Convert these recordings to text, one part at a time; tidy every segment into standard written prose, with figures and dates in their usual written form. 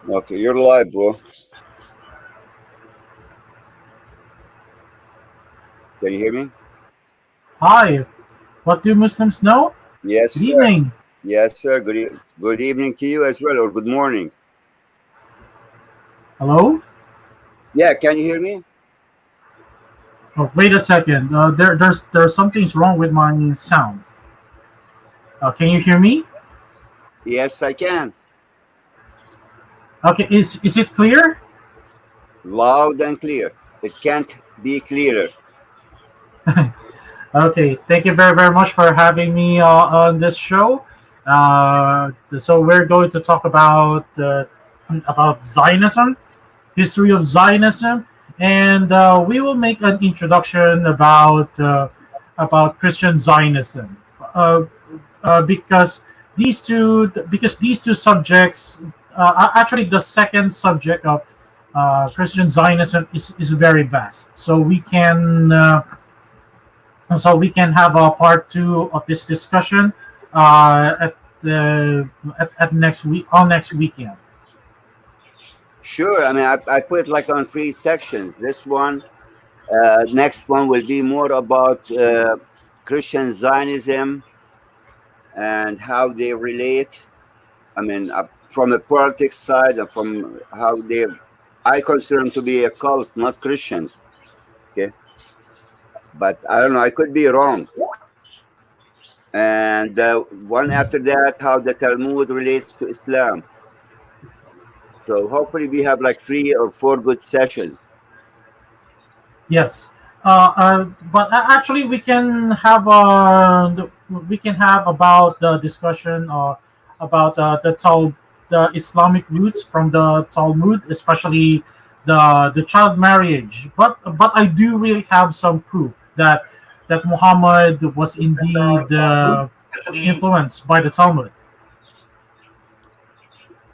Okay, you're live, bro. Can you hear me? Hi, what do Muslims know? Yes, Good sir. evening. Yes, sir. Good evening to you as well, or good morning. Hello? Yeah, can you hear me? Oh, wait a second. There's something's wrong with my sound. Can you hear me? Yes, I can. Okay, is it clear? Loud and clear. It can't be clearer. Okay, thank you very much for having me on this show. So we're going to talk about Zionism, history of Zionism, and we will make an introduction about Christian Zionism. Uh, because these two subjects actually the second subject of Christian Zionism is very vast, so we can have a part two of this discussion at the at next week on next weekend. Sure. I mean, I put it like on three sections. This one, next one will be more about Christian Zionism and how they relate. I mean, from a politics side and from how they, I consider them to be a cult, not Christians. Okay, but I don't know. I could be wrong. And one after that, how the Talmud relates to Islam. So hopefully we have like 3 or 4 good sessions. Yes, but actually we can have about the discussion about the Islamic roots from the Talmud, especially the child marriage. But I do really have some proof that Muhammad was indeed influenced by the Talmud.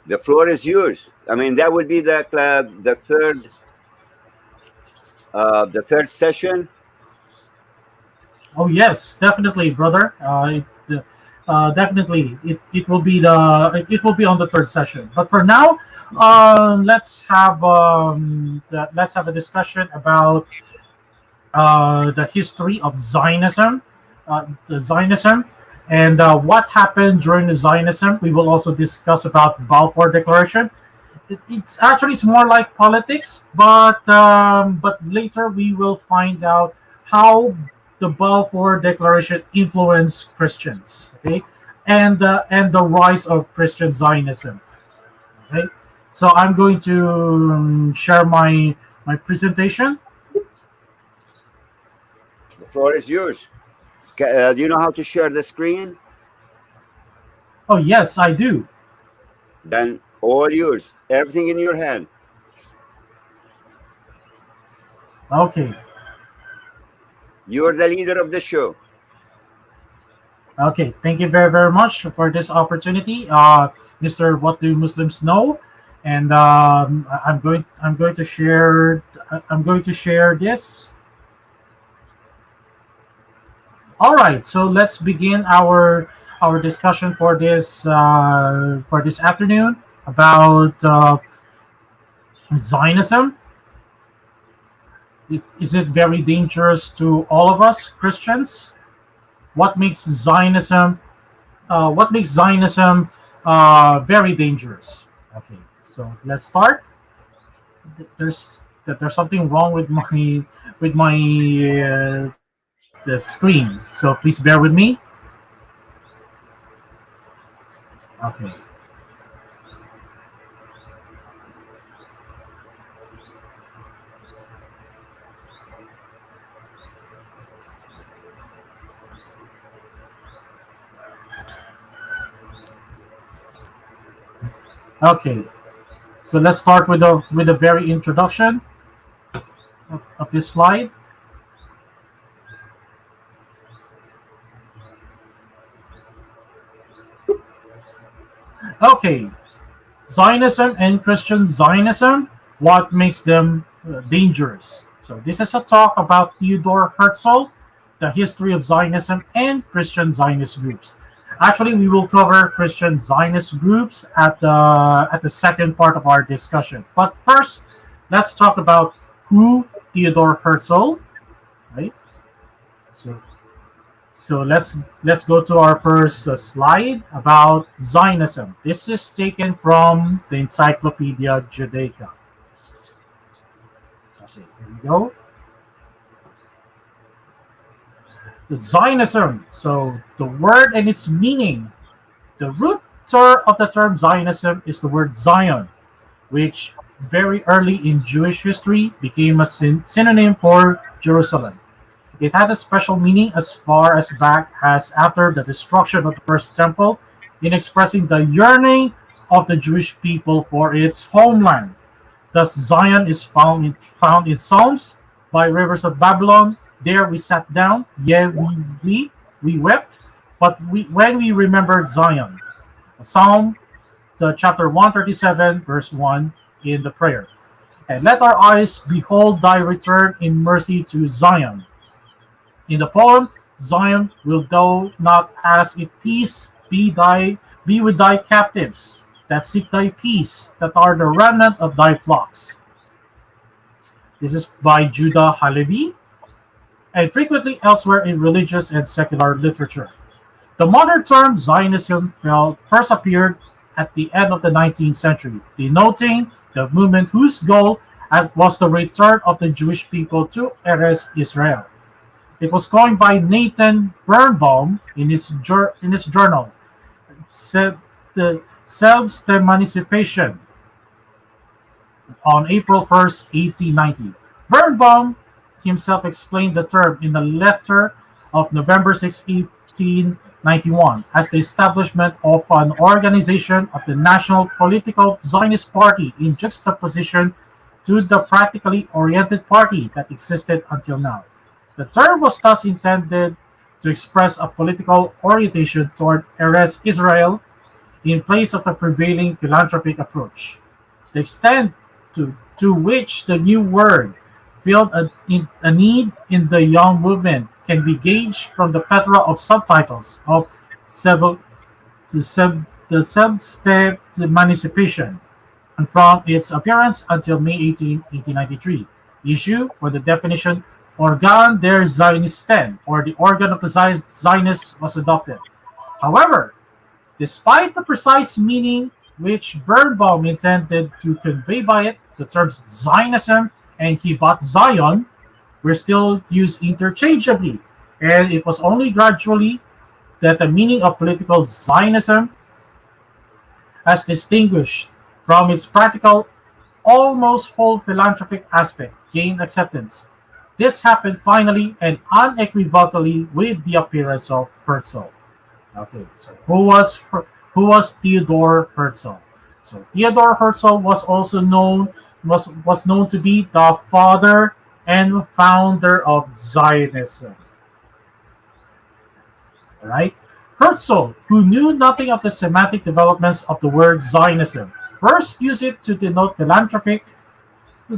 The floor is yours. I mean, that would be the third session. Oh yes, definitely, brother. Definitely, it will be it will be on the third session. But for now, let's have a discussion about the history of Zionism, the Zionism, and what happened during the Zionism. We will also discuss about Balfour Declaration. It's more like politics, but later we will find out how the Balfour Declaration influenced Christians, okay, and the rise of Christian Zionism, okay. So I'm going to share my presentation. The floor is yours. Do you know how to share the screen? Oh yes, I do. Then all yours. Everything in your hand. Okay, You're the leader of the show. okay. Thank you very much for this opportunity, Mr. What do Muslims know? And I'm going to share this. All right, so let's begin our discussion for this afternoon about Zionism. Is it very dangerous to all of us Christians? What makes Zionism very dangerous? Okay, so let's start. There's something wrong with my the screen, so please bear with me. Okay. Okay, so let's start with a very introduction of this slide. Okay, Zionism and Christian Zionism, what makes them dangerous? So this is a talk about Theodor Herzl, the history of Zionism and Christian Zionist groups. Actually, we will cover Christian Zionist groups at the second part of our discussion. But first, let's talk about who Theodor Herzl, right? So, so let's go to our first slide about Zionism. This is taken from the Encyclopedia Judaica. Okay, here we go. The Zionism. So the word and its meaning. The root of the term Zionism is the word Zion, which very early in Jewish history became a synonym for Jerusalem. It had a special meaning as far as back as after the destruction of the first temple, in expressing the yearning of the Jewish people for its homeland. Thus, Zion is found in Psalms, by rivers of Babylon. There we sat down, yea, we wept, but when we remembered Zion. Psalm the chapter 137, verse 1 in the prayer. And let our eyes behold thy return in mercy to Zion. In the poem, Zion, wilt thou not ask if peace be with thy captives that seek thy peace, that are the remnant of thy flocks. This is by Judah Halevi, and frequently elsewhere in religious and secular literature. The modern term Zionism first appeared at the end of the 19th century, denoting the movement whose goal was the return of the Jewish people to Eretz Israel. It was coined by Nathan Birnbaum in his journal, the Selbstemancipation, on April 1st, 1890. Birnbaum himself explained the term in a letter of November 6, 1891, as the establishment of an organization of the National Political Zionist Party in juxtaposition to the practically oriented party that existed until now. The term was thus intended to express a political orientation toward Eretz Israel in place of the prevailing philanthropic approach. The extent to which the new word filled a need in the young movement can be gauged from the plethora of subtitles of the sub-step emancipation, and from its appearance until May 18, 1893, issue for the definition Organ der Zionisten, or the organ of the Zionists, was adopted. However, despite the precise meaning which Birnbaum intended to convey by it, the terms Zionism and Hibat Zion were still used interchangeably, and it was only gradually that the meaning of political Zionism, as distinguished from its practical, almost whole philanthropic aspect, gained acceptance. This happened finally and unequivocally with the appearance of Herzl. Okay, so who was Theodor Herzl? So Theodor Herzl was known to be the father and founder of Zionism. Right? Herzl, who knew nothing of the semantic developments of the word Zionism, first used it to denote philanthropic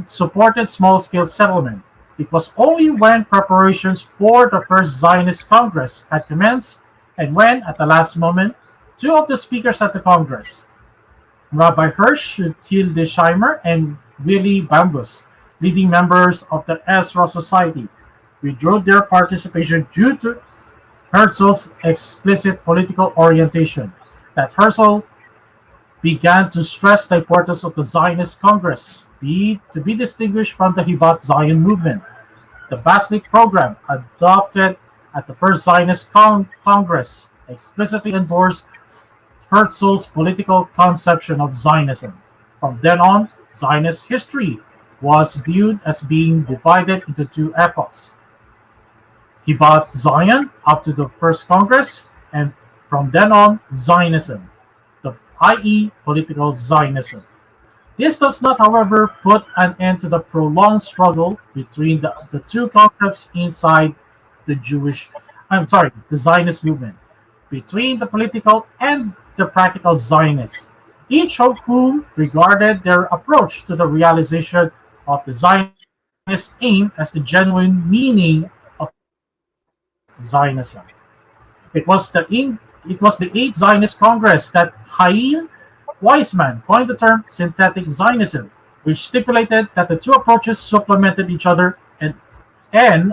supported small-scale settlement. It was only when preparations for the first Zionist Congress had commenced, and when, at the last moment, two of the speakers at the Congress, Rabbi Hirsch Hildesheimer and Willy Bambus, leading members of the Ezra Society, withdrew their participation due to Herzl's explicit political orientation, that Herzl began to stress the importance of the Zionist Congress to be distinguished from the Hibat Zion movement. The Baslik program, adopted at the first Zionist Congress, explicitly endorsed Herzl's political conception of Zionism. From then on, Zionist history was viewed as being divided into two epochs: Hibat Zion up to the First Congress, and from then on, Zionism, i.e., political Zionism. This does not, however, put an end to the prolonged struggle between the two concepts inside the Zionist movement, between the political and the practical Zionists, each of whom regarded their approach to the realization of the Zionist aim as the genuine meaning of Zionism. It was it was the Eighth Zionist Congress that Chaim Weizmann coined the term synthetic Zionism, which stipulated that the two approaches supplemented each other and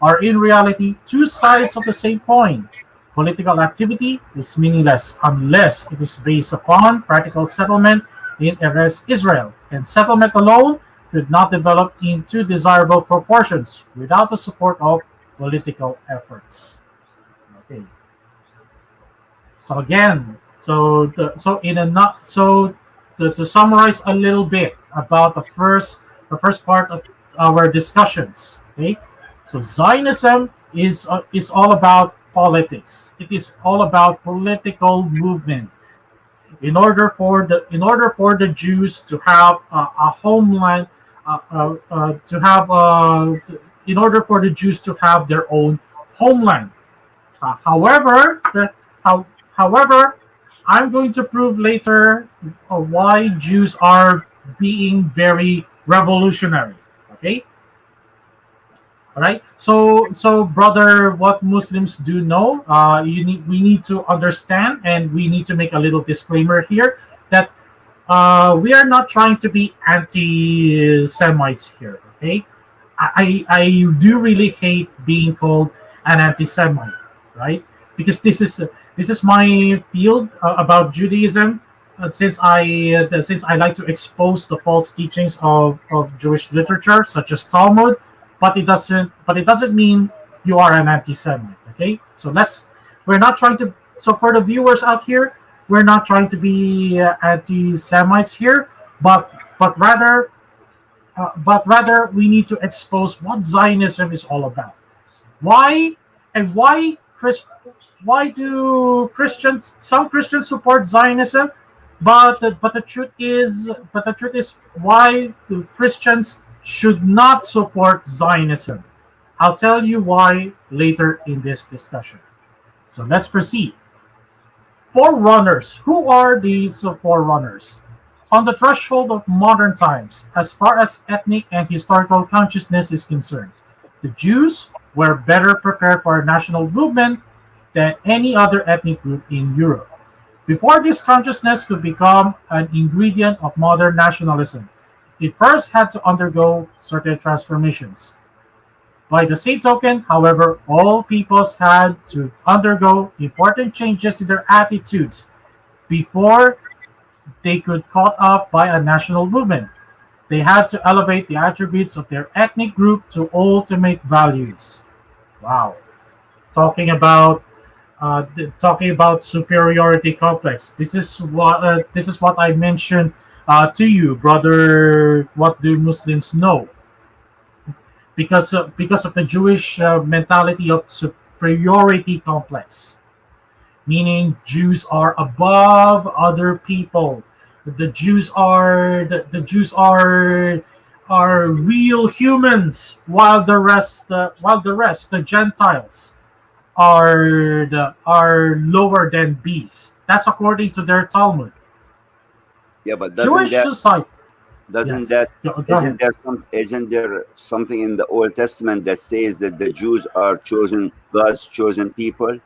are in reality two sides of the same coin. Political activity is meaningless unless it is based upon practical settlement in Eretz Israel, and settlement alone could not develop into desirable proportions without the support of political efforts. Okay. So again, so in a not so to summarize a little bit about the first part of our discussions. Okay, so Zionism is all about politics. It is all about political movement. In order for the Jews to have a homeland, to have in order for the Jews to have their own homeland. However, however, I'm going to prove later why Jews are being very revolutionary. Okay, all right. So, brother, what Muslims do know, we need to understand, and we need to make a little disclaimer here that we are not trying to be anti-Semites here. Okay, I do really hate being called an anti-Semite, right? Because this is my field about Judaism. Since I like to expose the false teachings of Jewish literature, such as Talmud, but it doesn't mean you are an anti-Semite. Okay, we're not trying to. So for the viewers out here, we're not trying to be anti-Semites here, but rather we need to expose what Zionism is all about. Why and why do some Christians support Zionism, but the truth is why do Christians should not support Zionism? I'll tell you why later in this discussion. So let's proceed. Forerunners. Who are these forerunners? On the threshold of modern times, as far as ethnic and historical consciousness is concerned, the Jews were better prepared for a national movement than any other ethnic group in Europe. Before this consciousness could become an ingredient of modern nationalism, it first had to undergo certain transformations. By the same token, however, all peoples had to undergo important changes in their attitudes before they could caught up by a national movement. They had to elevate the attributes of their ethnic group to ultimate values. Wow. Talking about superiority complex. This is what I mentioned to you, brother. What do Muslims know? Because of the Jewish mentality of superiority complex, meaning Jews are above other people. The Jews are real humans, while the Gentiles are lower than beasts. That's according to their Talmud. Yeah, but Jewish society. doesn't Yes. that Go ahead. isn't there something in the Old Testament that says that the Jews are God's chosen people?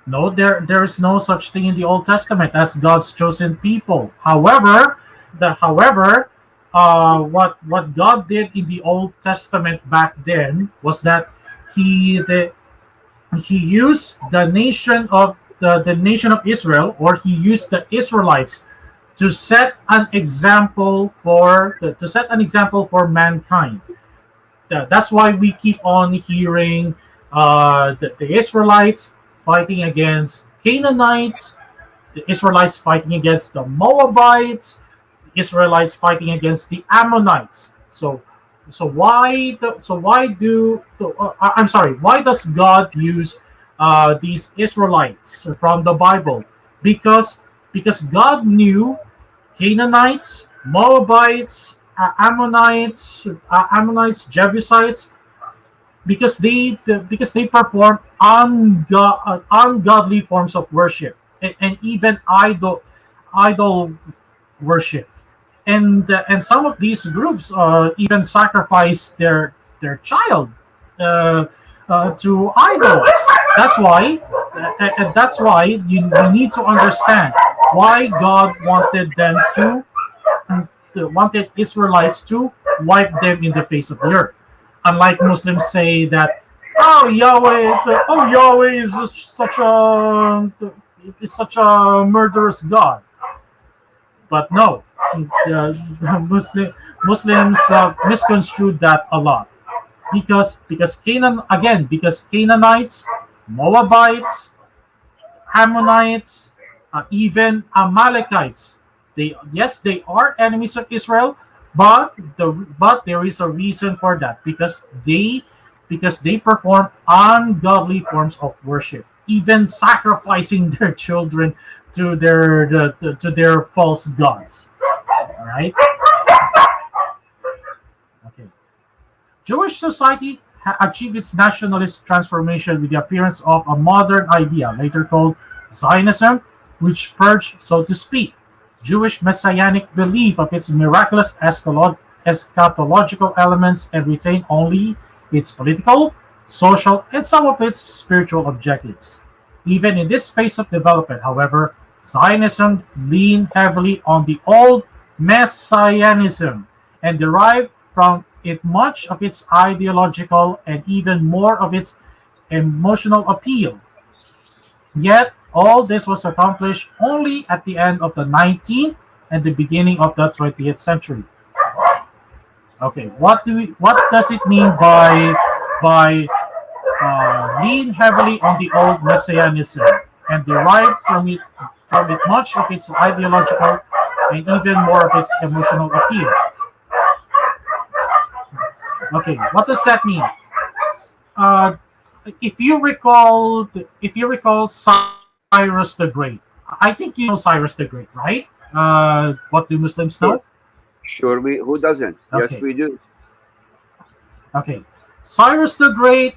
No, there is no such thing in the Old Testament as God's chosen people. However, what God did in the Old Testament back then was that he used the nation of Israel, or he used the Israelites to set an example for mankind. That's why we keep on hearing the Israelites fighting against Canaanites, the Israelites fighting against the Moabites, the Israelites fighting against the Ammonites. Why does God use these Israelites from the Bible? Because God knew Canaanites, Moabites, Ammonites, Jebusites, because they perform ungodly forms of worship, and even idol worship, and some of these groups even sacrifice their child uh, to idols. That's why, and that's why you need to understand why God wanted them to wanted Israelites to wipe them in the face of the earth. Unlike Muslims say that, oh Yahweh is such a murderous God. But no, Muslims misconstrued that a lot because Canaanites, Moabites, Ammonites, even Amalekites. They are enemies of Israel, but there is a reason for that because they perform ungodly forms of worship, even sacrificing their children to their false gods. All right. Okay. Jewish society achieved its nationalist transformation with the appearance of a modern idea, later called Zionism, which purged, so to speak, Jewish messianic belief of its miraculous eschatological elements and retained only its political, social, and some of its spiritual objectives. Even in this phase of development, however, Zionism leaned heavily on the old messianism and derived from it much of its ideological and even more of its emotional appeal. Yet, all this was accomplished only at the end of the 19th and the beginning of the 20th century. Okay, what does it mean by lean heavily on the old messianism and derive from it much of its ideological and even more of its emotional appeal? Okay, what does that mean? Uh, if you recall Cyrus the Great, I think you know Cyrus the Great, right? What do Muslims Sure, know? sure. We who doesn't? Yes, Okay, we do. okay. Cyrus the Great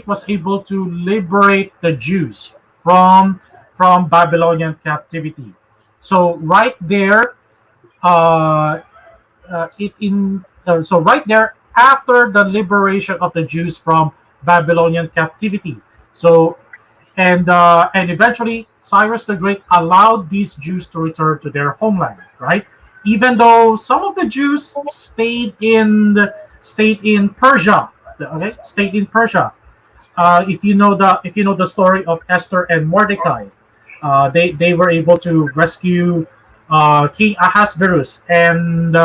was able to liberate the Jews from Babylonian captivity. So right there, uh, so right there after the liberation of the Jews from Babylonian captivity. So and eventually Cyrus the Great allowed these Jews to return to their homeland, right? Even though some of the Jews stayed in Persia, okay, stayed in Persia. If you know the story of Esther and Mordecai, they were able to rescue King Ahasuerus and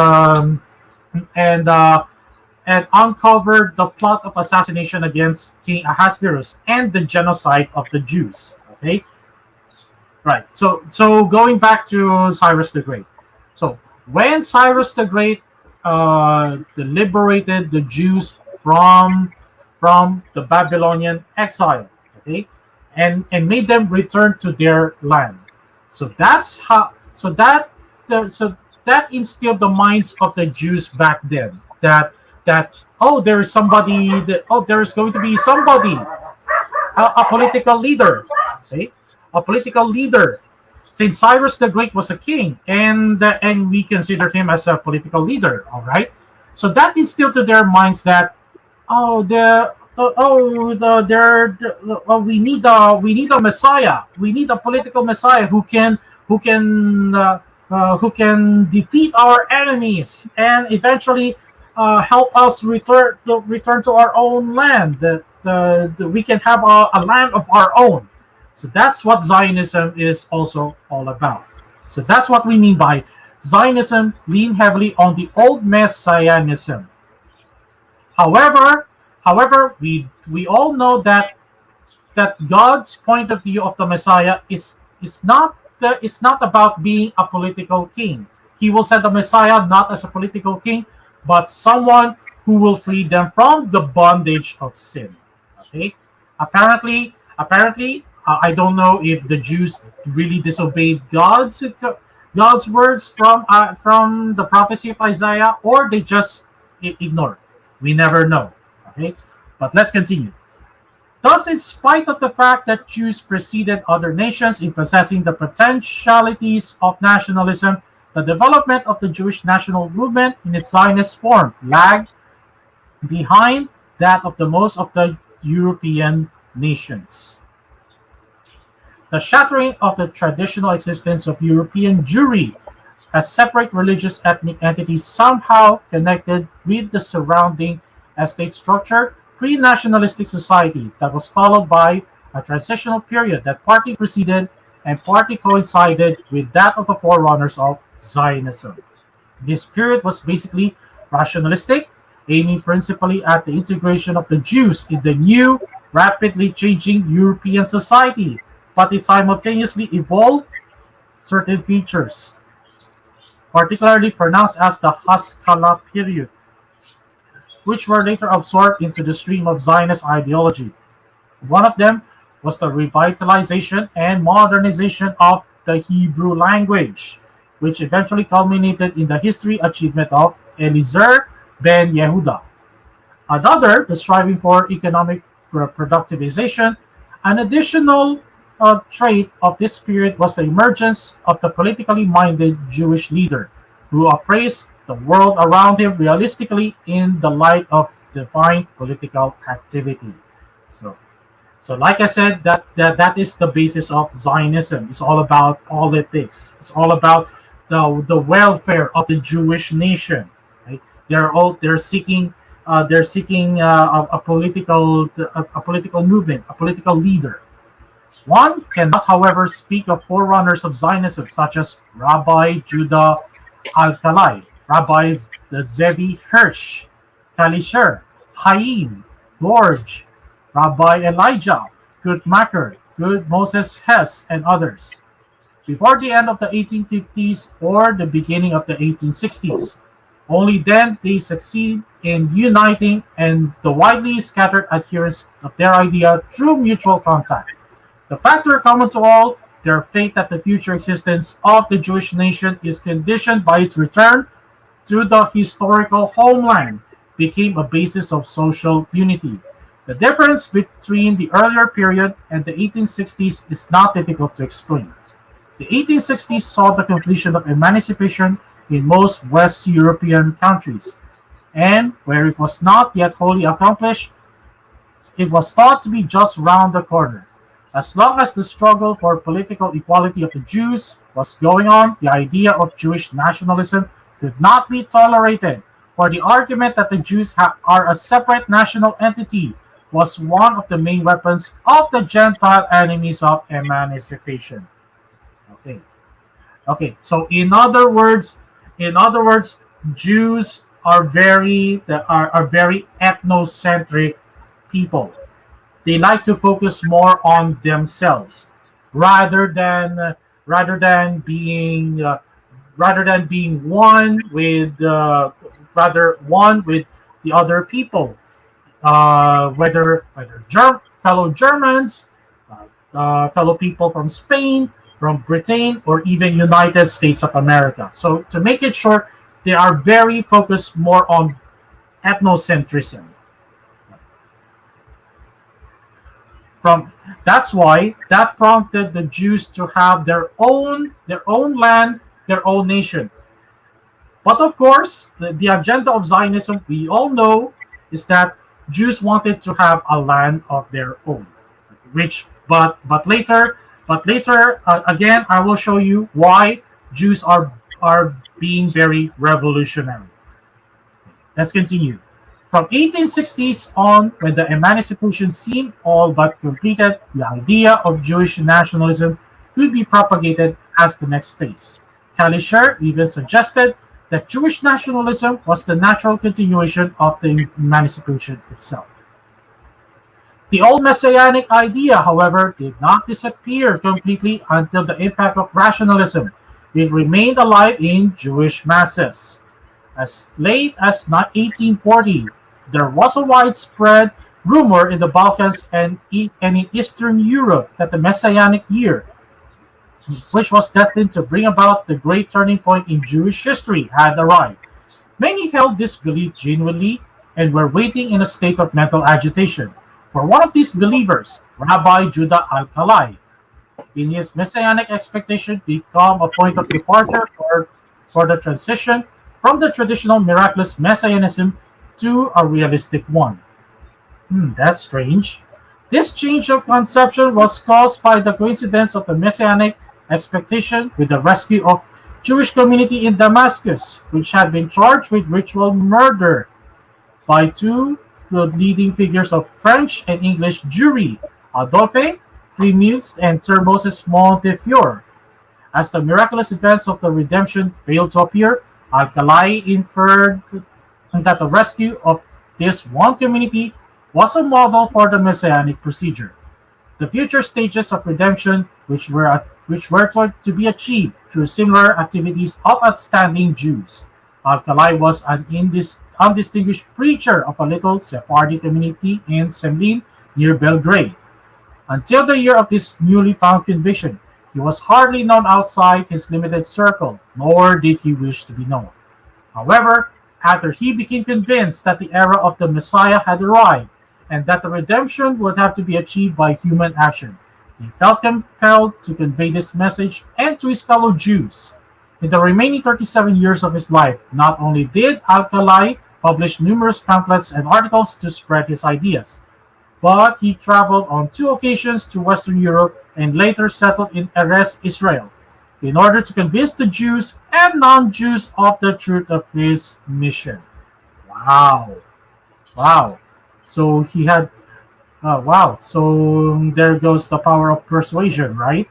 and uncovered the plot of assassination against King Ahasuerus and the genocide of the Jews. Okay, right. So going back to Cyrus the Great. So when Cyrus the Great liberated the Jews from the Babylonian exile, okay, and made them return to their land. So that's how. So that instilled the minds of the Jews back then that there is somebody that there is going to be somebody a political leader, okay, a political leader. Since Cyrus the Great was a king, and we considered him as a political leader, all right. So that instilled to their minds that we need a messiah, we need a political messiah who can uh, who can defeat our enemies and eventually help us return to our own land. We can have a land of our own. So that's what Zionism is also all about. So that's what we mean by Zionism lean heavily on the old messianism. However, we all know that God's point of view of the Messiah is not about being a political king. He will send the Messiah not as a political king, but someone who will free them from the bondage of sin. Okay. Apparently, I don't know if the Jews really disobeyed God's words from the prophecy of Isaiah, or they just ignored. We never know. Okay, but let's continue. Thus, in spite of the fact that Jews preceded other nations in possessing the potentialities of nationalism, the development of the Jewish national movement in its Zionist form lagged behind that of the most of the European nations. The shattering of the traditional existence of European Jewry as separate religious ethnic entities somehow connected with the surrounding state structure, pre-nationalistic society that was followed by a transitional period that partly preceded and partly coincided with that of the forerunners of Zionism. This period was basically rationalistic, aiming principally at the integration of the Jews in the new, rapidly changing European society, but it simultaneously evolved certain features, particularly pronounced as the Haskalah period, which were later absorbed into the stream of Zionist ideology. One of them was the revitalization and modernization of the Hebrew language, which eventually culminated in the history achievement of Eliezer ben Yehuda. Another, the striving for economic productivization. An additional trait of this period was the emergence of the politically minded Jewish leader who appraised the world around him realistically in the light of divine political activity. So, so like I said, that is the basis of Zionism. It's all about politics. It's all about the welfare of the Jewish nation. Right? They're seeking a political movement, a political leader. One cannot, however, speak of forerunners of Zionism such as Rabbi Judah Al-Khalai, Rabbis the Zevi Hirsch, Kalisher, Haim, Gorge, Rabbi Elijah, Guttmacher, Good Moses Hess, and others. Before the end of the 1850s or the beginning of the 1860s, only then they succeed in uniting and the widely scattered adherents of their idea through mutual contact. The factor common to all, their faith that the future existence of the Jewish nation is conditioned by its return to the historical homeland, became a basis of social unity. The difference between the earlier period and the 1860s is not difficult to explain. The 1860s saw the completion of emancipation in most West European countries, and where it was not yet wholly accomplished, it was thought to be just round the corner. As long as the struggle for political equality of the Jews was going on, the idea of Jewish nationalism could not be tolerated, for the argument that the Jews are a separate national entity was one of the main weapons of the Gentile enemies of emancipation. Okay. Okay. So in other words, Jews are very ethnocentric people. They like to focus more on themselves rather than rather than being rather than being one with the other people, whether fellow Germans, fellow people from Spain, from Britain, or even United States of America. So to make it short, they are very focused more on ethnocentrism. From That's why that prompted the Jews to have their own land, their own nation. But of course, the agenda of Zionism, we all know, is that Jews wanted to have a land of their own, which but later again I will show you why Jews are being very revolutionary. Let's continue. From 1860s on, when the emancipation seemed all but completed, the idea of Jewish nationalism could be propagated as the next phase. Kalischer even suggested that Jewish nationalism was the natural continuation of the emancipation itself. The old messianic idea, however, did not disappear completely until the impact of rationalism. It remained alive in Jewish masses. As late as 1840, there was a widespread rumor in the Balkans and in Eastern Europe that the Messianic year, which was destined to bring about the great turning point in Jewish history, had arrived. Many held this belief genuinely and were waiting in a state of mental agitation. For one of these believers, Rabbi Judah Al-Khalai, in his messianic expectation, become a point of departure for the transition from the traditional miraculous messianism to a realistic one. That's strange. This change of conception was caused by the coincidence of the messianic expectation with the rescue of Jewish community in Damascus, which had been charged with ritual murder by two leading figures of French and English Jewry, Adolphe Plinius and Sir Moses Montefiore. As the miraculous events of the redemption failed to appear, Alcalai inferred that the rescue of this one community was a model for the messianic procedure. The future stages of redemption, which were to be achieved through similar activities of outstanding Jews. Alcalai was an undistinguished preacher of a little Sephardi community in Semlin near Belgrade. Until the year of this newly found conviction, he was hardly known outside his limited circle, nor did he wish to be known. However, after he became convinced that the era of the Messiah had arrived and that the redemption would have to be achieved by human action, he felt compelled to convey this message and to his fellow Jews. In the remaining 37 years of his life, not only did Alcalai publish numerous pamphlets and articles to spread his ideas, but he traveled on two occasions to Western Europe and later settled in Erez, Israel, in order to convince the Jews and non-Jews of the truth of his mission. Wow. Wow. So he had, wow. So there goes the power of persuasion, right?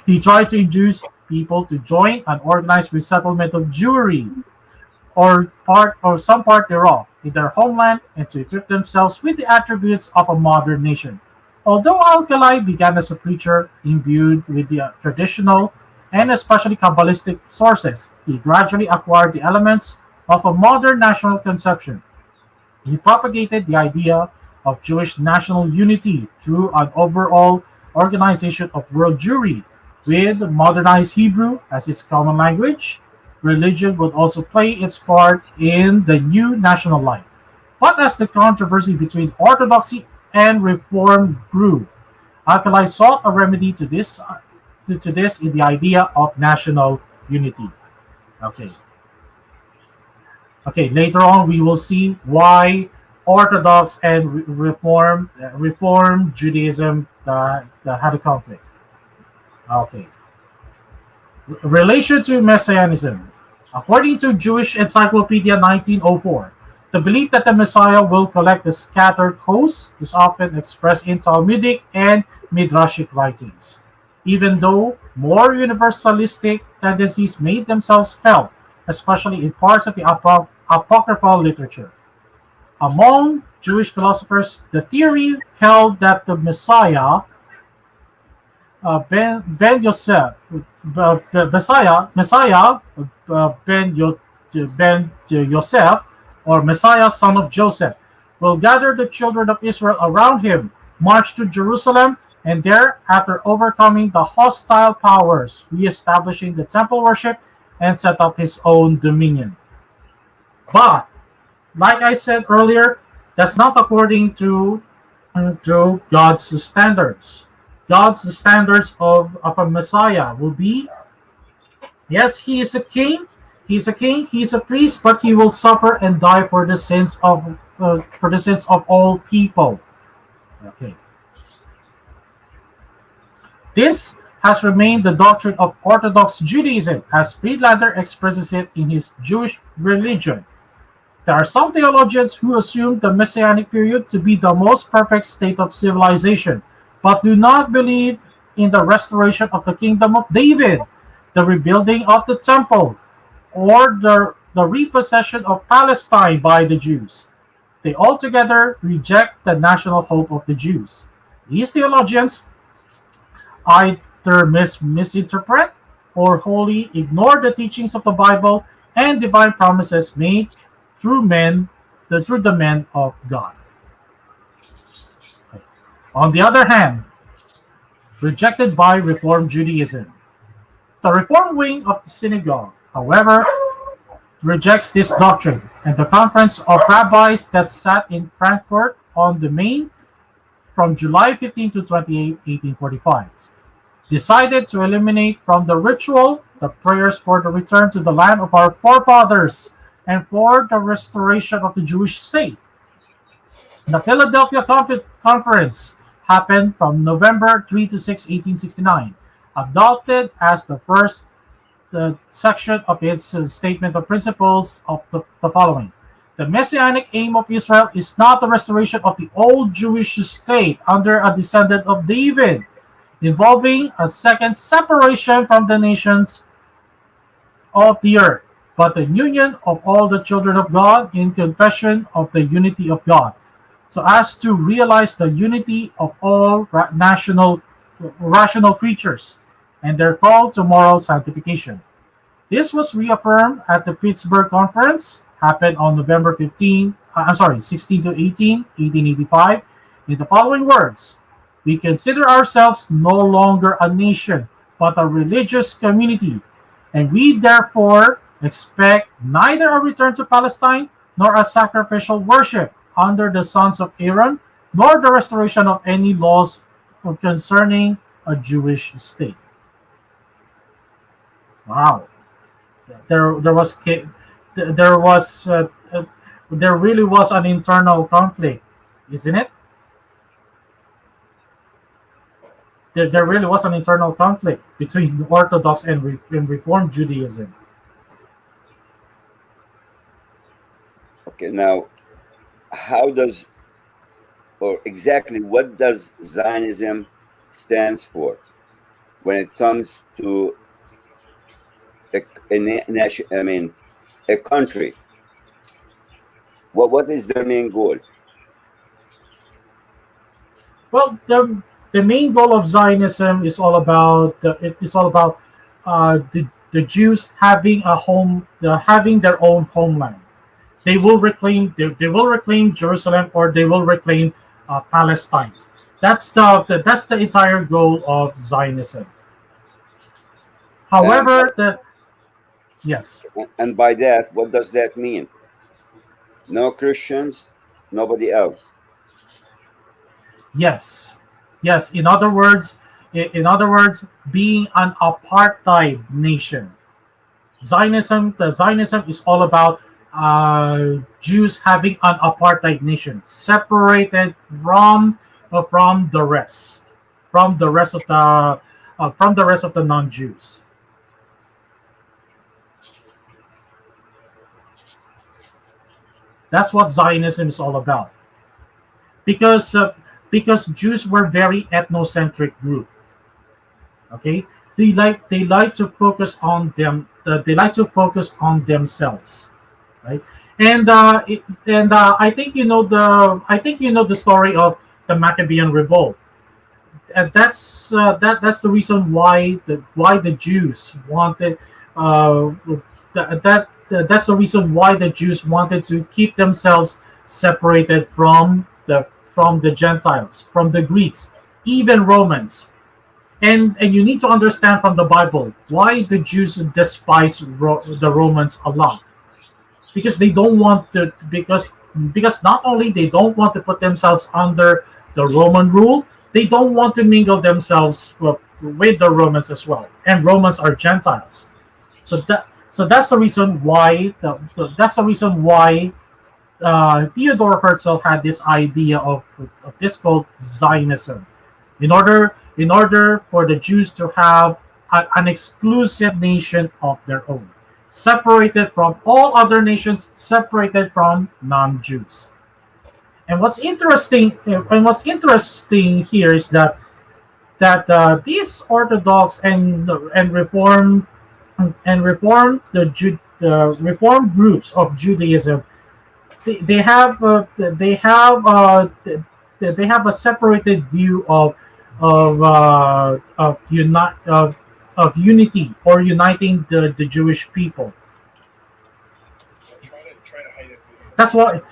He tried to induce people to join an organized resettlement of Jewry or some part thereof in their homeland and to equip themselves with the attributes of a modern nation. Although Alcalai began as a preacher imbued with the traditional and especially Kabbalistic sources, he gradually acquired the elements of a modern national conception. He propagated the idea of Jewish national unity through an overall organization of world Jewry, with modernized Hebrew as its common language. Religion would also play its part in the new national life. But as the controversy between Orthodoxy and Reform grew, Alcalai sought a remedy to this in the idea of national unity. Okay. Okay. Later on, we will see why Orthodox and Reform Judaism had a conflict. Okay. Relation to Messianism. According to Jewish Encyclopedia 1904, the belief that the Messiah will collect the scattered hosts is often expressed in Talmudic and Midrashic writings, even though more universalistic tendencies made themselves felt, especially in parts of the apocryphal literature. Among Jewish philosophers, the theory held that the Messiah Ben Yosef, the Messiah Ben Yosef, or Messiah son of Joseph, will gather the children of Israel around him, march to Jerusalem, and there, after overcoming the hostile powers, reestablishing the temple worship, and set up his own dominion. But, like I said earlier, that's not according to God's standards. God's standards of a Messiah will be, yes, he is a king, he is a priest, but he will suffer and die for the sins of all people. Okay. This has remained the doctrine of Orthodox Judaism, as Friedlander expresses it in his Jewish Religion. There are some theologians who assume the Messianic period to be the most perfect state of civilization, but do not believe in the restoration of the kingdom of David, the rebuilding of the temple, or the repossession of Palestine by the Jews. They altogether reject the national hope of the Jews. These theologians either misinterpret or wholly ignore the teachings of the Bible and divine promises made through the men of God. On the other hand, rejected by Reform Judaism. The Reform wing of the synagogue, however, rejects this doctrine, and the Conference of Rabbis that sat in Frankfurt on the Main from July 15 to 28, 1845, decided to eliminate from the ritual the prayers for the return to the land of our forefathers and for the restoration of the Jewish state. The Philadelphia Conference happened from November 3 to 6, 1869, adopted as the first section of its statement of principles of the following. The messianic aim of Israel is not the restoration of the old Jewish state under a descendant of David, involving a second separation from the nations of the earth, but the union of all the children of God in confession of the unity of God, so as to realize the unity of all rational creatures and their call to moral sanctification. This was reaffirmed at the Pittsburgh Conference, happened on November 16 to 18, 1885, in the following words: We consider ourselves no longer a nation, but a religious community, and we therefore expect neither a return to Palestine nor a sacrificial worship under the sons of Aaron, nor the restoration of any laws concerning a Jewish state. Wow, there was there was there really was an internal conflict, isn't it? There really was an internal conflict between Orthodox and Reformed Judaism. Okay, now how does, or exactly what does Zionism stands for when it comes to nation? I mean, a country. What is their main goal? Well, the main goal of Zionism is all about it's all about the Jews having a home, having their own homeland. They will reclaim Jerusalem, or they will reclaim Palestine. That's the entire goal of Zionism. And However, the yes, and by that, what does that mean? No Christians, nobody else. yes, yes. In other words, being an apartheid nation. Zionism is all about Jews having an apartheid nation, separated from the rest, from the rest of the non-Jews. That's what Zionism is all about. Because because Jews were very ethnocentric group. Okay, they like to focus on them. They like to focus on themselves, right? And I think you know the story of the Maccabean revolt. And that's the reason why the Jews wanted that's the reason why the Jews wanted to keep themselves separated from the Gentiles, from the Greeks, even Romans. And you need to understand from the Bible why the Jews despise the Romans a lot, because they don't want to because not only they don't want to put themselves under the Roman rule, they don't want to mingle themselves with the Romans as well, and Romans are Gentiles. So that's the reason why Theodor Herzl had this idea of this called Zionism, in order for the Jews to have an exclusive nation of their own, separated from all other nations, separated from non-Jews. And what's interesting here is that these Orthodox and Reform groups of Judaism, they have a separated view of unity, or uniting the Jewish people. That's why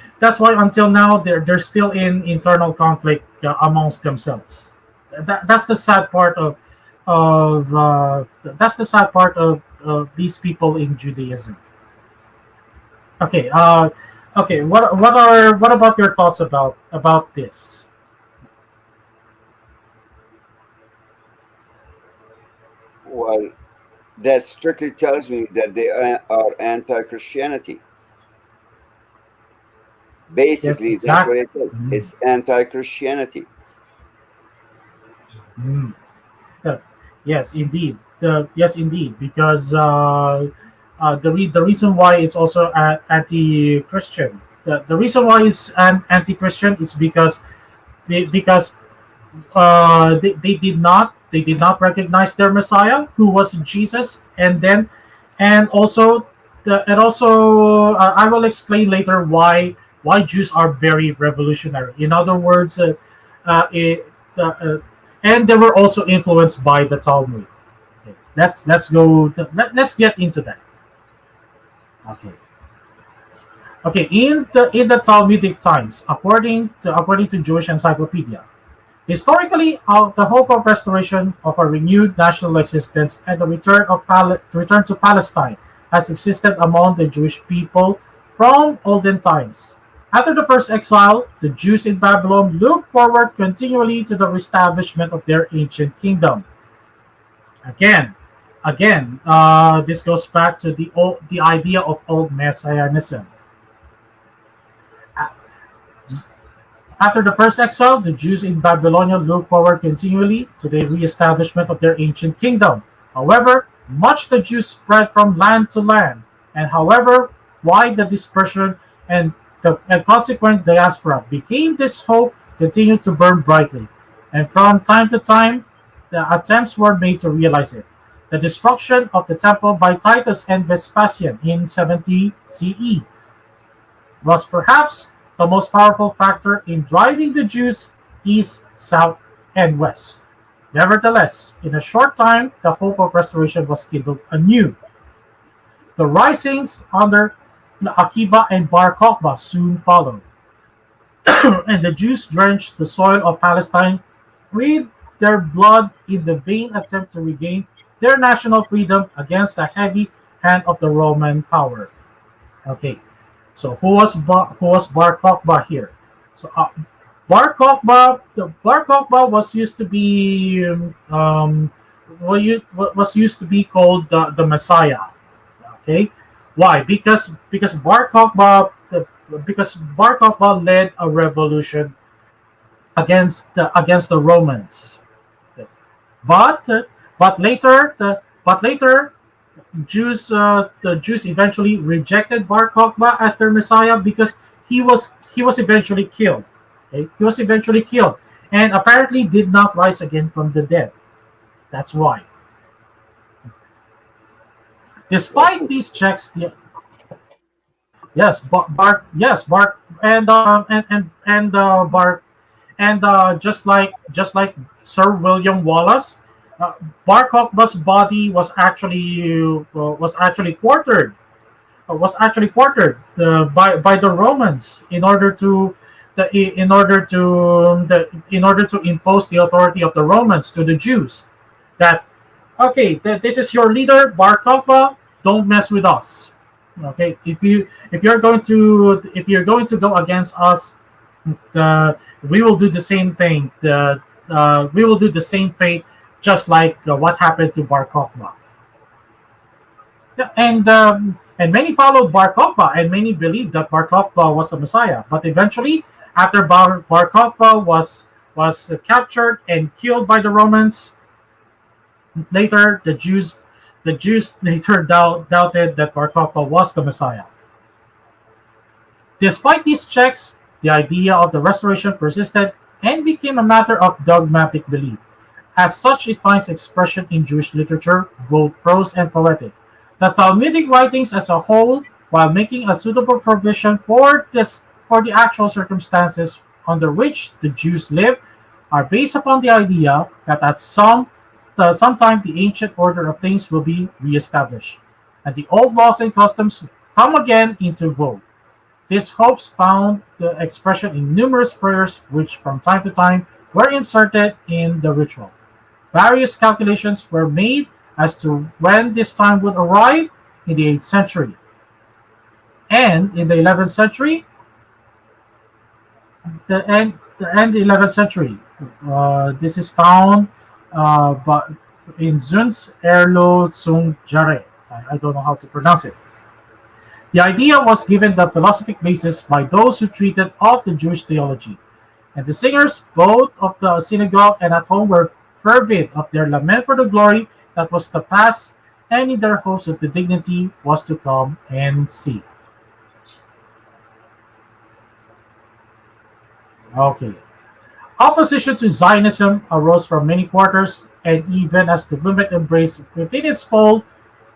until now they're still in internal conflict amongst themselves. That's the sad part of these people in Judaism. Okay. Okay. What about your thoughts about this? Well, that strictly tells me that they are anti-Christianity. Yes, Basically, that's what exactly. it is. It's anti-Christianity. Mm. Uh, yes, indeed. Yes, indeed. Because the reason why it's also anti-Christian. The reason why it's anti-Christian is because because they did not recognize their Messiah, who was Jesus, and also I will explain later why Jews are very revolutionary. In other words, and they were also influenced by the Talmud. Okay, let's get into that. Okay. Okay, in the Talmudic times, according to Jewish Encyclopedia, historically, the hope of restoration of a renewed national existence and the return to Palestine has existed among the Jewish people from olden times. After the first exile, the Jews in Babylon looked forward continually to the reestablishment of their ancient kingdom. Again, this goes back to the idea of old messianism. After the first exile, the Jews in Babylonia looked forward continually to the re-establishment of their ancient kingdom. However, much the Jews spread from land to land, and however wide the dispersion and the and consequent diaspora became, this hope continued to burn brightly, and from time to time, the attempts were made to realize it. The destruction of the temple by Titus and Vespasian in 70 CE was perhaps the most powerful factor in driving the Jews east, south, and west. Nevertheless, in a short time, the hope of restoration was kindled anew. The risings under Akiba and Bar Kokhba soon followed, and the Jews drenched the soil of Palestine with their blood in the vain attempt to regain their national freedom against the heavy hand of the Roman power. Okay, so who was Bar Kokhba here? So Bar Kokhba was used to be was used to be called the Messiah. Okay, why? Because Bar Kokhba led a revolution against the Romans. But later the Jews eventually rejected Bar Kokhba as their Messiah because he was eventually killed. Okay? He was eventually killed, and apparently did not rise again from the dead. That's why. Despite these checks, yes, Bar, and Bar, and just like Sir William Wallace, Bar Kokhba's body was actually quartered by the Romans in order to impose the authority of the Romans to the Jews. That okay, this is your leader, Bar Kokhba. Don't mess with us. Okay, if you're going to go against us, we will do the same thing. We will do the same fate, just like what happened to Bar Kokhba. Yeah, and many followed Bar Kokhba, and many believed that Bar Kokhba was the Messiah. But eventually, after Bar Kokhba was captured and killed by the Romans, later the Jews later doubted that Bar Kokhba was the Messiah. Despite these checks, the idea of the restoration persisted and became a matter of dogmatic belief. As such, it finds expression in Jewish literature, both prose and poetic. The Talmudic writings as a whole, while making a suitable provision for the actual circumstances under which the Jews live, are based upon the idea that sometime the ancient order of things will be reestablished, and the old laws and customs come again into vogue. These hopes found the expression in numerous prayers which from time to time were inserted in the ritual. Various calculations were made as to when this time would arrive in the 8th century. And in the 11th century, the 11th century, this is found but in Zun's Erlo Sung Jare. I don't know how to pronounce it. The idea was given the philosophic basis by those who treated of the Jewish theology, and the singers, both of the synagogue and at home, were fervent of their lament for the glory that was to pass, and in their hopes that the dignity was to come and see. Okay. Opposition to Zionism arose from many quarters, and even as the movement embraced within its fold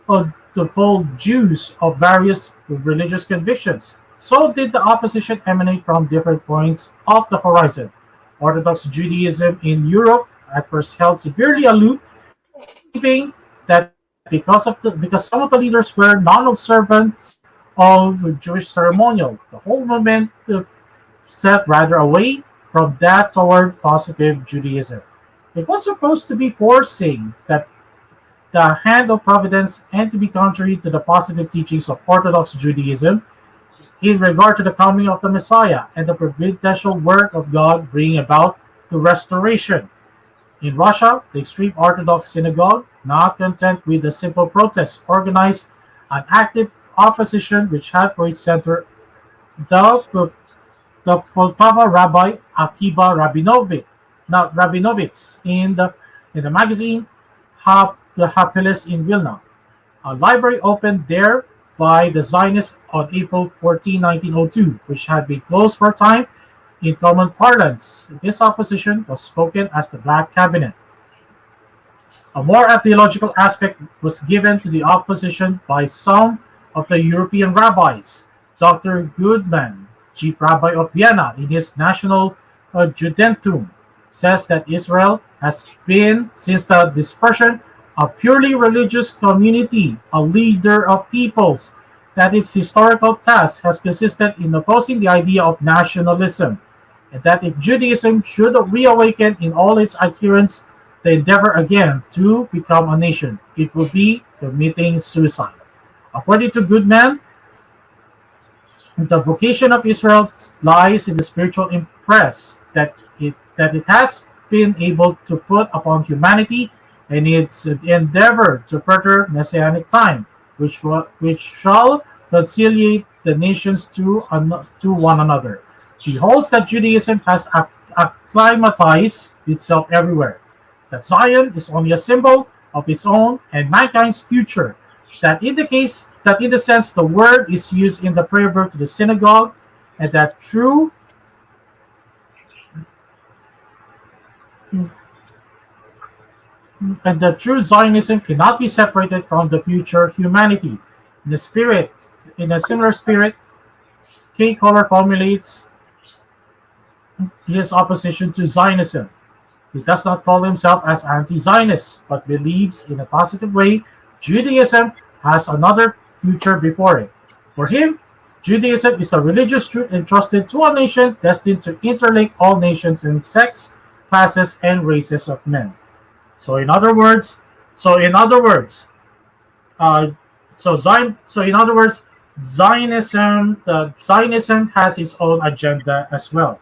of the fold Jews of various religious convictions, so did the opposition emanate from different points of the horizon. Orthodox Judaism in Europe at first held severely aloof, believing that because some of the leaders were non-observant of Jewish ceremonial, the whole movement set rather away from that toward positive Judaism. It was supposed to be forcing that the hand of providence and to be contrary to the positive teachings of Orthodox Judaism in regard to the coming of the Messiah and the providential work of God bringing about the restoration. In Russia, the extreme Orthodox synagogue, not content with the simple protest, organized an active opposition which had for its center the the Poltava Rabbi Akiva Rabinovitz in the magazine the Hapeles in Vilna. A library opened there by the Zionists on April 14, 1902, which had been closed for a time. In common parlance, this opposition was spoken as the Black Cabinet. A more theological aspect was given to the opposition by some of the European rabbis. Dr. Goodman, chief rabbi of Vienna, in his National Judentum, says that Israel has been, since the dispersion, a purely religious community, a leader of peoples, that its historical task has consisted in opposing the idea of nationalism, and that if Judaism should reawaken in all its adherents, the endeavor again to become a nation, it would be committing suicide. According to Goodman, the vocation of Israel lies in the spiritual impress that it has been able to put upon humanity and its endeavor to further messianic time, which shall conciliate the nations to one another. He holds that Judaism has acclimatized itself everywhere, that Zion is only a symbol of its own and mankind's future, that in the sense the word is used in the prayer book to the synagogue, and that true Zionism cannot be separated from the future humanity. In a similar spirit, K. Kohler formulates his opposition to Zionism. He does not call himself as anti-Zionist, but believes in a positive way Judaism has another future before it. For him, Judaism is the religious truth entrusted to a nation destined to interlink all nations in sects, classes, and races of men. So in other words, so in other words, uh, so in other words, Zionism has its own agenda as well,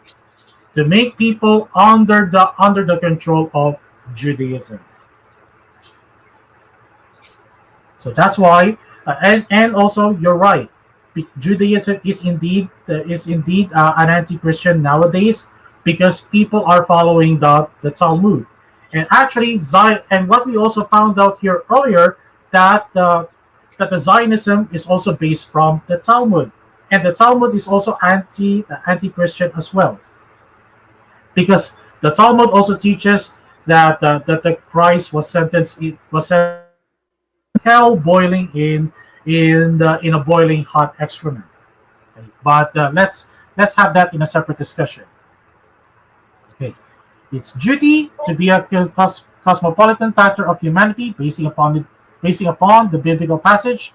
to make people under the control of Judaism. So that's why, and also you're right. Judaism is indeed an anti-Christian nowadays because people are following the Talmud, and actually and what we also found out here earlier that that the Zionism is also based from the Talmud, and the Talmud is also anti-Christian as well, because the Talmud also teaches that the Christ was sentenced hell boiling in a boiling hot excrement. Okay. But let's have that in a separate discussion. Okay, its duty to be a cosmopolitan factor of humanity, basing upon the biblical passage,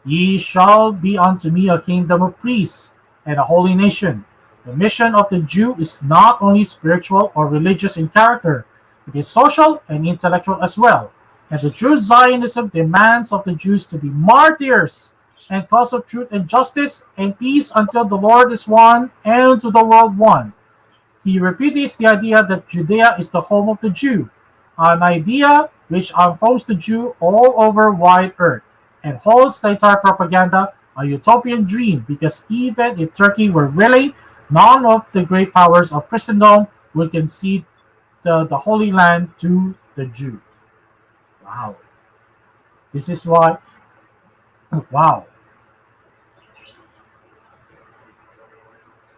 "Ye shall be unto me a kingdom of priests and a holy nation." The mission of the Jew is not only spiritual or religious in character; it is social and intellectual as well. And the true Zionism demands of the Jews to be martyrs and cause of truth and justice and peace until the Lord is one and to the world one. He repudiates the idea that Judea is the home of the Jew, an idea which unhomes the Jew all over wide earth, and holds the entire propaganda a utopian dream, because even if Turkey were willing, none of the great powers of Christendom would concede the Holy Land to the Jew. Wow. This is why, wow.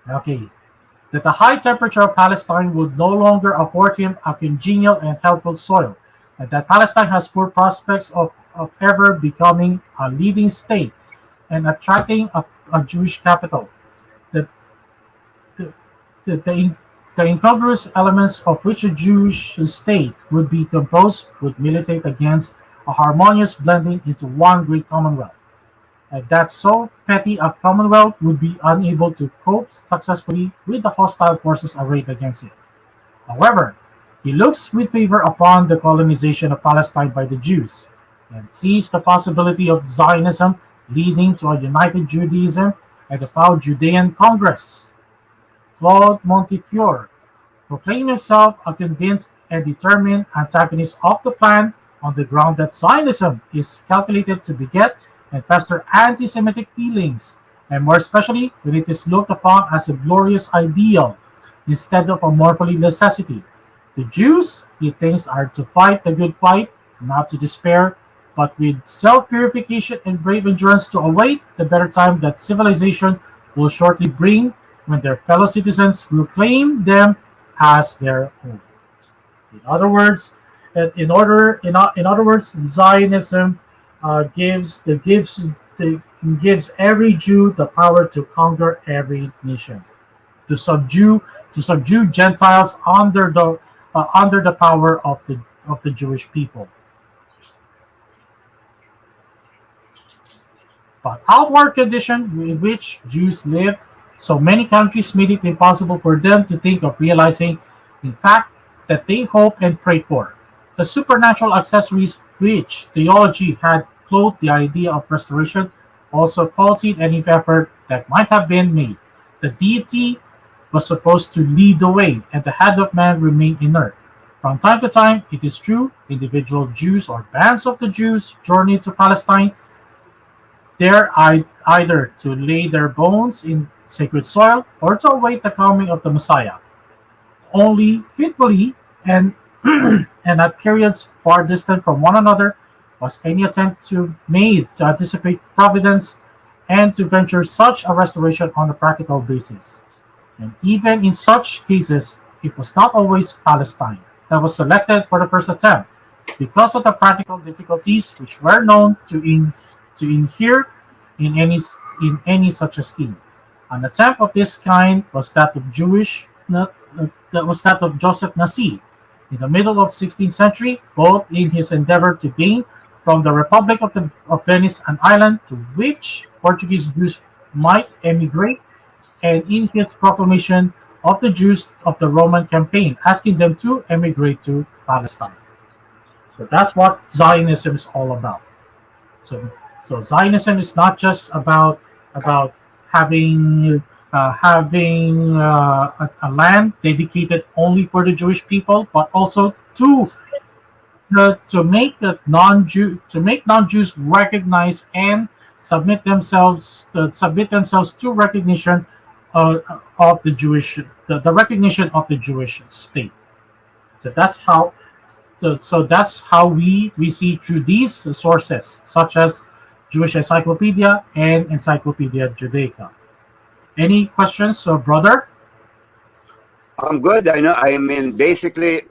Okay. That the high temperature of Palestine would no longer afford him a congenial and helpful soil, and that Palestine has poor prospects of ever becoming a leading state and attracting a Jewish capital. The, the, the incongruous elements of which a Jewish state would be composed would militate against a harmonious blending into one great commonwealth, and that so petty a commonwealth would be unable to cope successfully with the hostile forces arrayed against it. However, he looks with favor upon the colonization of Palestine by the Jews, and sees the possibility of Zionism leading to a united Judaism and a proud Judean Congress. Claude Montefiore proclaimed himself a convinced and determined antagonist of the plan on the ground that Zionism is calculated to beget and foster anti-Semitic feelings, and more especially when it is looked upon as a glorious ideal instead of a morally necessity. The Jews, he thinks, are to fight the good fight, not to despair, but with self-purification and brave endurance to await the better time that civilization will shortly bring, when their fellow citizens will claim them as their own. In other words, in other words, Zionism gives every Jew the power to conquer every nation, to subdue Gentiles under the power of the Jewish people. But outward condition in which Jews live, so many countries made it impossible for them to think of realizing, in fact, that they hoped and prayed for. The supernatural accessories which theology had clothed the idea of restoration also palsied any effort that might have been made. The deity was supposed to lead the way, and the head of man remained inert. From time to time, it is true, individual Jews or bands of the Jews journeyed to Palestine, there either to lay their bones in sacred soil or to await the coming of the Messiah. Only fitfully and and at periods far distant from one another was any attempt made to anticipate providence and to venture such a restoration on a practical basis. And even in such cases, it was not always Palestine that was selected for the first attempt, because of the practical difficulties which were known to inhere in any such a scheme. An attempt of this kind was that was that of Joseph Nassi in the middle of 16th century, both in his endeavor to gain from the Republic of Venice an island to which Portuguese Jews might emigrate, and in his proclamation of the Jews of the Roman campaign, asking them to emigrate to Palestine. So that's what Zionism is all about. So, so Zionism is not just about having a land dedicated only for the Jewish people, but also to make non-Jews recognize and submit themselves to recognition of the recognition of the Jewish state. So that's how we see through these sources, such as Jewish Encyclopedia and Encyclopedia Judaica. Any questions, brother? I'm good. I know. I mean, basically,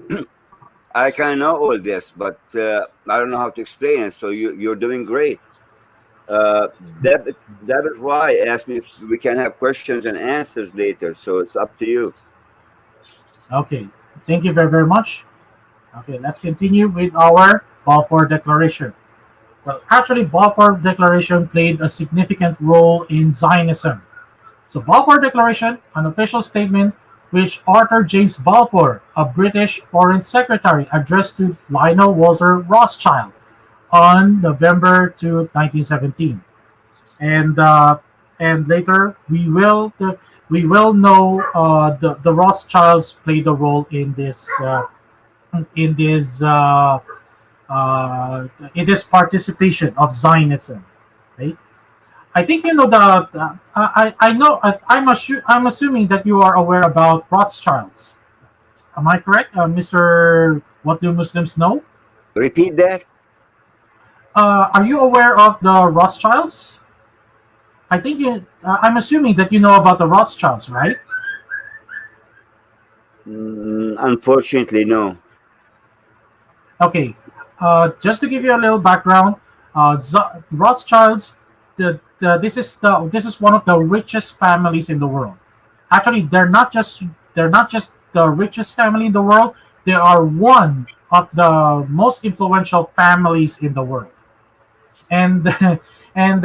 I kind of know all this, but I don't know how to explain it. So you're doing great. David Y asked me if we can have questions and answers later. So it's up to you. Okay, thank you very, very much. Okay, let's continue with our Balfour Declaration. Well, actually, Balfour Declaration played a significant role in Zionism. So, Balfour Declaration, an official statement which Arthur James Balfour, a British Foreign Secretary, addressed to Lionel Walter Rothschild on November 2, 1917, and later we will know the Rothschilds played a role in this in this participation of Zionism, right? I think you know I know. I'm assuming that you are aware about Rothschilds. Am I correct, Mr. What do Muslims know? Repeat that. Are you aware of the Rothschilds? I think you. I'm assuming that you know about the Rothschilds, right? Unfortunately, no. Okay. Just to give you a little background, Rothschilds. This is one of the richest families in the world. Actually, they're not just the richest family in the world. They are one of the most influential families in the world. And and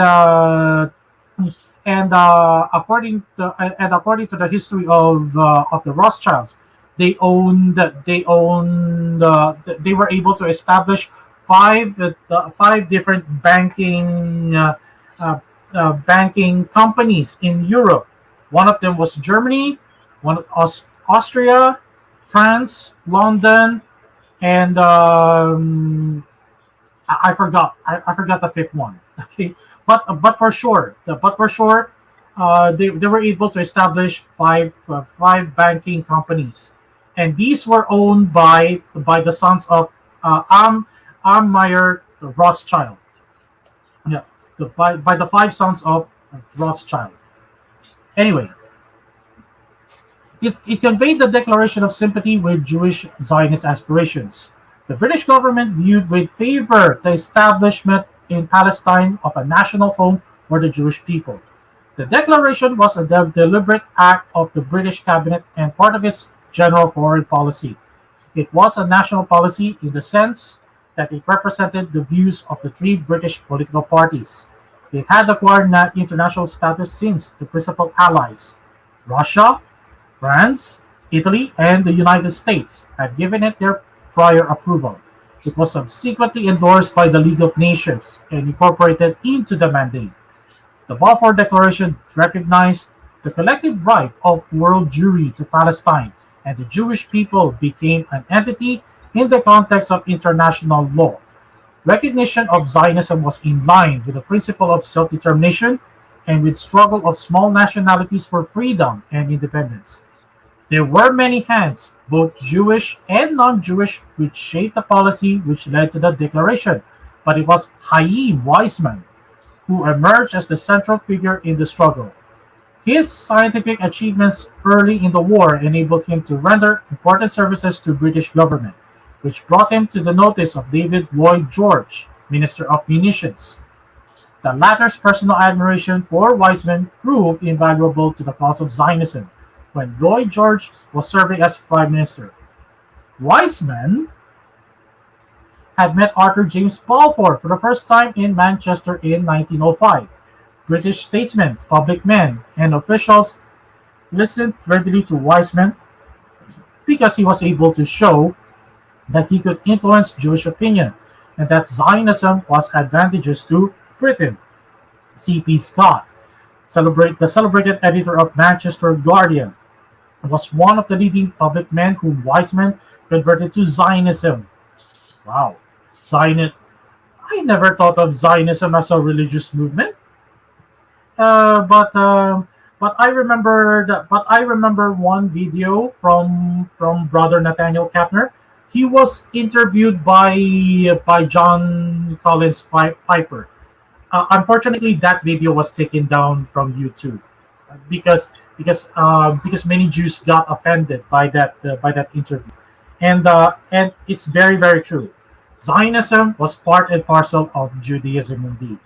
according to the history of the Rothschilds, they were able to establish five different banking companies in Europe. One of them was Germany, Austria, France, London, and I forgot. I forgot the fifth one. Okay, but for sure, they were able to establish five banking companies, and these were owned by the sons of Am Meyer Rothschild. Yeah, by the five sons of Rothschild. Anyway, it conveyed the declaration of sympathy with Jewish Zionist aspirations. The British government viewed with favor the establishment in Palestine of a national home for the Jewish people. The declaration was a deliberate act of the British cabinet and part of its general foreign policy. It was a national policy in the sense that it represented the views of the three British political parties. It had acquired international status since the principal allies, Russia, France, Italy, and the United States, had given it their prior approval. It was subsequently endorsed by the League of Nations and incorporated into the mandate. The Balfour Declaration recognized the collective right of world Jewry to Palestine, and the Jewish people became an entity in the context of international law. Recognition of Zionism was in line with the principle of self-determination and with struggle of small nationalities for freedom and independence. There were many hands, both Jewish and non-Jewish, which shaped the policy which led to the declaration, but it was Chaim Weizmann who emerged as the central figure in the struggle. His scientific achievements early in the war enabled him to render important services to British government, which brought him to the notice of David Lloyd George, Minister of Munitions. The latter's personal admiration for Weizmann proved invaluable to the cause of Zionism when Lloyd George was serving as Prime Minister. Weizmann had met Arthur James Balfour for the first time in Manchester in 1905. British statesmen, public men, and officials listened readily to Weizmann because he was able to show that he could influence Jewish opinion and that Zionism was advantageous to Britain. C.P. Scott, the celebrated editor of Manchester Guardian, was one of the leading public men whom Weizmann converted to Zionism. Wow, Zionist! I never thought of Zionism as a religious movement. But I remember one video from Brother Nathaniel Kapner. He was interviewed by John Collins Piper. Unfortunately, that video was taken down from YouTube because because many Jews got offended by that interview, and it's very true. Zionism was part and parcel of Judaism indeed.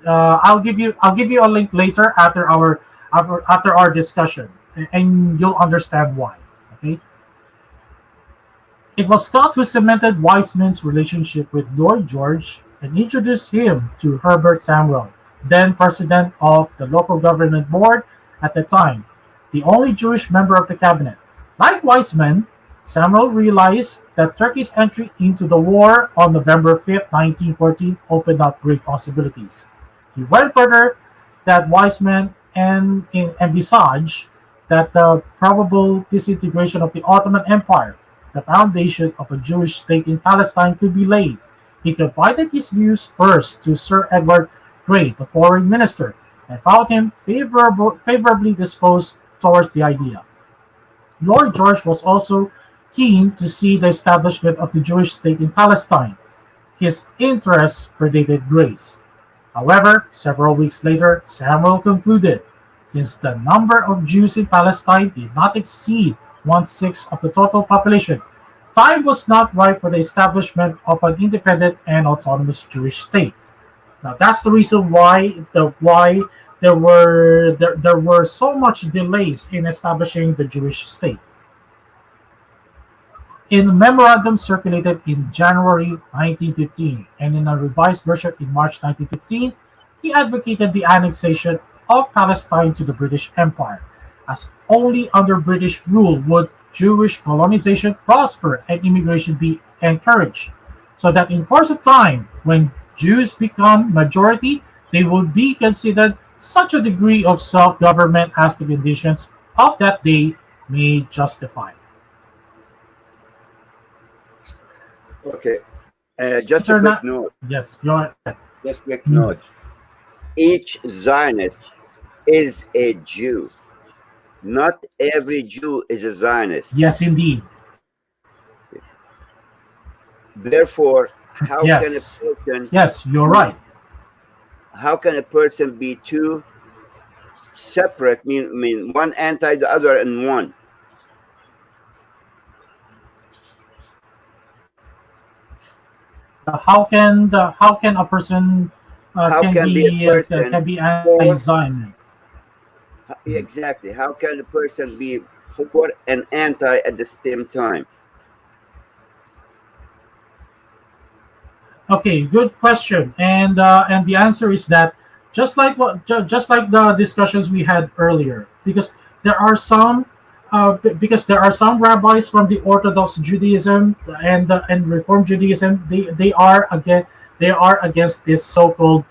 I'll give you a link later after our discussion, and you'll understand why. Okay. It was Scott who cemented Weizmann's relationship with Lloyd George and introduced him to Herbert Samuel, then president of the local government board at the time, the only Jewish member of the cabinet. Like Weizmann, Samuel realized that Turkey's entry into the war on November 5th, 1914 opened up great possibilities. He went further that Weizmann and envisaged that the probable disintegration of the Ottoman Empire, the foundation of a Jewish state in Palestine, could be laid. He confided his views first to Sir Edward Grey, the foreign minister, and found him favorably disposed towards the idea. Lord George was also keen to see the establishment of the Jewish state in Palestine. His interests predated Grace. However, several weeks later, Samuel concluded, since the number of Jews in Palestine did not exceed one-sixth of the total population, time was not right for the establishment of an independent and autonomous Jewish state. Now that's the reason why there were so much delays in establishing the Jewish state. In a memorandum circulated in January 1915 and in a revised version in March 1915, he advocated the annexation of Palestine to the British Empire, as only under British rule would Jewish colonization prosper and immigration be encouraged, so that in course of time, when Jews become majority, they will be considered such a degree of self-government as the conditions of that day may justify. Okay. Just a quick Interna- note. yes, go ahead. Just a quick note. Each Zionist is a Jew. Not every Jew is a Zionist. Yes, indeed. Therefore, how can a Yes. person Yes, you're right. how can a person be two separate, mean one anti the other and one? How can a person How can be a person can be for anti-Zion? exactly? How can a person be for and anti at the same time? Okay, good question, and the answer is that just like the discussions we had earlier, because there are some because there are some rabbis from the Orthodox Judaism and Reform Judaism. They are against this so-called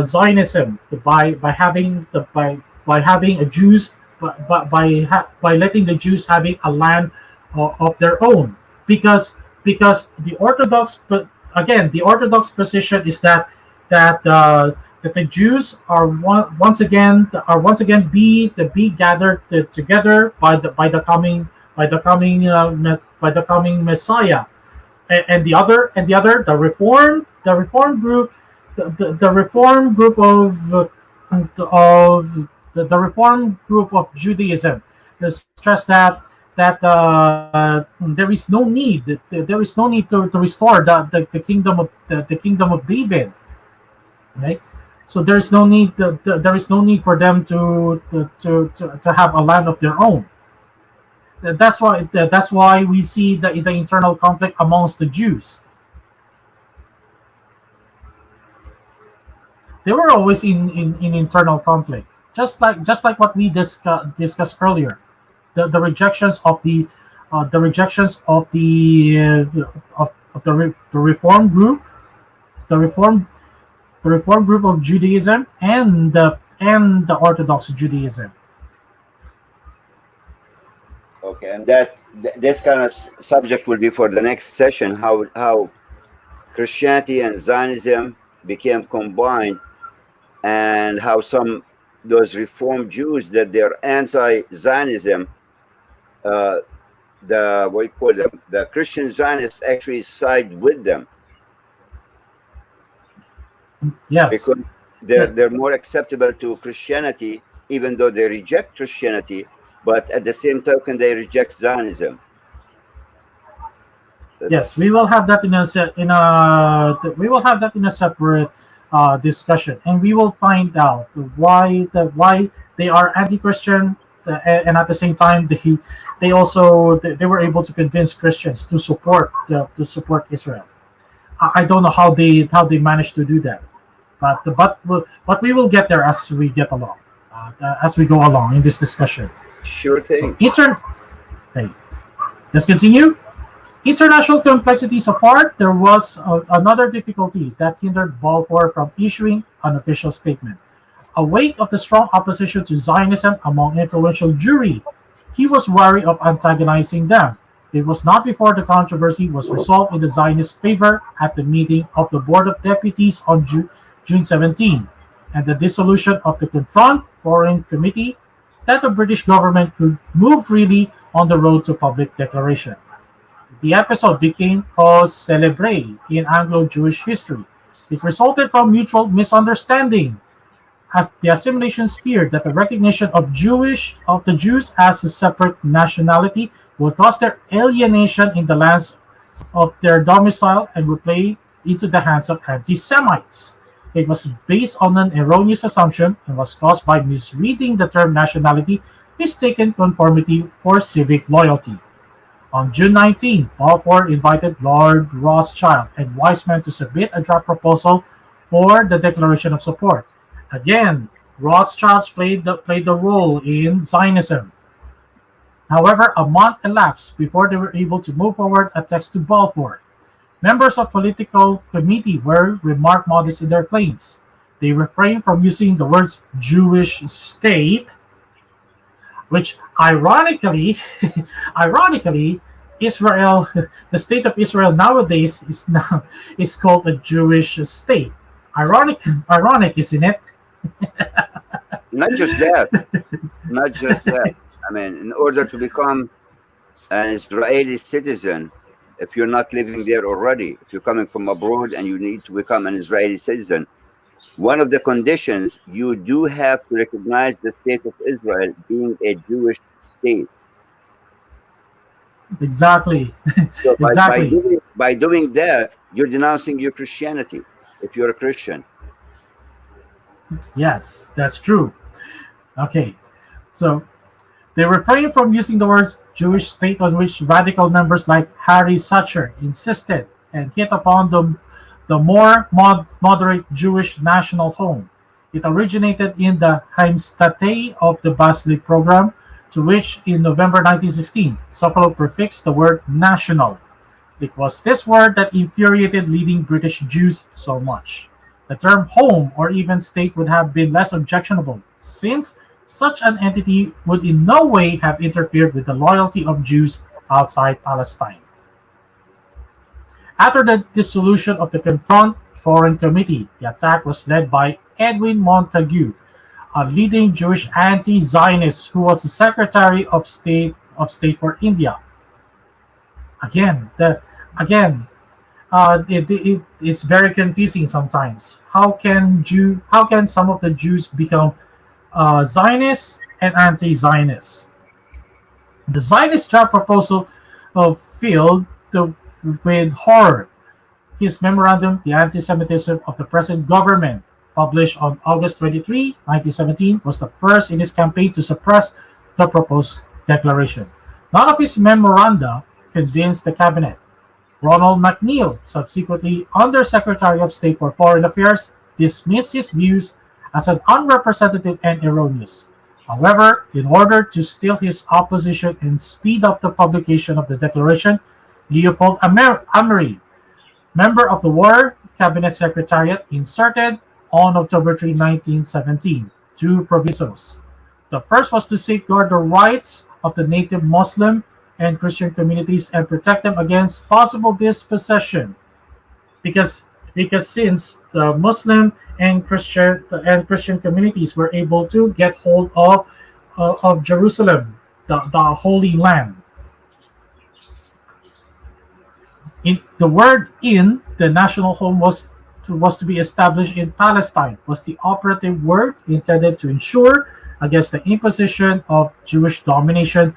Zionism by having a Jews by letting the Jews having a land of their own, because the Orthodox, but again, the Orthodox position is that the Jews are once again be gathered together by the coming Messiah, and the other the reform group the reform group of the reform group of Judaism stress that there is no need to restore the kingdom of the kingdom of David, right? So there is no need for them to have a land of their own. That's why we see the internal conflict amongst the Jews. They were always in internal conflict, just like what we discussed earlier. The rejections of the rejections of the reform group, the reform group of Judaism, and the Orthodox Judaism. Okay, and this kind of subject will be for the next session. How Christianity and Zionism became combined, and how those Reformed Jews that they're anti-Zionism, the what you call them, the Christian Zionists actually side with them. Yes, because they're more acceptable to Christianity, even though they reject Christianity, but at the same token they reject Zionism. yes, we will have that we will have that in a separate discussion, and we will find out why they are anti-Christian, and at the same time they were able to convince Christians to support Israel. I don't know how they managed to do that, but we will get there as we get along, as we go along in this discussion. Sure thing. So, hey, let's continue. International complexities apart, there was another difficulty that hindered Balfour from issuing an official statement. Awake of the strong opposition to Zionism among influential Jewry, he was wary of antagonizing them. It was not before the controversy was resolved in the Zionist favor at the meeting of the Board of Deputies on June 17. and the dissolution of the Confront Foreign Committee, that the British government could move freely on the road to public declaration. The episode became cause célèbre in Anglo-Jewish history. It resulted from mutual misunderstanding, as the assimilations feared that the recognition of the Jews as a separate nationality would cause their alienation in the lands of their domicile and would play into the hands of anti-Semites. It was based on an erroneous assumption and was caused by misreading the term nationality, mistaken conformity for civic loyalty. On June 19, Balfour invited Lord Rothschild and Weizmann to submit a draft proposal for the Declaration of Support. Again, Rothschilds played the role in Zionism. However, a month elapsed before they were able to move forward a text to Balfour. Members of political committee were remarked modest in their claims. They refrained from using the words Jewish state, which ironically, ironically, Israel, the state of Israel nowadays is called a Jewish state. Ironic, isn't it? Not just that. Not just that. I mean, in order to become an Israeli citizen, if you're not living there already, if you're coming from abroad and you need to become an Israeli citizen, one of the conditions, you do have to recognize the state of Israel being a Jewish state. Exactly. So Exactly. by doing that, you're denouncing your Christianity, if you're a Christian. Yes, that's true. Okay. So they refrained from using the words Jewish state, on which radical members like Harry Sucher insisted and hit upon the more moderate Jewish national home. It originated in the Heimstatte of the Basel program, to which in November 1916, Sokolov prefixed the word national. It was this word that infuriated leading British Jews so much. The term home or even state would have been less objectionable, since such an entity would in no way have interfered with the loyalty of Jews outside Palestine. After the dissolution of the Confront Foreign Committee, the attack was led by Edwin Montagu, a leading Jewish anti-Zionist who was the Secretary of State for India. Again, it's very confusing sometimes. How can some of the Jews become Zionists and anti-Zionists? The Zionist draft proposal filled with horror. His memorandum, The Anti-Semitism of the Present Government, published on August 23, 1917, was the first in his campaign to suppress the proposed declaration. None of his memoranda convinced the cabinet. Ronald McNeill, subsequently Under-Secretary of State for Foreign Affairs, dismissed his views as an unrepresentative and erroneous. However, in order to still his opposition and speed up the publication of the declaration, Leopold Amery, member of the War Cabinet Secretariat, inserted on October 3, 1917, two provisos. The first was to safeguard the rights of the native Muslim and Christian communities and protect them against possible dispossession, because since the Muslim and Christian communities were able to get hold of Jerusalem, the Holy Land. The word "in" the national home was to be established in Palestine was the operative word intended to ensure against the imposition of Jewish domination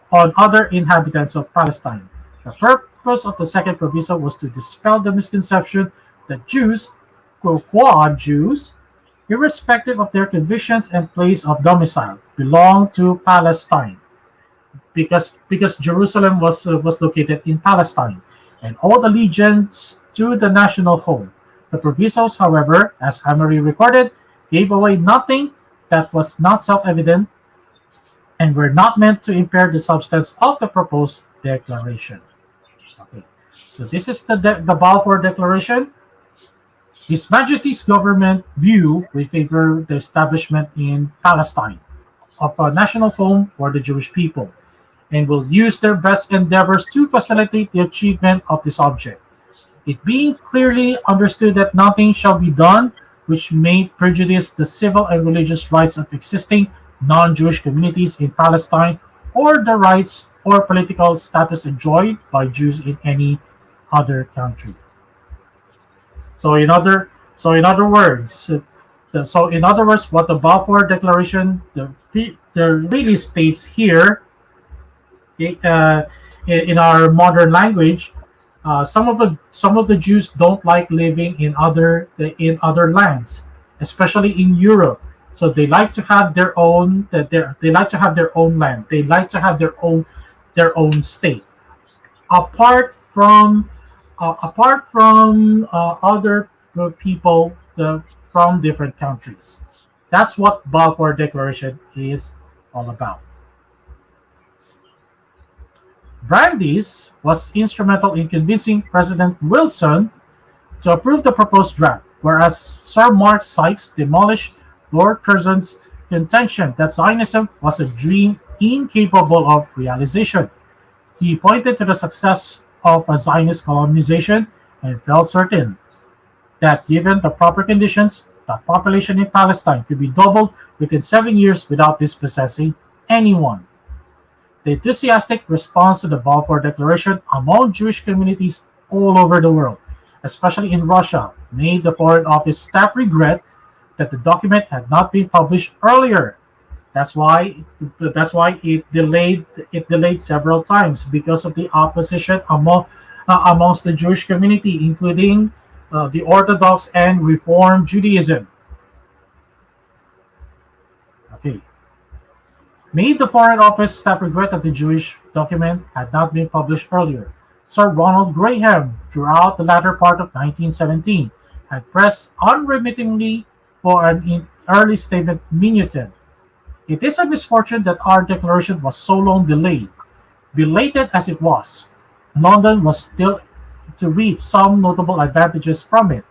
on other inhabitants of Palestine. The purpose of the second proviso was to dispel the misconception that Jews, qua Jews, irrespective of their convictions and place of domicile, belong to Palestine, because Jerusalem was located in Palestine, and owed allegiance to the national home. The provisos, however, as Amory recorded, gave away nothing that was not self-evident and were not meant to impair the substance of the proposed declaration. Okay, so this is the Balfour Declaration. His Majesty's government view will favor the establishment in Palestine of a national home for the Jewish people, and will use their best endeavors to facilitate the achievement of this object. It being clearly understood that nothing shall be done which may prejudice the civil and religious rights of existing non-Jewish communities in Palestine or the rights or political status enjoyed by Jews in any other country. So in other so in other words, what the Balfour Declaration really states here, okay, in our modern language, some of the Jews don't like living in other lands, especially in Europe. So they like to have their own they like to have their own land. They like to have their own state, apart from other people from different countries. That's what Balfour Declaration is all about. Brandeis was instrumental in convincing President Wilson to approve the proposed draft, whereas Sir Mark Sykes demolished Lord Curzon's contention that Zionism was a dream incapable of realization. He pointed to the success of a Zionist colonization and felt certain that given the proper conditions, the population in Palestine could be doubled within 7 years without dispossessing anyone. The enthusiastic response to the Balfour Declaration among Jewish communities all over the world, especially in Russia, made the Foreign Office staff regret that the document had not been published earlier. That's why it delayed several times because of the opposition amongst the Jewish community, including the Orthodox and Reform Judaism. Okay. Made the Foreign Office staff regret that the Jewish document had not been published earlier. Sir Ronald Graham, throughout the latter part of 1917, had pressed unremittingly for an early statement minuted. It is a misfortune that our declaration was so long delayed. Belated as it was, London was still to reap some notable advantages from it.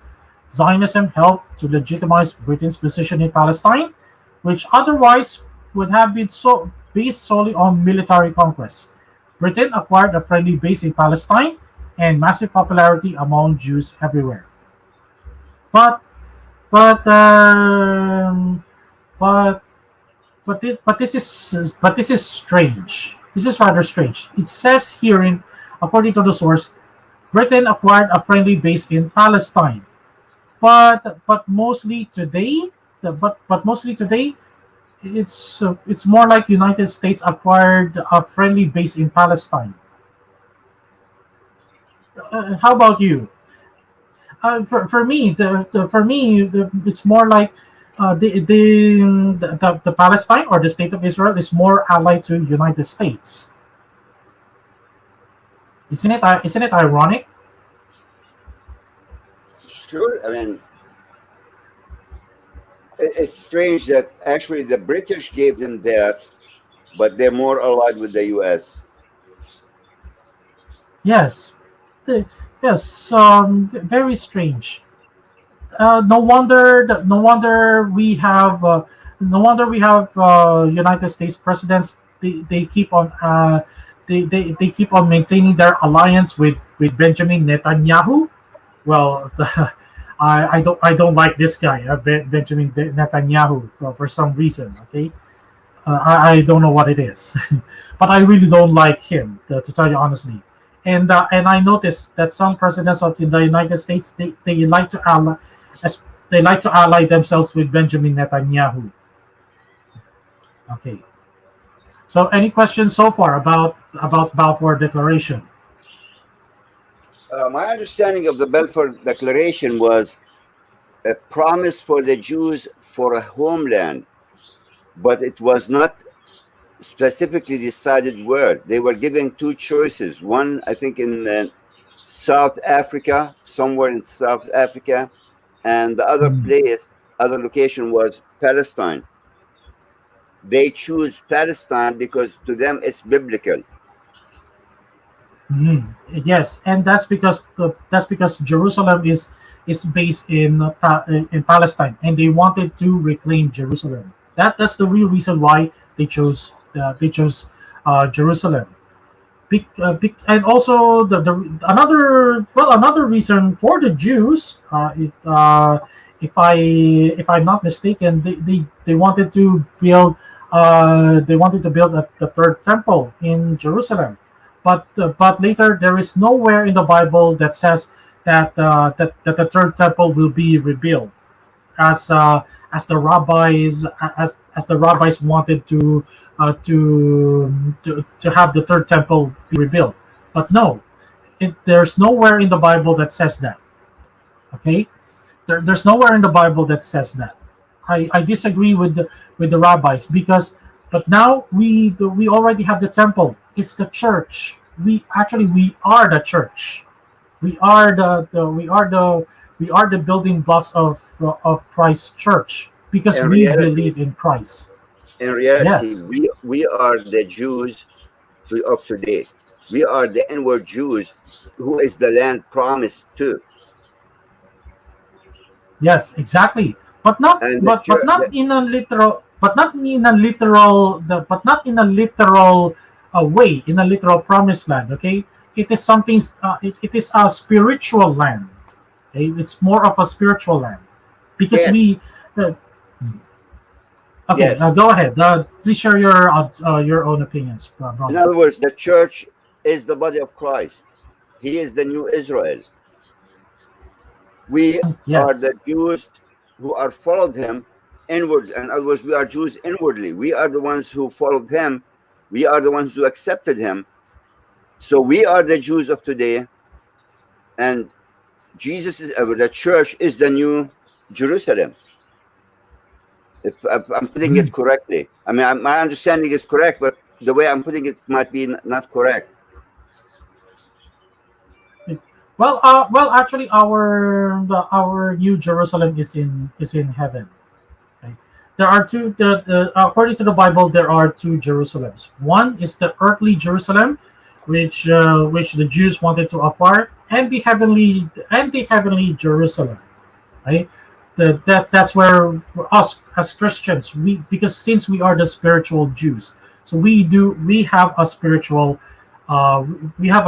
Zionism helped to legitimize Britain's position in Palestine, which otherwise would have been based solely on military conquest. Britain acquired a friendly base in Palestine and massive popularity among Jews everywhere. But but but this is strange. This is rather strange. It says here, according to the source, Britain acquired a friendly base in Palestine, but mostly today, it's more like United States acquired a friendly base in Palestine. How about you? For me, it's more like the Palestine or the state of Israel is more allied to United States. Isn't it ironic? Sure. I mean, it's strange that actually the British gave them that, but they're more allied with the U.S. Yes, yes. Very strange. No wonder we have United States presidents. They keep on they keep on maintaining their alliance with Benjamin Netanyahu. Well, I don't like this guy, Benjamin Netanyahu, for some reason. Okay, I don't know what it is, but I really don't like him, to tell you honestly. And I noticed that some presidents of the United States, they like to ally themselves with Benjamin Netanyahu. Okay. So any questions so far about Balfour Declaration? My understanding of the Balfour Declaration was a promise for the Jews for a homeland, but it was not specifically decided where. They were given two choices. One, I think, in South Africa, somewhere in South Africa, and the Mm, other location was Palestine. They choose Palestine because to them it's biblical. yes, and that's because Jerusalem is based in Palestine, and they wanted to reclaim Jerusalem. That's the real reason why they chose Jerusalem. And also another reason for the Jews, if I'm not mistaken, they wanted to build the third temple in Jerusalem, but later there is nowhere in the Bible that says that the third temple will be rebuilt, as as the rabbis as the rabbis wanted to have the third temple be rebuilt. But no, there's nowhere in the Bible that says that. Okay, there's nowhere in the Bible that says that. I disagree with the rabbis, because but now we already have the temple. It's the church. We are the church. We are the building blocks of Christ's church, because In we reality, believe in Christ. in reality, Yes, we are the Jews of today. We are the inward Jews, who is the land promised to, yes, exactly. and the But church. not in a literal but not in a literal way, in a literal promised land. Okay, it is something. It is a spiritual land. Okay, it's more of a spiritual land, because Yes, we. Uh, okay, yes. go ahead. Please share your own opinions, In brother. other words, the church is the body of Christ. He is the new Israel. We are Yes. the Jews who are followed him inward. In other words, we are Jews inwardly. We are the ones who followed him. We are the ones who accepted him. So we are the Jews of today, and Jesus is the church is the new Jerusalem. If I'm putting it Mhm. correctly, I mean my understanding is correct, but the way I'm putting it might be not correct. Well, actually, our New Jerusalem is in heaven. Okay? There are two. According to the Bible, there are two Jerusalems. One is the earthly Jerusalem, which the Jews wanted to acquire, and the heavenly Jerusalem. Right? That's where us as Christians, because since we are the spiritual Jews, so we have a uh,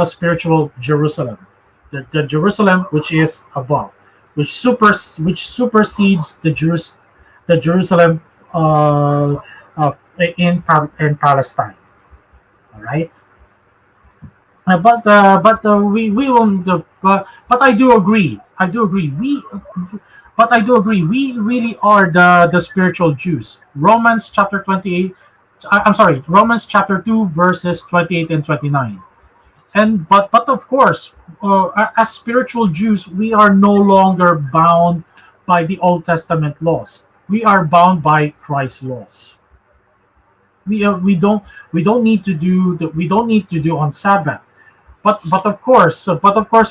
spiritual Jerusalem, the Jerusalem which is above, which supersedes the Jerusalem in Palestine. All right. We won't. But I do agree. I do agree. But I do agree. We really are the spiritual Jews. Romans chapter 28. I'm sorry. Romans chapter 2 verses 28 and 29. And but of course, as spiritual Jews, we are no longer bound by the Old Testament laws. We are bound by Christ's laws. We don't need to do we don't need to do on Sabbath. But of course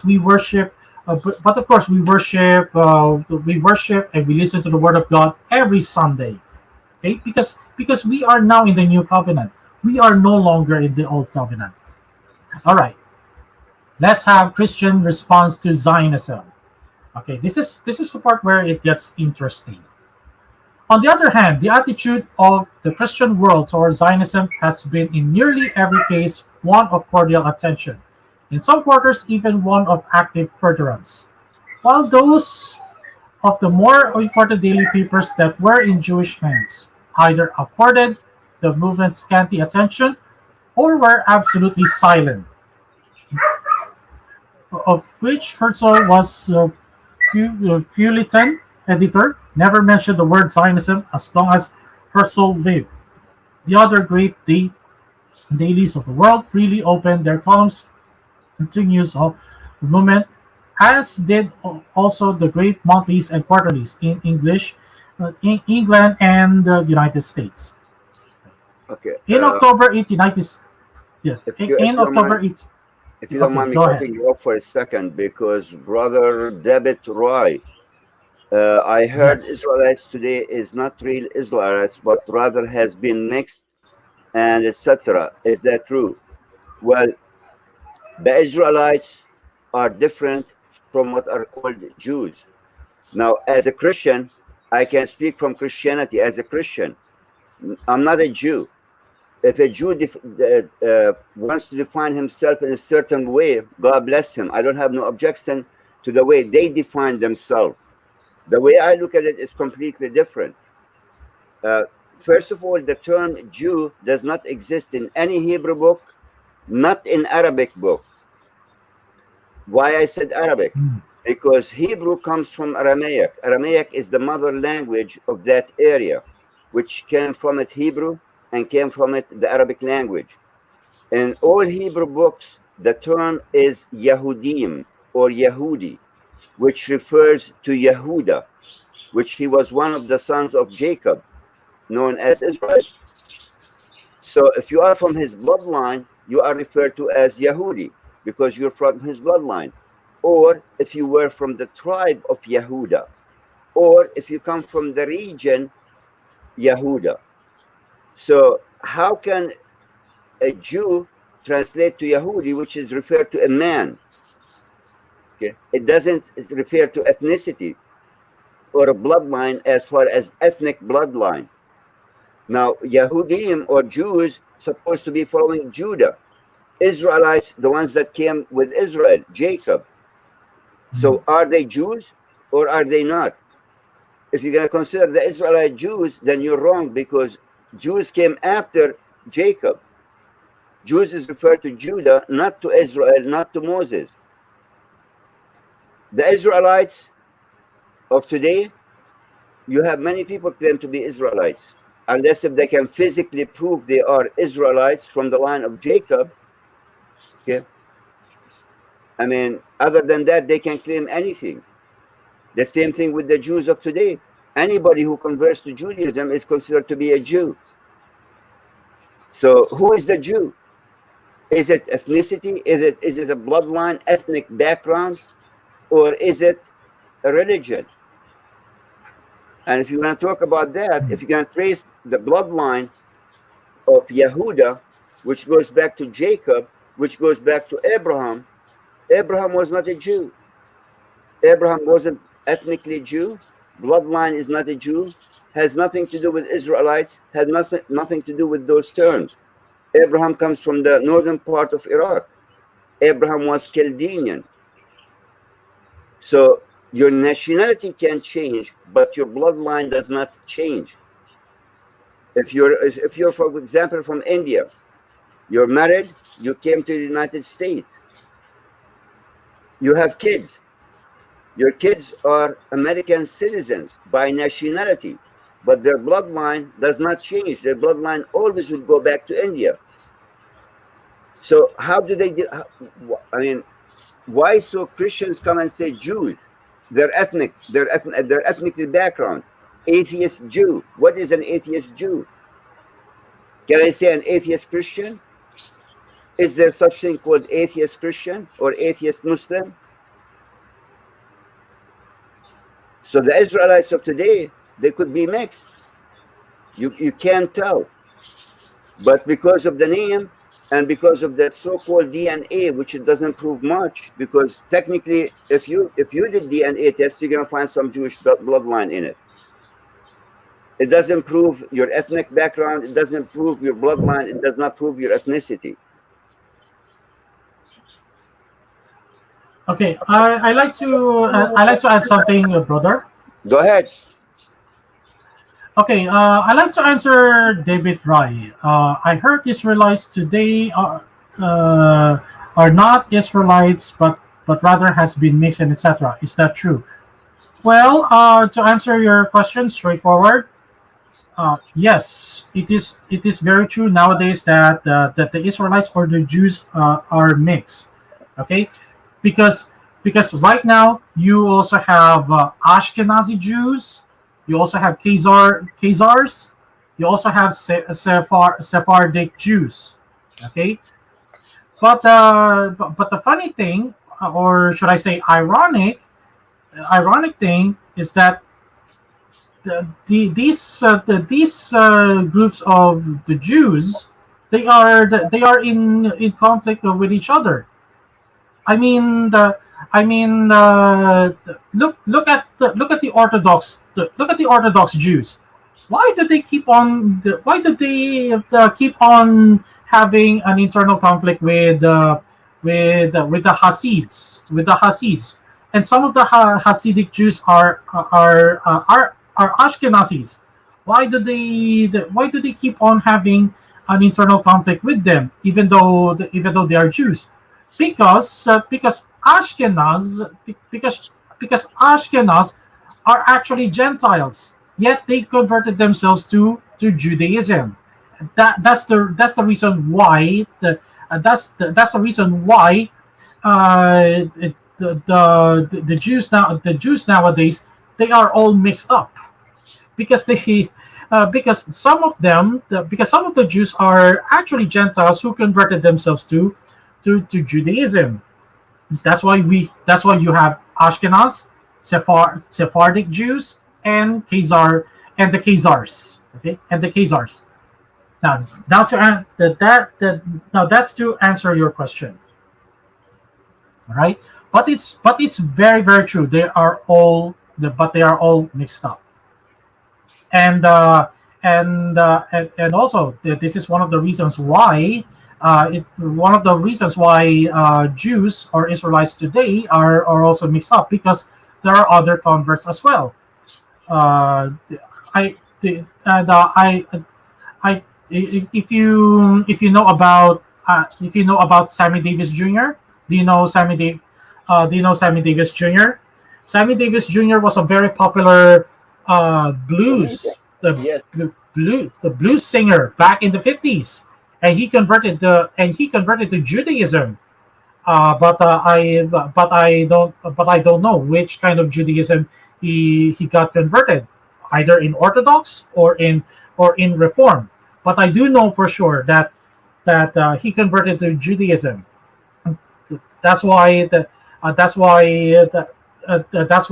we worship. But of course we worship and we listen to the Word of God every Sunday. Okay, because we are now in the new covenant. We are no longer in the old covenant. All right, let's have Christian response to Zionism. Okay, this is the part where it gets interesting. On the other hand, the attitude of the Christian world toward Zionism has been in nearly every case one of cordial attention, in some quarters even one of active furtherance. While those of the more important daily papers that were in Jewish hands either accorded the movement scanty attention or were absolutely silent, of which Herzl was feuilleton editor, never mentioned the word Zionism as long as Herzl lived. The other great dailies of the world freely opened their columns to news of the movement, as did also the great monthlies and quarterlies in English, in England and the United States. Okay. In October 1890, yes, If in you don't mind, October 8. if you don't Okay, mind me go ahead. cutting you off for a second, because Brother David Roy, I heard Yes. Israelites today is not real Israelites, but rather has been mixed and etc. Is that true? Well, the Israelites are different from what are called Jews. Now, as a Christian, I can speak from Christianity as a Christian. I'm not a Jew. If a Jew wants to define himself in a certain way, God bless him. I don't have no objection to the way they define themselves. The way I look at it is completely different. First of all, the term Jew does not exist in any Hebrew book, not in Arabic book. Why I said Arabic? Because Hebrew comes from Aramaic. Aramaic is the mother language of that area, which came from it Hebrew and came from it the Arabic language. In all Hebrew books, the term is Yahudim or Yehudi, which refers to Yehuda, which he was one of the sons of Jacob, known as Israel. So if you are from his bloodline, you are referred to as Yehudi because you're from his bloodline. Or if you were from the tribe of Yehuda, or if you come from the region Yehuda. So how can a Jew translate to Yehudi, which is referred to a man? Okay. It doesn't refer to ethnicity or a bloodline as far as ethnic bloodline. Now, Yehudim or Jews supposed to be following Judah. Israelites, the ones that came with Israel, Jacob. So are they Jews or are they not? If you're going to consider the Israelite Jews, then you're wrong because Jews came after Jacob. Jews is referred to Judah, not to Israel, not to Moses. The Israelites of today, you have many people claim to be Israelites, unless if they can physically prove they are Israelites from the line of Jacob. Okay. I mean, other than that, they can claim anything. The same thing with the Jews of today. Anybody who converts to Judaism is considered to be a Jew. So who is the Jew? Is it ethnicity? Is it a bloodline, ethnic background? Or is it a religion? And if you want to talk about that, if you're going to trace the bloodline of Yehuda, which goes back to Jacob, which goes back to Abraham, Abraham was not a Jew. Abraham wasn't ethnically Jew. Bloodline is not a Jew. Has nothing to do with Israelites. Has nothing to do with those terms. Abraham comes from the northern part of Iraq. Abraham was Chaldean. So your nationality can change, but your bloodline does not change. If you're, for example, from India, you're married, you came to the United States. You have kids. Your kids are American citizens by nationality, but their bloodline does not change. Their bloodline always will go back to India. So how do they get, I mean, why so Christians come and say Jews? Their ethnically background. Atheist Jew. What is an atheist Jew? Can I say an atheist Christian? Is there such thing called atheist Christian or atheist Muslim? So the Israelites of today, they could be mixed. You can't tell. But because of the name and because of that so-called DNA, which it doesn't prove much, because technically, if you did DNA test, you're going to find some Jewish bloodline in it. It doesn't prove your ethnic background. It doesn't prove your bloodline. It does not prove your ethnicity. Okay, I like to add something, brother. Go ahead. Okay, I like to answer David Rai. I heard Israelites today are not Israelites, but rather has been mixed and etc. Is that true? Well, to answer your question straightforward, yes, it is. It is very true nowadays that that the Israelites or the Jews are mixed. Okay, because right now you also have Ashkenazi Jews, you also have Khazars, you also have Sephardic Jews. Okay, but the funny thing, or should I say ironic thing, is that these groups of the Jews, they are in conflict with each other. I mean, look at the Orthodox Jews. Why do they keep on? Why do they keep on having an internal conflict with the Hasids? With the Hasids, and some of the Hasidic Jews are Ashkenazis. Why do they keep on having an internal conflict with them, even though they are Jews? Because because Ashkenaz are actually Gentiles, yet they converted themselves to Judaism. That's the reason why that's the reason why the Jews nowadays, they are all mixed up, because they because some of the Jews are actually Gentiles who converted themselves to Judaism. That's why you have Ashkenaz, Sephardic Jews, and the Khazars. Okay, and the Khazars. Now to now that's to answer your question. All right, but it's very true. They are all mixed up, and and also this is one of the reasons why Jews or Israelites today are also mixed up, because there are other converts as well. I and I if you know about Sammy Davis Jr. Do you know Sammy Davis Jr.? Sammy Davis Jr. was a very popular blues Yes. the blues singer back in the 50s, and he converted to Judaism. But I don't know which kind of Judaism he got converted, either in Orthodox or in Reform. But I do know for sure that he converted to Judaism. That's why the that's why the, uh, that's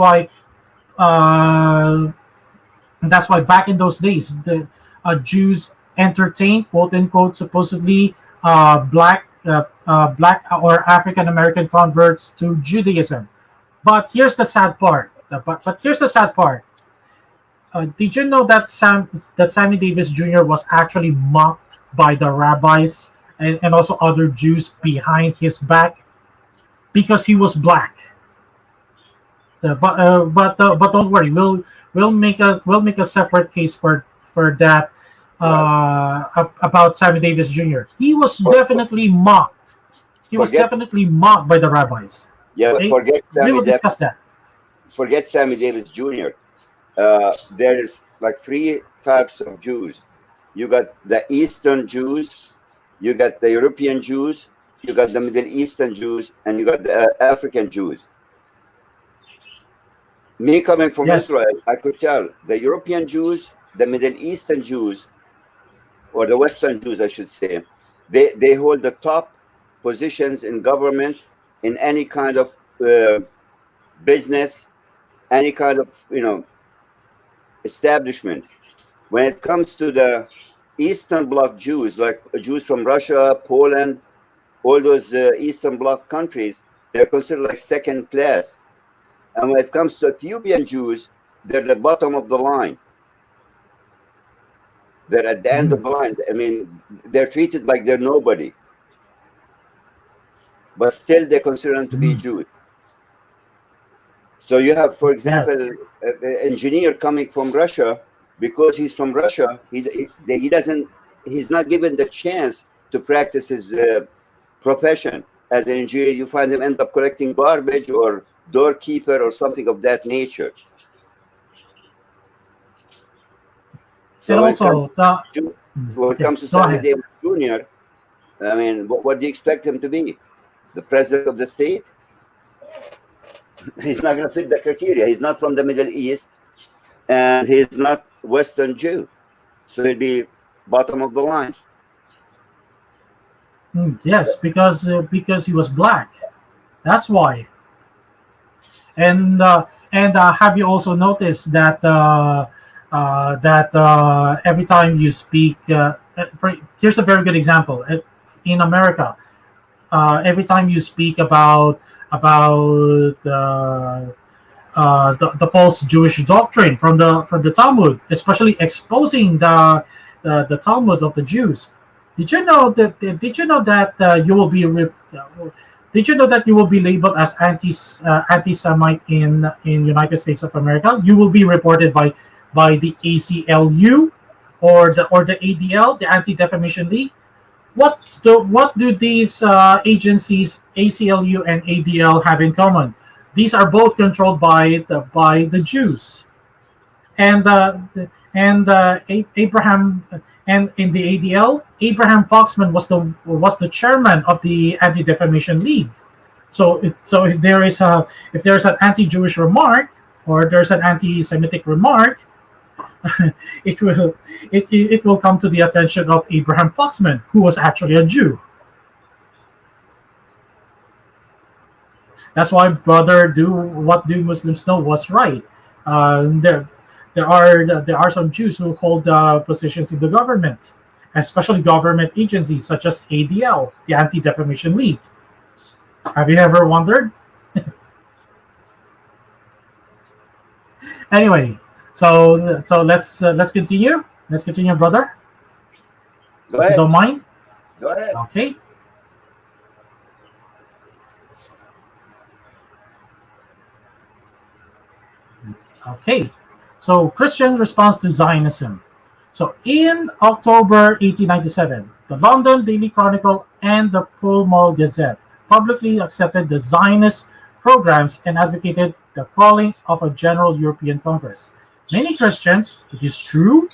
why back in those days the Jews entertained, quote unquote, supposedly black or African American converts to Judaism. But here's the sad part. But here's the sad part. Did you know that Sammy Davis Jr. was actually mocked by the rabbis and also other Jews behind his back because he was black? But don't worry, we'll make a separate case for that about Sammy Davis Jr. He was definitely mocked. He was Forget, definitely mocked by the rabbis. yeah, but Okay, we will discuss that. forget Sammy Davis Jr. There's like three types of Jews. You got the Eastern Jews, you got the European Jews, you got the Middle Eastern Jews, and you got the African Jews. Me coming from Yes. Israel, I could tell the European Jews, the Middle Eastern Jews, or the Western Jews, I should say, they hold the top positions in government, in any kind of business, any kind of establishment. When it comes to the Eastern Bloc Jews, like Jews from Russia, Poland, all those Eastern Bloc countries, they're considered like second class. And when it comes to Ethiopian Jews, they're the bottom of the line. They're at the end of the line. I mean, they're treated like they're nobody. But still, they consider them to be Jews. So you have, for example, Yes. an engineer coming from Russia. Because he's from Russia, he's not given the chance to practice his profession as an engineer. You find him end up collecting garbage or doorkeeper or something of that nature. And So also, when it comes to go Sammy ahead. Davis Jr., I mean, what do you expect him to be? The president of the state? He's not going to fit the criteria. He's not from the Middle East, and he's not Western Jew. So he'd be bottom of the line. Yes, because he was black. That's why. And have you also noticed that every time you speak, here's a very good example. In America, every time you speak about the false Jewish doctrine from the Talmud, especially exposing the Talmud of the Jews. Did you know that you will be Did you know that you will be labeled as anti-Semite in United States of America? You will be reported by the ACLU or the ADL, the Anti Defamation League. What do these agencies, ACLU and ADL, have in common? These are both controlled by the Jews, and Abraham, and in the ADL, Abraham Foxman was the chairman of the Anti Defamation League. So if there is an anti-Jewish remark, or there's an anti-Semitic remark, it will come to the attention of Abraham Foxman, who was actually a Jew. That's why brother do what do Muslims know was right. There are some Jews who hold positions in the government, especially government agencies such as ADL, the Anti Defamation League. Have you ever wondered? Anyway, so let's continue. Let's continue, brother. Go If you ahead. don't mind. Go ahead. Okay. Okay. So Christian response to Zionism. So in October 1897, the London Daily Chronicle and the Pall Mall Gazette publicly accepted the Zionist programs and advocated the calling of a general European Congress. Many Christians, it is true,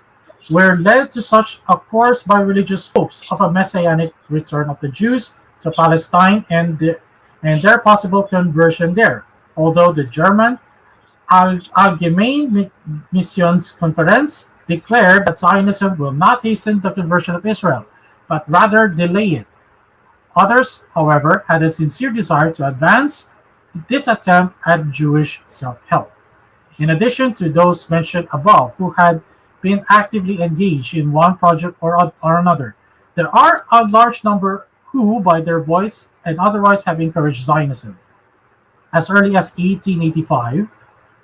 were led to such a course by religious hopes of a messianic return of the Jews to Palestine and their possible conversion there. Although the German Allgemeine Missionskonferenz declared that Zionism will not hasten the conversion of Israel, but rather delay it. Others, however, had a sincere desire to advance this attempt at Jewish self-help. In addition to those mentioned above, who had been actively engaged in one project or another, there are a large number who, by their voice and otherwise, have encouraged Zionism. As early as 1885,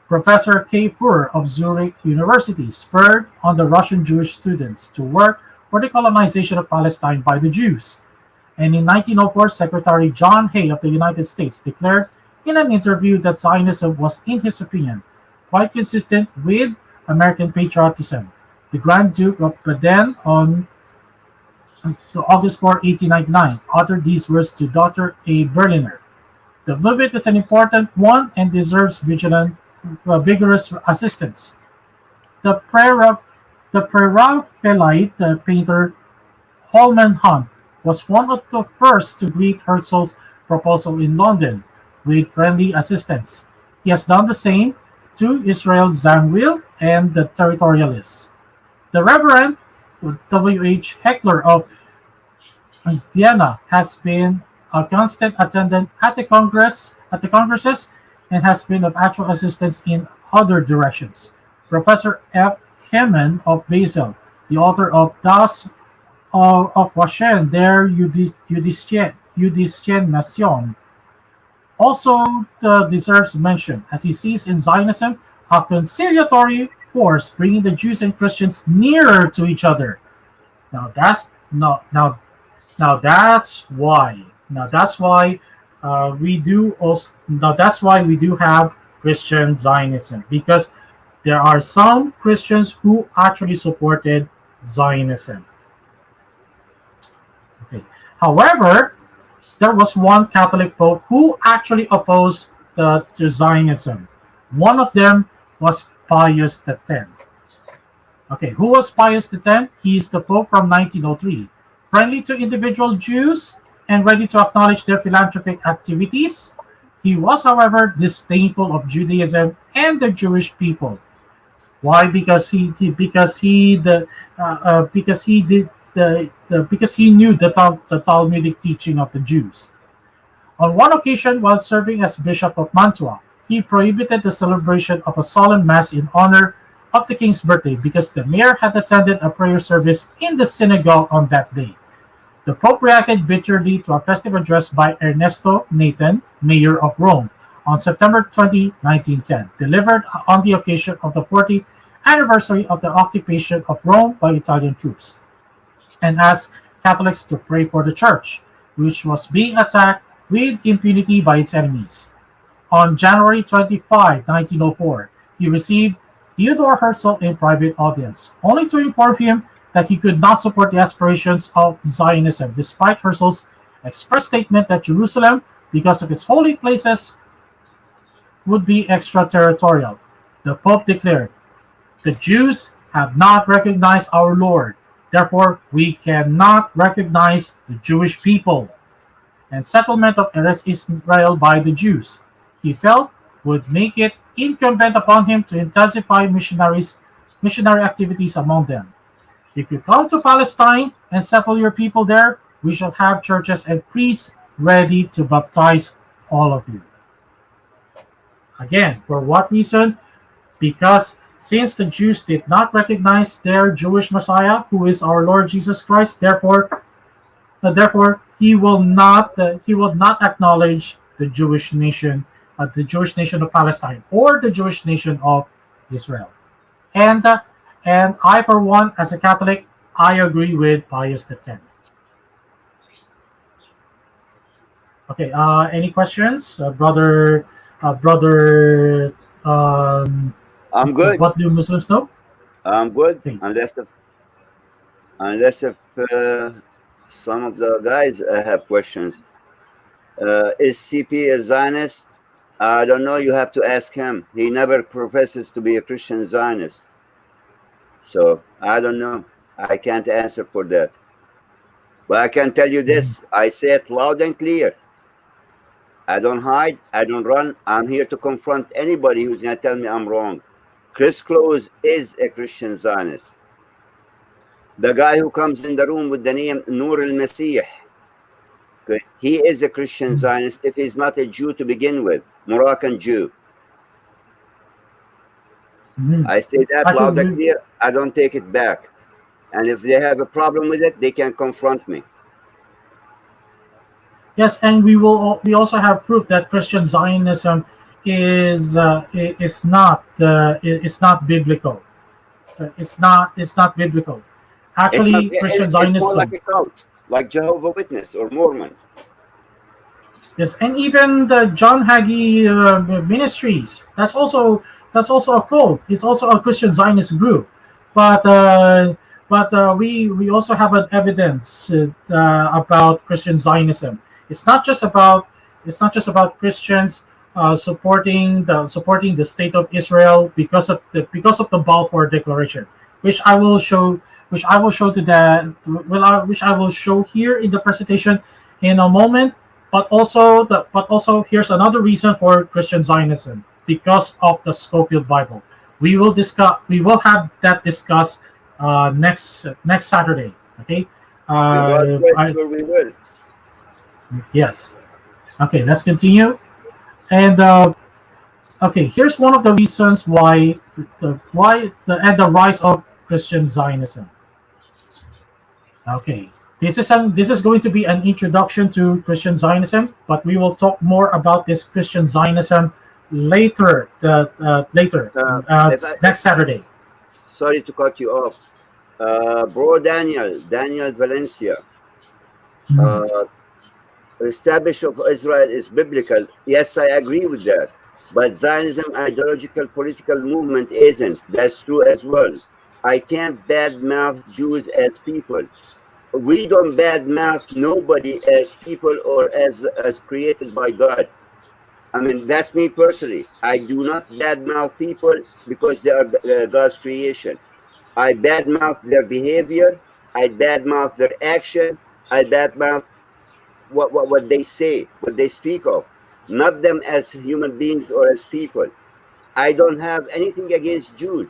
Professor K. Fuhrer of Zurich University spurred on the Russian Jewish students to work for the colonization of Palestine by the Jews. And in 1904, Secretary John Hay of the United States declared in an interview that Zionism was, in his opinion, quite consistent with American patriotism. The Grand Duke of Baden, on August 4, 1899, uttered these words to Dr. A. Berliner: "The movement is an important one and deserves vigorous assistance." The Preraphaelite painter Holman Hunt was one of the first to greet Herzl's proposal in London with friendly assistance. He has done the same to Israel Zangwill and the Territorialists. The Reverend W. H. Heckler of Vienna has been a constant attendant at the congresses and has been of actual assistance in other directions. Professor F. Hemmen of Basel, the author of Das of Waschen der Jüdischen Nation, also deserves mention, as he sees in Zionism a conciliatory force bringing the Jews and Christians nearer to each other. Now that's no, now that's why. Now that's why we do also. Now that's why we do have Christian Zionism, because there are some Christians who actually supported Zionism. Okay. However, there was one Catholic Pope who actually opposed to Zionism. One of them was Pius X. Okay, who was Pius X? He is the Pope from 1903, friendly to individual Jews and ready to acknowledge their philanthropic activities. He was, however, disdainful of Judaism and the Jewish people. Why? Because he knew the Talmudic teaching of the Jews. On one occasion, while serving as Bishop of Mantua, he prohibited the celebration of a solemn mass in honor of the king's birthday because the mayor had attended a prayer service in the synagogue on that day. The Pope reacted bitterly to a festive address by Ernesto Nathan, mayor of Rome, on September 20, 1910, delivered on the occasion of the 40th anniversary of the occupation of Rome by Italian troops, and asked Catholics to pray for the church, which was being attacked with impunity by its enemies. On January 25, 1904, he received Theodor Herzl in private audience, only to inform him that he could not support the aspirations of Zionism, despite Herzl's express statement that Jerusalem, because of its holy places, would be extraterritorial. The Pope declared, "The Jews have not recognized our Lord, therefore we cannot recognize the Jewish people," and settlement of Eretz Israel by the Jews, he felt, would make it incumbent upon him to intensify missionary activities among them. "If you come to Palestine and settle your people there, we shall have churches and priests ready to baptize all of you." Again, for what reason? Because since the Jews did not recognize their Jewish Messiah, who is our Lord Jesus Christ, therefore he will not acknowledge the Jewish nation of Palestine, or the Jewish nation of Israel. And uh, and I, for one, as a Catholic, I agree with Pius X. Okay. Any questions, brother? I'm good. What do Muslims know? I'm good. Okay. Unless if some of the guys have questions. Is CP a Zionist? I don't know. You have to ask him. He never professes to be a Christian Zionist. So I don't know. I can't answer for that. But I can tell you this. I say it loud and clear. I don't hide. I don't run. I'm here to confront anybody who's going to tell me I'm wrong. Chris Close is a Christian Zionist. The guy who comes in the room with the name Nur al-Masih, okay, he is a Christian Zionist if he's not a Jew to begin with, Moroccan Jew. I say that loud and clear. I don't take it back. And if they have a problem with it, they can confront me. Yes, and we also have proof that Christian Zionism is not biblical. It's not biblical. Actually, Christian Zionism. It's more like a cult, like Jehovah's Witness or Mormons. Yes, and even the John Hagee Ministries. That's also a cult. It's also a Christian Zionist group, but we also have an evidence about Christian Zionism. It's not just about Christians supporting the state of Israel because of the Balfour Declaration, which I will show here in the presentation in a moment. But also here's another reason for Christian Zionism, because of the Scofield Bible. We will have that discussed next Saturday. Okay. We will. Yes. Okay, let's continue. And okay, here's one of the reasons why the rise of Christian Zionism. Okay, this is going to be an introduction to Christian Zionism, but we will talk more about this Christian Zionism later. Next Saturday. Sorry to cut you off, bro. Daniel Valencia. Establishment of Israel is biblical. Yes, I agree with that. But Zionism, ideological, political movement isn't. That's true as well. I can't badmouth Jews as people. We don't badmouth nobody as people or as created by God. I mean, that's me personally. I do not badmouth people because they are God's creation. I badmouth their behavior. I badmouth their action. I badmouth what they say, what they speak of, not them as human beings or as people. I don't have anything against Jews,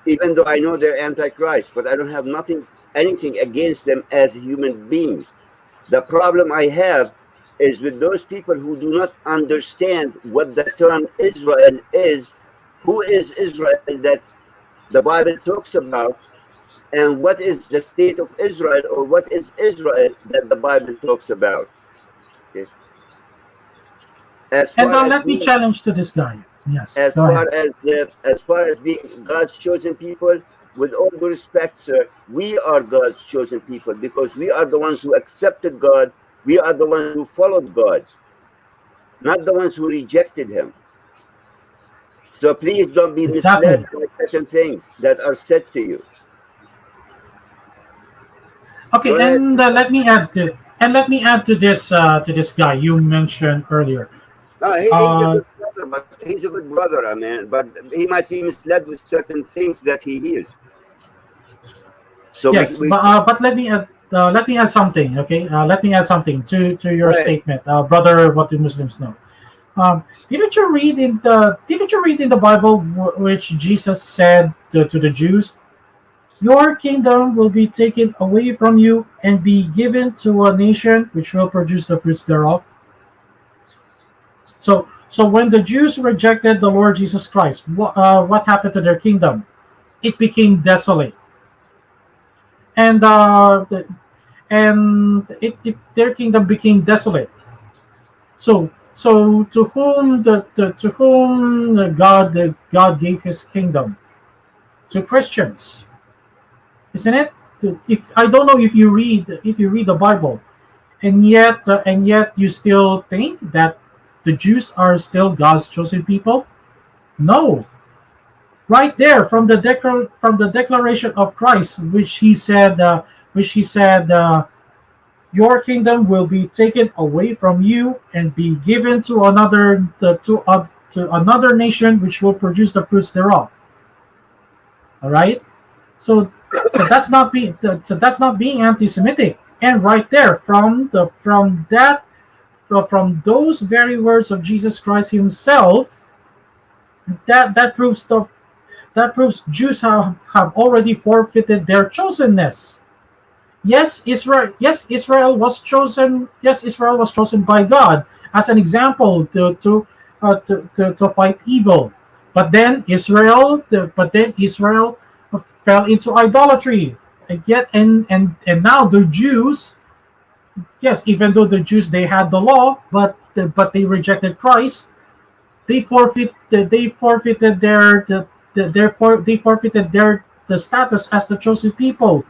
even though I know they're antichrist, but I don't have anything against them as human beings. The problem I have is with those people who do not understand what the term Israel is, who is Israel that the Bible talks about, and what is the state of Israel, or what is Israel that the Bible talks about. Okay. And let me challenge to this guy. Yes. As far as being God's chosen people, with all due respect, sir, we are God's chosen people because we are the ones who accepted God. We are the ones who followed God, not the ones who rejected him. So please don't be misled Exactly. by certain things that are said to you. Go Okay, ahead. and let me add to this guy you mentioned earlier. No, he's a Uh, good brother, but he's a good brother, I mean, but he might be misled with certain things that he hears. So yes, but let me add something. Okay, let me add something to go your ahead. statement, brother. What do Muslims know? Didn't you read in the Bible which Jesus said to the Jews, "Your kingdom will be taken away from you and be given to a nation which will produce the fruits thereof." So when the Jews rejected the Lord Jesus Christ, what happened to their kingdom? It became desolate, and their kingdom became desolate. So to whom God gave His kingdom? To Christians, isn't it? If I don't know if you read the Bible, and yet you still think that the Jews are still God's chosen people. No, right there from the declaration of Christ, which he said, your kingdom will be taken away from you and be given to to another nation, which will produce the fruits thereof. All right. So so that's not being anti-Semitic. And right there, from those very words of Jesus Christ Himself, that proves Jews have already forfeited their chosenness. Yes, Israel was chosen. Yes, Israel was chosen by God as an example to fight evil. But then Israel fell into idolatry. And now the Jews, yes, even though the Jews they had the law, but they rejected Christ. They forfeited they forfeited their the status as the chosen people,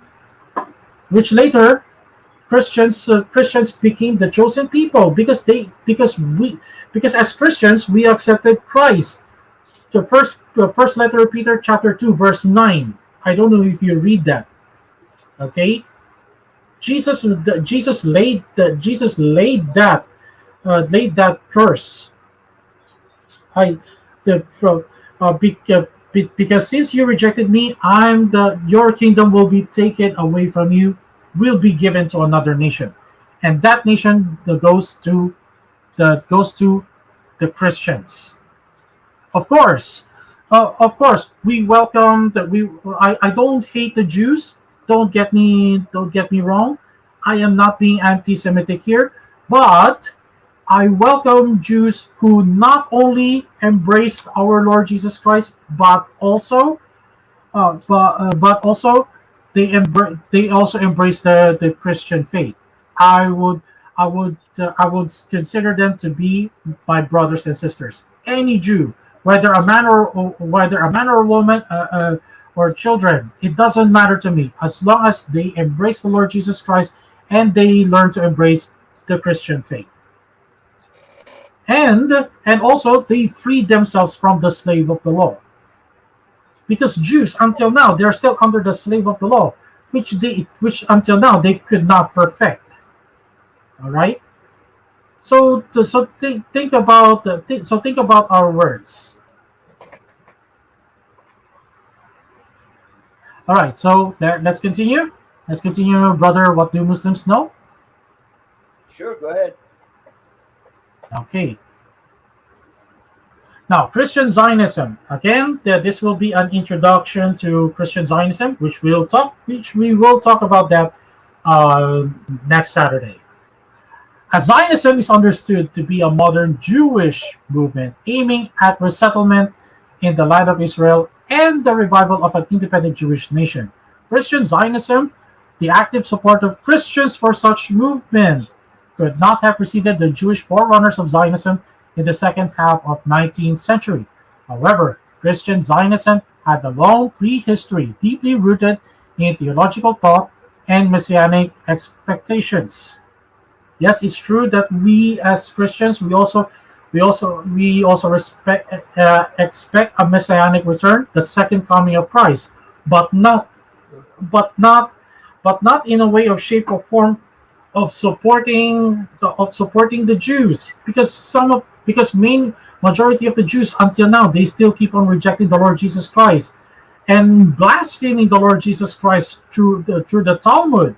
which later Christians became the chosen people because as Christians we accepted Christ. The first letter of Peter, chapter 2, verse 9. I don't know if you read that. Okay, Jesus laid that curse. I the because since you rejected me, I'm the your kingdom will be taken away from you, will be given to another nation, and that nation goes to the Christians. Of course, we welcome that we. I don't hate the Jews. Don't get me wrong. I am not being anti-Semitic here, but I welcome Jews who not only embraced our Lord Jesus Christ, but also they also embrace the Christian faith. I would I would consider them to be my brothers and sisters. Any Jew, whether a man or a woman, or children, it doesn't matter to me as long as they embrace the Lord Jesus Christ and they learn to embrace the Christian faith. And also they freed themselves from the slave of the law, because Jews until now they're still under the slave of the law, which until now they could not perfect. All right. So think about our words. All right. So let's continue. Let's continue, brother. What do Muslims know? Sure, go ahead. Okay. Now, Christian Zionism. Again, this will be an introduction to Christian Zionism, which we will talk about that next Saturday. As Zionism is understood to be a modern Jewish movement aiming at resettlement in the land of Israel and the revival of an independent Jewish nation. Christian Zionism, the active support of Christians for such movement, could not have preceded the Jewish forerunners of Zionism in the second half of 19th century. However, Christian Zionism had a long prehistory deeply rooted in theological thought and messianic expectations. Yes, it's true that we as Christians we also respect expect a messianic return, the second coming of Christ, but not but not but not in a way of shape or form of supporting the Jews, because main majority of the Jews until now, they still keep on rejecting the Lord Jesus Christ and blaspheming the Lord Jesus Christ through the Talmud.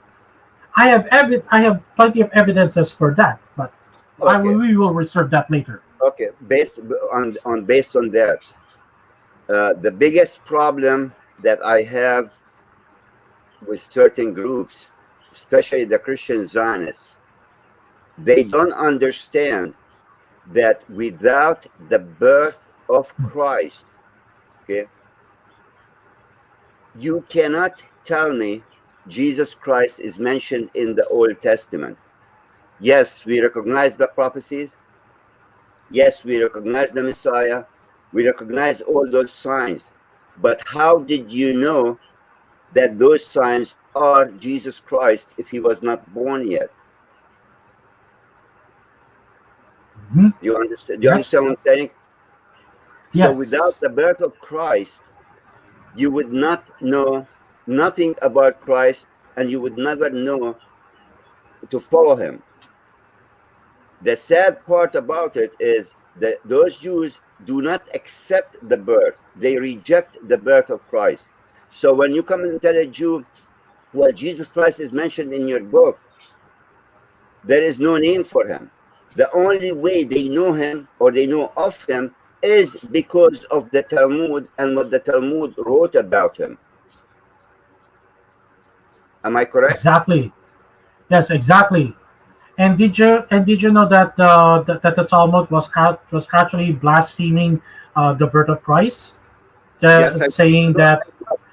I have plenty of evidences for that, but Okay, we will reserve that later. okay. Based on that, the biggest problem that I have with certain groups, especially the Christian Zionists, they don't understand that without the birth of Christ, okay, you cannot tell me Jesus Christ is mentioned in the Old Testament. Yes, we recognize the prophecies. Yes, we recognize the Messiah. We recognize all those signs. But how did you know that those signs are Jesus Christ if he was not born yet? Mhm. Do you understand? Do you understand Yes, what I'm saying? So without yes, the birth of Christ, you would not know nothing about Christ, and you would never know to follow him. The sad part about it is that those Jews do not accept the birth. They reject the birth of Christ. So when you come and tell a Jew, well, Jesus Christ is mentioned in your book, there is no name for him. The only way they know him or they know of him is because of the Talmud and what the Talmud wrote about him. Am I correct? exactly. Yes, exactly. And did you know that the Talmud was actually blaspheming the birth of Christ, Yes, I saying know. that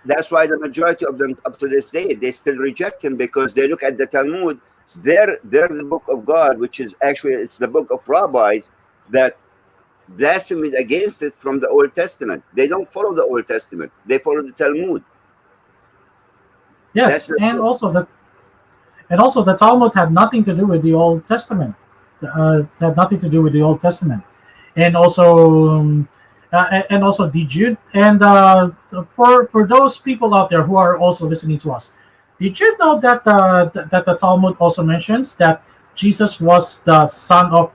That's why the majority of them, up to this day, they still reject him because they look at the Talmud. They're the book of God, which is actually it's the book of rabbis that blasphemies against it from the Old Testament. They don't follow the Old Testament; they follow the Talmud. That's yes, the and also the Talmud had nothing to do with the Old Testament. Had nothing to do with the Old Testament, and also did you and for those people out there who are also listening to us, did you know that the Talmud also mentions that Jesus was the son of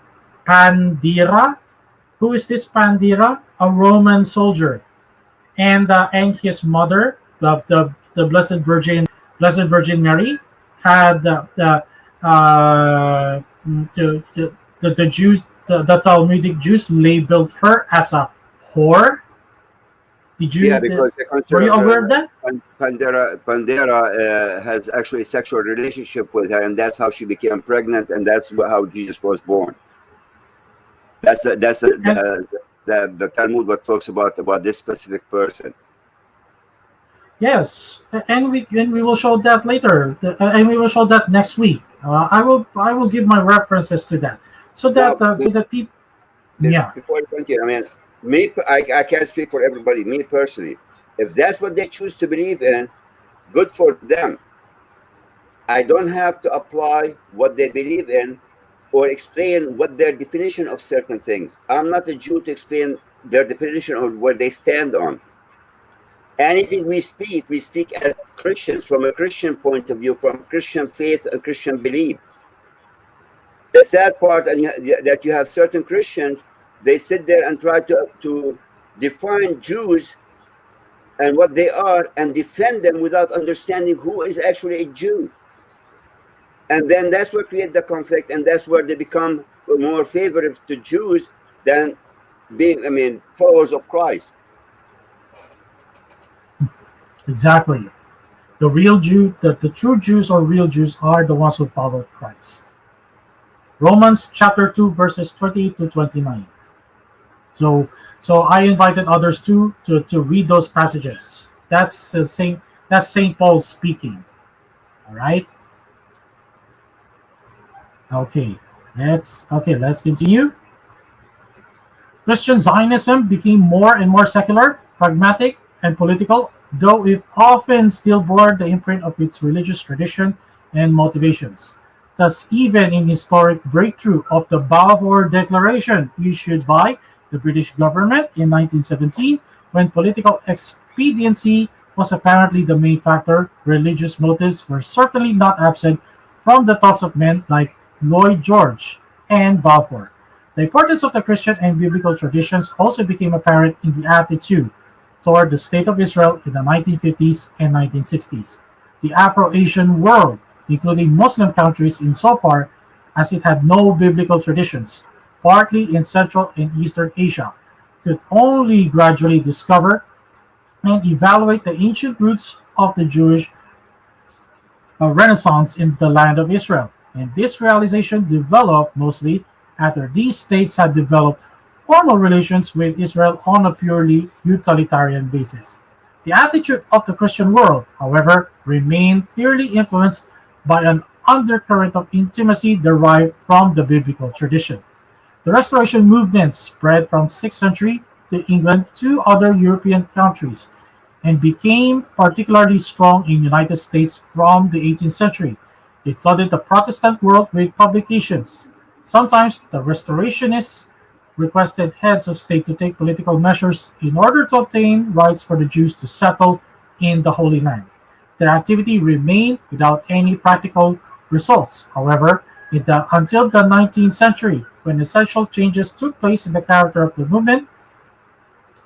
Pandira? Who is this Pandira? A Roman soldier, and his mother, the Blessed Virgin Mary, had the Jews, the Talmudic Jews labeled her as a whore. Did yeah, you because they Were you consider aware of that? Pandera has actually a sexual relationship with her, and that's how she became pregnant, and that's how Jesus was born. That's And the Talmud what talks about this specific person. yes, and we will show that later, and we will show that next week. I will give my references to that, Now, so that people. Yeah. before I continue, I mean, I can't speak for everybody. Me personally, if that's what they choose to believe in, good for them. I don't have to apply what they believe in or explain what their definition of certain things. I'm not a Jew to explain their definition of where they stand on. Anything we speak as Christians from a Christian point of view, from Christian faith and Christian belief. The sad part and that you have certain Christians, they sit there and try to define Jews and what they are and defend them without understanding who is actually a Jew. And then that's what creates the conflict, and that's where they become more favorable to Jews than being, I mean, followers of Christ. Exactly. The true Jews or real Jews are the ones who follow Christ. Romans chapter 2 verses 28 to 29. So I invited others to read those passages. That's Saint Paul speaking. All right. Let's continue. Christian Zionism became more and more secular, pragmatic, and political, though it often still bore the imprint of its religious tradition and motivations. Thus, even in historic breakthrough of the Balfour Declaration issued by the British government in 1917, when political expediency was apparently the main factor, religious motives were certainly not absent from the thoughts of men like Lloyd George and Balfour. The importance of the Christian and biblical traditions also became apparent in the attitude toward the State of Israel in the 1950s and 1960s. The Afro-Asian world, including Muslim countries insofar as it had no biblical traditions, partly in Central and Eastern Asia, could only gradually discover and evaluate the ancient roots of the Jewish Renaissance in the land of Israel. And this realization developed mostly after these states had developed formal relations with Israel on a purely utilitarian basis. The attitude of the Christian world, however, remained clearly influenced by an undercurrent of intimacy derived from the biblical tradition. The Restoration movement spread from 6th century to England to other European countries and became particularly strong in the United States from the 18th century. It flooded the Protestant world with publications. Sometimes the Restorationists requested heads of state to take political measures in order to obtain rights for the Jews to settle in the Holy Land. Their activity remained without any practical results, however, until the 19th century, when essential changes took place in the character of the movement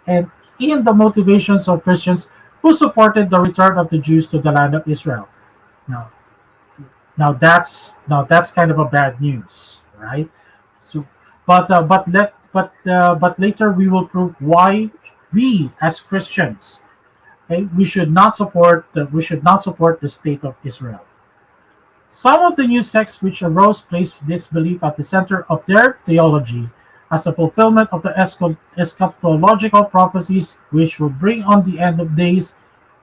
and in the motivations of Christians who supported the return of the Jews to the land of Israel. Now, now that's kind of a bad news, right? So, but later we will prove why we as Christians, okay, we should not support the state of Israel. Some of the new sects which arose placed this belief at the center of their theology as a fulfillment of the eschatological prophecies which will bring on the end of days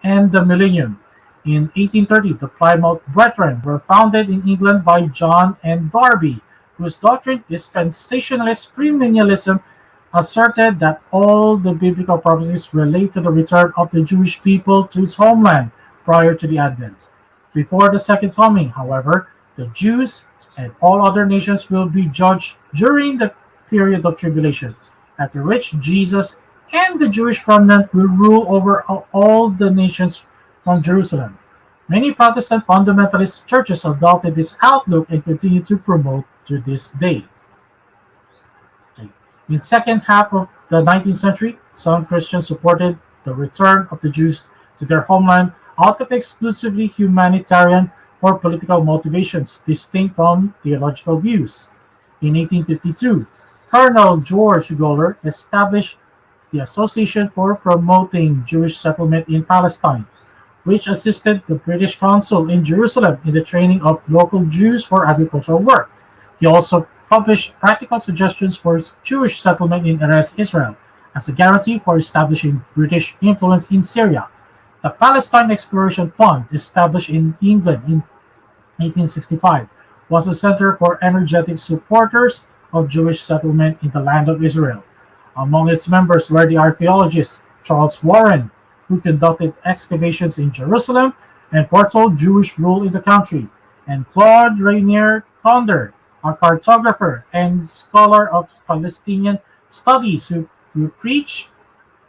and the millennium. In 1830, the Plymouth Brethren were founded in England by John and Darby, whose doctrine, dispensationalist premillennialism, asserted that all the biblical prophecies relate to the return of the Jewish people to its homeland prior to the Advent. Before the second coming, however, the Jews and all other nations will be judged during the period of tribulation, after which Jesus and the Jewish remnant will rule over all the nations from Jerusalem. Many Protestant fundamentalist churches adopted this outlook and continue to promote to this day. In the second half of the 19th century, some Christians supported the return of the Jews to their homeland out of exclusively humanitarian or political motivations distinct from theological views. In 1852, Colonel George Goller established the Association for Promoting Jewish Settlement in Palestine, which assisted the British consul in Jerusalem in the training of local Jews for agricultural work. He also published practical suggestions for Jewish settlement in Eretz Israel as a guarantee for establishing British influence in Syria. The Palestine Exploration Fund, established in England in 1865, was a center for energetic supporters of Jewish settlement in the land of Israel. Among its members were the archaeologist Charles Warren, who conducted excavations in Jerusalem and foretold Jewish rule in the country, and Claude Rainier Conder, a cartographer and scholar of Palestinian studies who preached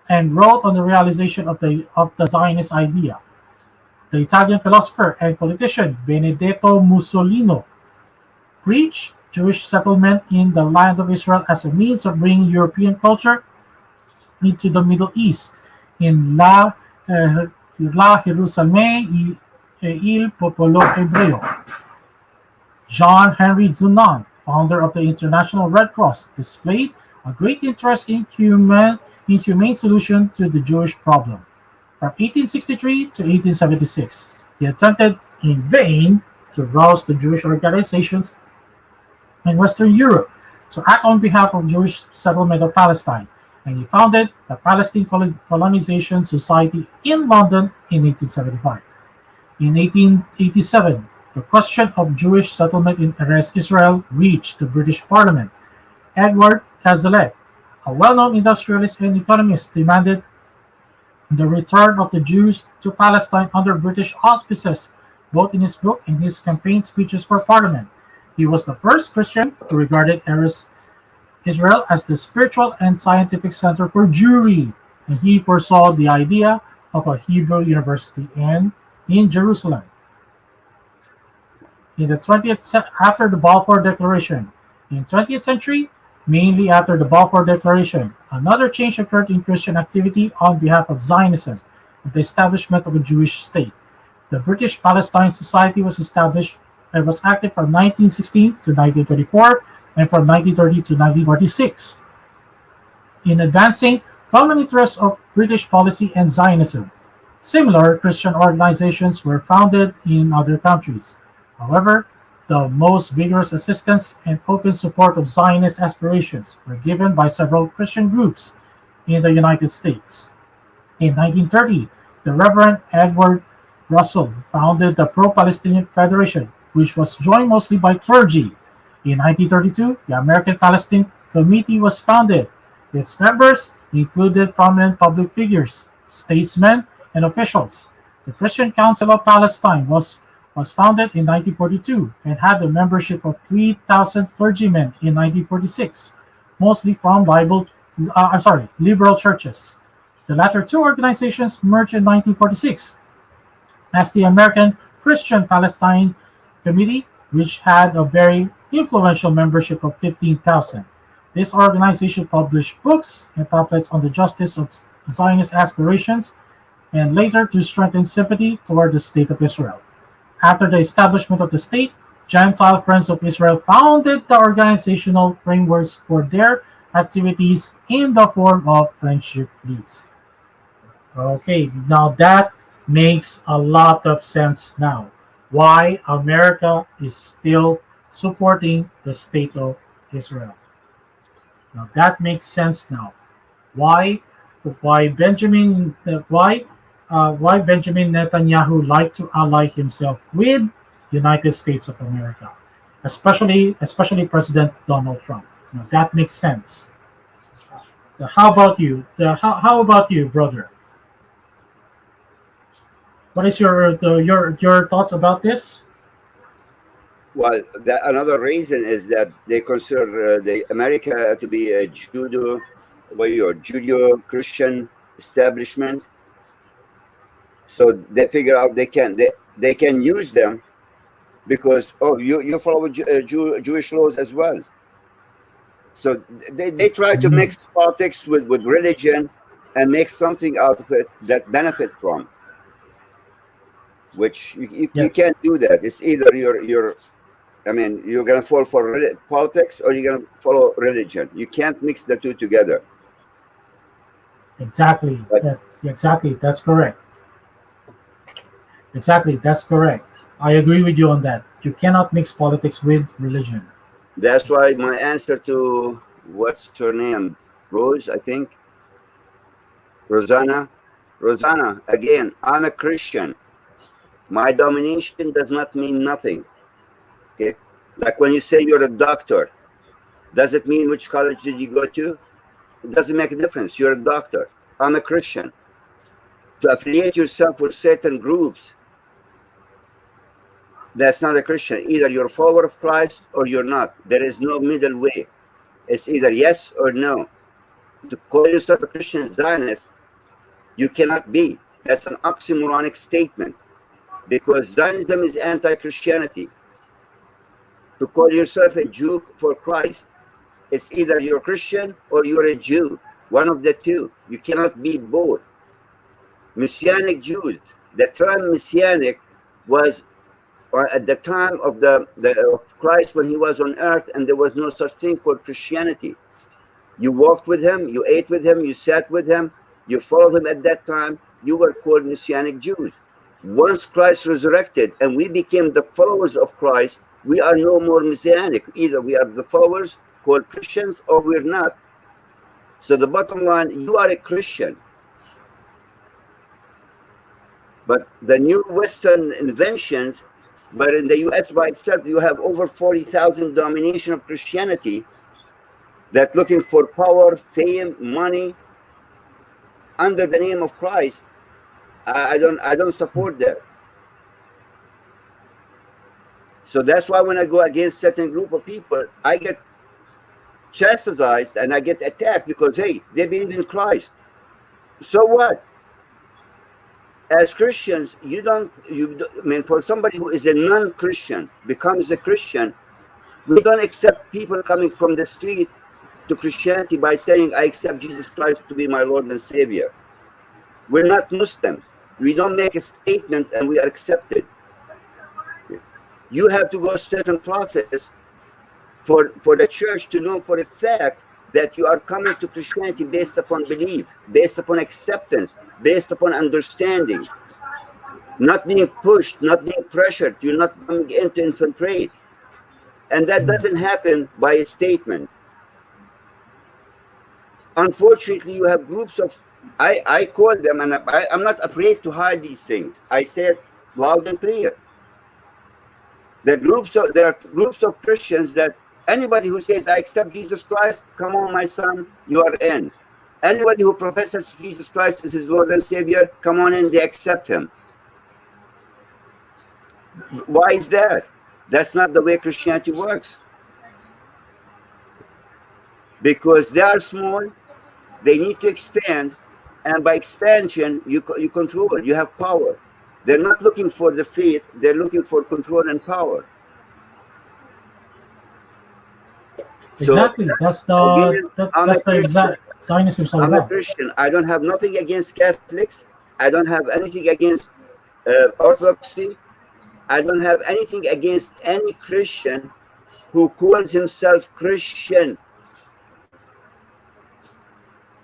and wrote on the realization of the Zionist idea. The Italian philosopher and politician Benedetto Mussolini preached Jewish settlement in the land of Israel as a means of bringing European culture into the Middle East in La Jerusalem e il popolo ebreo. John Henry Dunant, founder of the International Red Cross, displayed a great interest in humane solution to the Jewish problem. From 1863 to 1876, he attempted in vain to rouse the Jewish organizations in Western Europe to act on behalf of Jewish settlement of Palestine, and he founded the Palestine Colonization Society in London in 1875. In 1887, the question of Jewish settlement in Eretz Israel reached the British Parliament. Edward Cazalet, a well-known industrialist and economist, demanded the return of the Jews to Palestine under British auspices, both in his book and his campaign speeches for Parliament. He was the first Christian who regarded Israel as the spiritual and scientific center for Jewry, and he foresaw the idea of a Hebrew university in Jerusalem. In the after the Balfour Declaration, in 20th century, mainly after the Balfour Declaration, another change occurred in Christian activity on behalf of Zionism, and the establishment of a Jewish state. The British Palestine Society was established and was active from 1916 to 1924 and from 1930 to 1946 in advancing common interests of British policy and Zionism. Similar Christian organizations were founded in other countries. However, the most vigorous assistance and open support of Zionist aspirations were given by several Christian groups in the United States. In 1930, the Reverend Edward Russell founded the Pro-Palestinian Federation, which was joined mostly by clergy. In 1932, the American Palestine Committee was founded. Its members included prominent public figures, statesmen, and officials. The Christian Council of Palestine was founded in 1942 and had a membership of 3,000 clergymen in 1946, mostly from liberal churches. The latter two organizations merged in 1946 as the American Christian Palestine Committee, which had a very influential membership of 15,000. This organization published books and pamphlets on the justice of Zionist aspirations and later to strengthen sympathy toward the State of Israel. After the establishment of the state, Gentile Friends of Israel founded the organizational frameworks for their activities in the form of friendship leagues. Okay, now that makes a lot of sense now. Why America is still supporting the State of Israel. Now that makes sense now. Why why Benjamin why Benjamin Netanyahu liked to ally himself with United States of America, especially President Donald Trump. Now that makes sense. How about you? How about you, brother? What is your thoughts about this? Well, another reason is that they consider the America to be a Judeo-Christian establishment. So they figure out they can use them because you follow Jewish laws as well. So they try to mix politics with religion and make something out of it that benefit from. Which you can't do that. It's either you're going to fall for politics or you're going to follow religion. You can't mix the two together. Exactly. Exactly. That's correct. Exactly. That's correct. I agree with you on that. You cannot mix politics with religion. That's why my answer to what's her name? Rose, I think. Rosanna, again, I'm a Christian. My domination does not mean nothing. Okay? Like when you say you're a doctor, does it mean which college did you go to? It doesn't make a difference. You're a doctor. I'm a Christian. To affiliate yourself with certain groups, that's not a Christian. Either you're a follower of Christ or you're not. There is no middle way. It's either yes or no. To call yourself a Christian Zionist, you cannot be. That's an oxymoronic statement because Zionism is anti-Christianity. To call yourself a Jew for Christ, it's either you're a Christian or you're a Jew. One of the two. You cannot be both. Messianic Jews. The term Messianic was at the time of of Christ when he was on earth, and there was no such thing called Christianity. You walked with him, you ate with him, you sat with him, you followed him at that time. You were called Messianic Jews. Once Christ resurrected and we became the followers of Christ, we are no more Messianic. Either we are the followers called Christians or we're not. So the bottom line, you are a Christian. But the new Western inventions, but in the US by itself, you have over 40,000 domination of Christianity that looking for power, fame, money under the name of Christ. I don't support that. So that's why when I go against certain group of people, I get chastised and I get attacked because, hey, they believe in Christ. So what? As Christians, I mean, for somebody who is a non-Christian becomes a Christian, we don't accept people coming from the street to Christianity by saying, I accept Jesus Christ to be my Lord and Savior. We're not Muslims. We don't make a statement and we are accepted. You have to go a certain process for the church to know for a fact that you are coming to Christianity based upon belief, based upon acceptance, based upon understanding, not being pushed, not being pressured. You're not coming in to infiltrate. And that doesn't happen by a statement. Unfortunately, you have groups of, I call them, and I'm not afraid to hide these things. I say it loud and clear. There are groups of Christians that anybody who says, I accept Jesus Christ, come on, my son, you are in. Anybody who professes Jesus Christ as his Lord and Savior, come on in, they accept him. Why is that? That's not the way Christianity works. Because they are small, they need to expand, and by expansion, you control, you have power. They're not looking for the faith, they're looking for control and power. Exactly. So, That's again, the exact Zionism. I'm a Christian. I don't have nothing against Catholics. I don't have anything against Orthodoxy. I don't have anything against any Christian who calls himself Christian,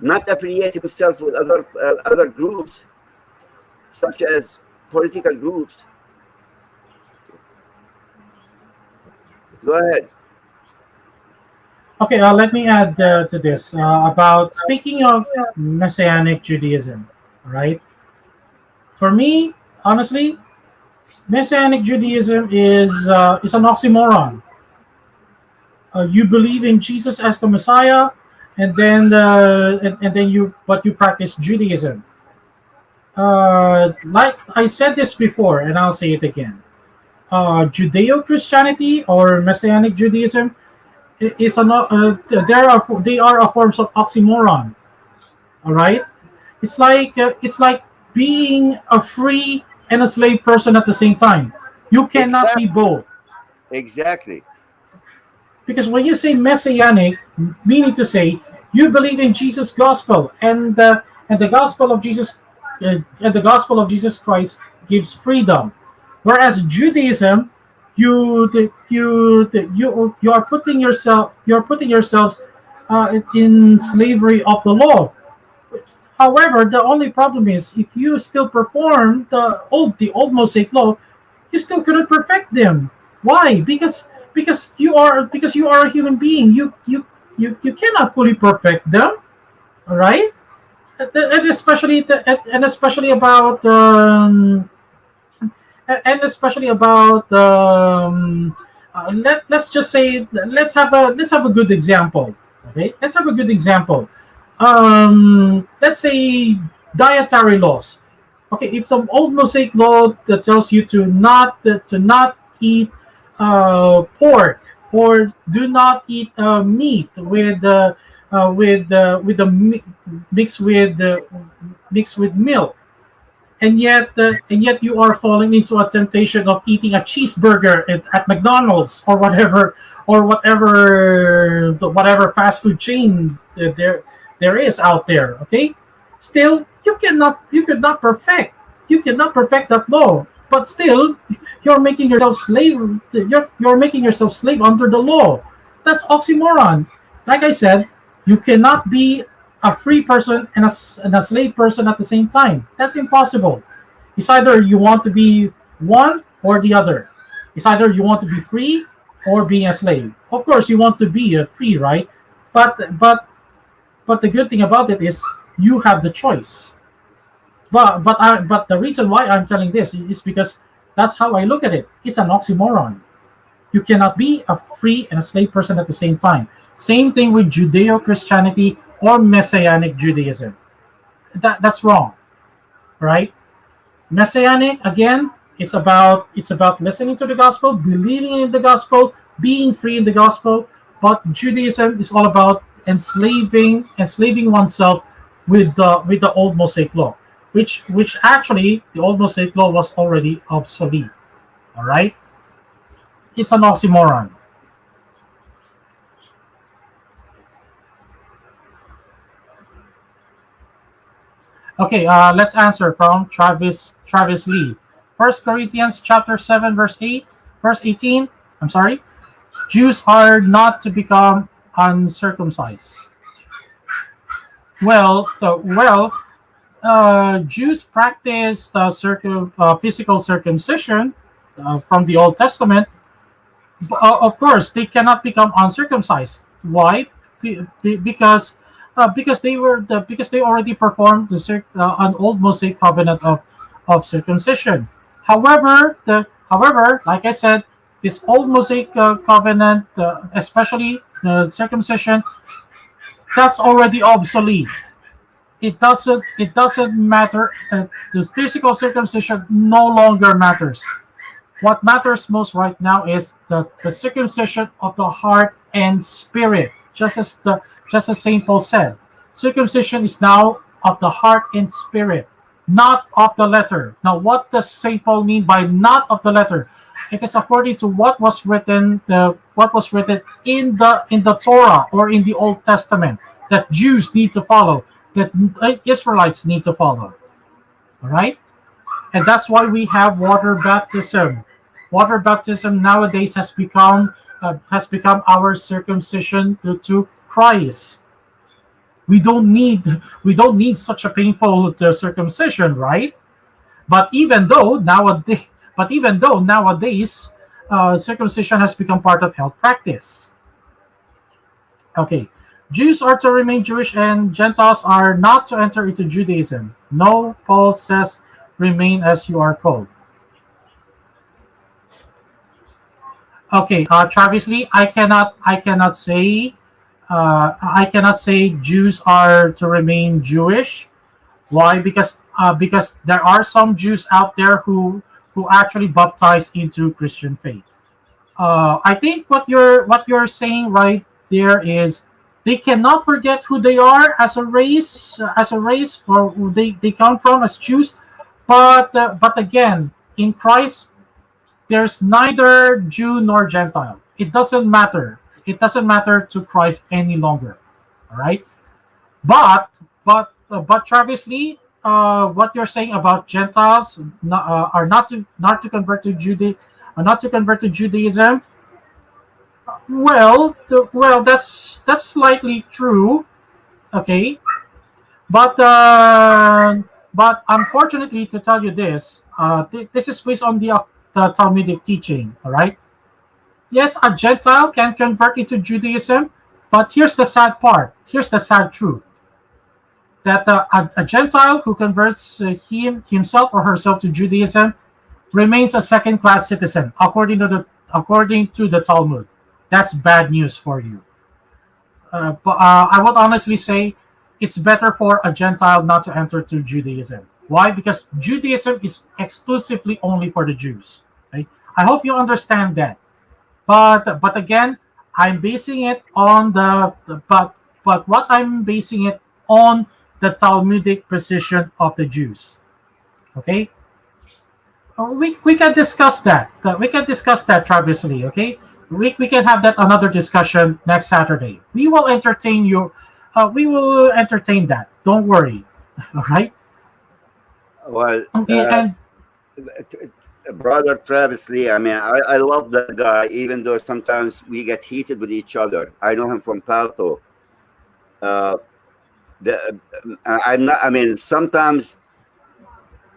not affiliate himself with other groups, such as political groups. Go ahead. Okay, let me add to this about speaking of Messianic Judaism. Right? For me, honestly, Messianic Judaism is an oxymoron. You believe in Jesus as the Messiah, and then you practice Judaism. Like I said this before, and I'll say it again. Judeo-Christianity or Messianic Judaism is they are a forms of oxymoron. All right, it's like being a free and a slave person at the same time. You cannot be both. Exactly. Because when you say messianic, meaning to say you believe in Jesus' gospel, and the gospel of Jesus and the gospel of Jesus Christ gives freedom, whereas Judaism, you are putting yourselves in slavery of the law. However, the only problem is if you still perform the old Mosaic law, you still couldn't perfect them. Why? Because you are a human being. You cannot fully perfect them. All right, and especially about let's just say let's have a good example. Okay, let's have a good example. Let's say dietary laws. Okay, if the old Mosaic law that tells you to not eat pork, or do not eat meat with mixed with milk, and yet you are falling into a temptation of eating a cheeseburger at McDonald's or whatever fast food chain there is out there. Okay, still you could not perfect that law, but still you're making yourself slave. You're making yourself slave under the law. That's oxymoron. Like I said, you cannot be a free person and a slave person at the same time. That's impossible. It's either you want to be one or the other. It's either you want to be free or being a slave. Of course, you want to be free, right? But the good thing about it is you have the choice. But the reason why I'm telling this is because that's how I look at it. It's an oxymoron. You cannot be a free and a slave person at the same time. Same thing with Judeo-Christianity or Messianic Judaism. That's wrong, right? Messianic, again, It's about listening to the gospel, believing in the gospel, being free in the gospel. But Judaism is all about enslaving oneself with the old Mosaic law, which actually the old Mosaic law was already obsolete. All right, it's an oxymoron. Okay, let's answer from Travis Lee. First Corinthians chapter 7 verse 18. I'm sorry. Jews are not to become uncircumcised. Jews practice physical circumcision from the Old Testament. Of course, they cannot become uncircumcised. Why? Because because they already performed an old Mosaic covenant of circumcision. However, like I said, this old Mosaic covenant, especially circumcision, that's already obsolete. It doesn't matter. The physical circumcision no longer matters. What matters most right now is the circumcision of the heart and spirit, just as Saint Paul said. Circumcision is now of the heart and spirit, not of the letter. Now, what does Saint Paul mean by not of the letter? It is according to what was written in the Torah or in the Old Testament that Jews need to follow, that Israelites need to follow. All right, and that's why we have water baptism. Water baptism nowadays has become our circumcision to Christ. We don't need such a painful circumcision, right? But even though nowadays, circumcision has become part of health practice. Okay, Jews are to remain Jewish and Gentiles are not to enter into Judaism. No, Paul says, remain as you are called. Okay, Travis Lee, I cannot say Jews are to remain Jewish. Why? Because there are some Jews out there who actually baptized into Christian faith. I think what you're saying right there is they cannot forget who they are as a race, or who they come from as Jews. But again, in Christ, there's neither Jew nor Gentile. It doesn't matter. It doesn't matter to Christ any longer. All right. But Travis Lee, what you're saying about Gentiles are not to convert to Judaism. Well, that's slightly true. Okay, but unfortunately, to tell you this, this is based on the Talmudic teaching. All right. Yes, a Gentile can convert into Judaism, but here's the sad part. Here's the sad truth that a Gentile who converts himself or herself to Judaism remains a second-class citizen, according to the Talmud. That's bad news for you. But I would honestly say it's better for a Gentile not to enter to Judaism. Why? Because Judaism is exclusively only for the Jews. Right? I hope you understand that. But again, I'm basing it on but what I'm basing it on the Talmudic position of the Jews. Okay, we can discuss that. We can discuss that, Travis Lee. Okay, we can have that another discussion next Saturday. We will entertain you. We will entertain that. Don't worry. All right. Well, Okay, and brother Travis Lee, I mean, I love that guy, even though sometimes we get heated with each other. I know him from Palto. Uh, I'm not. I mean, sometimes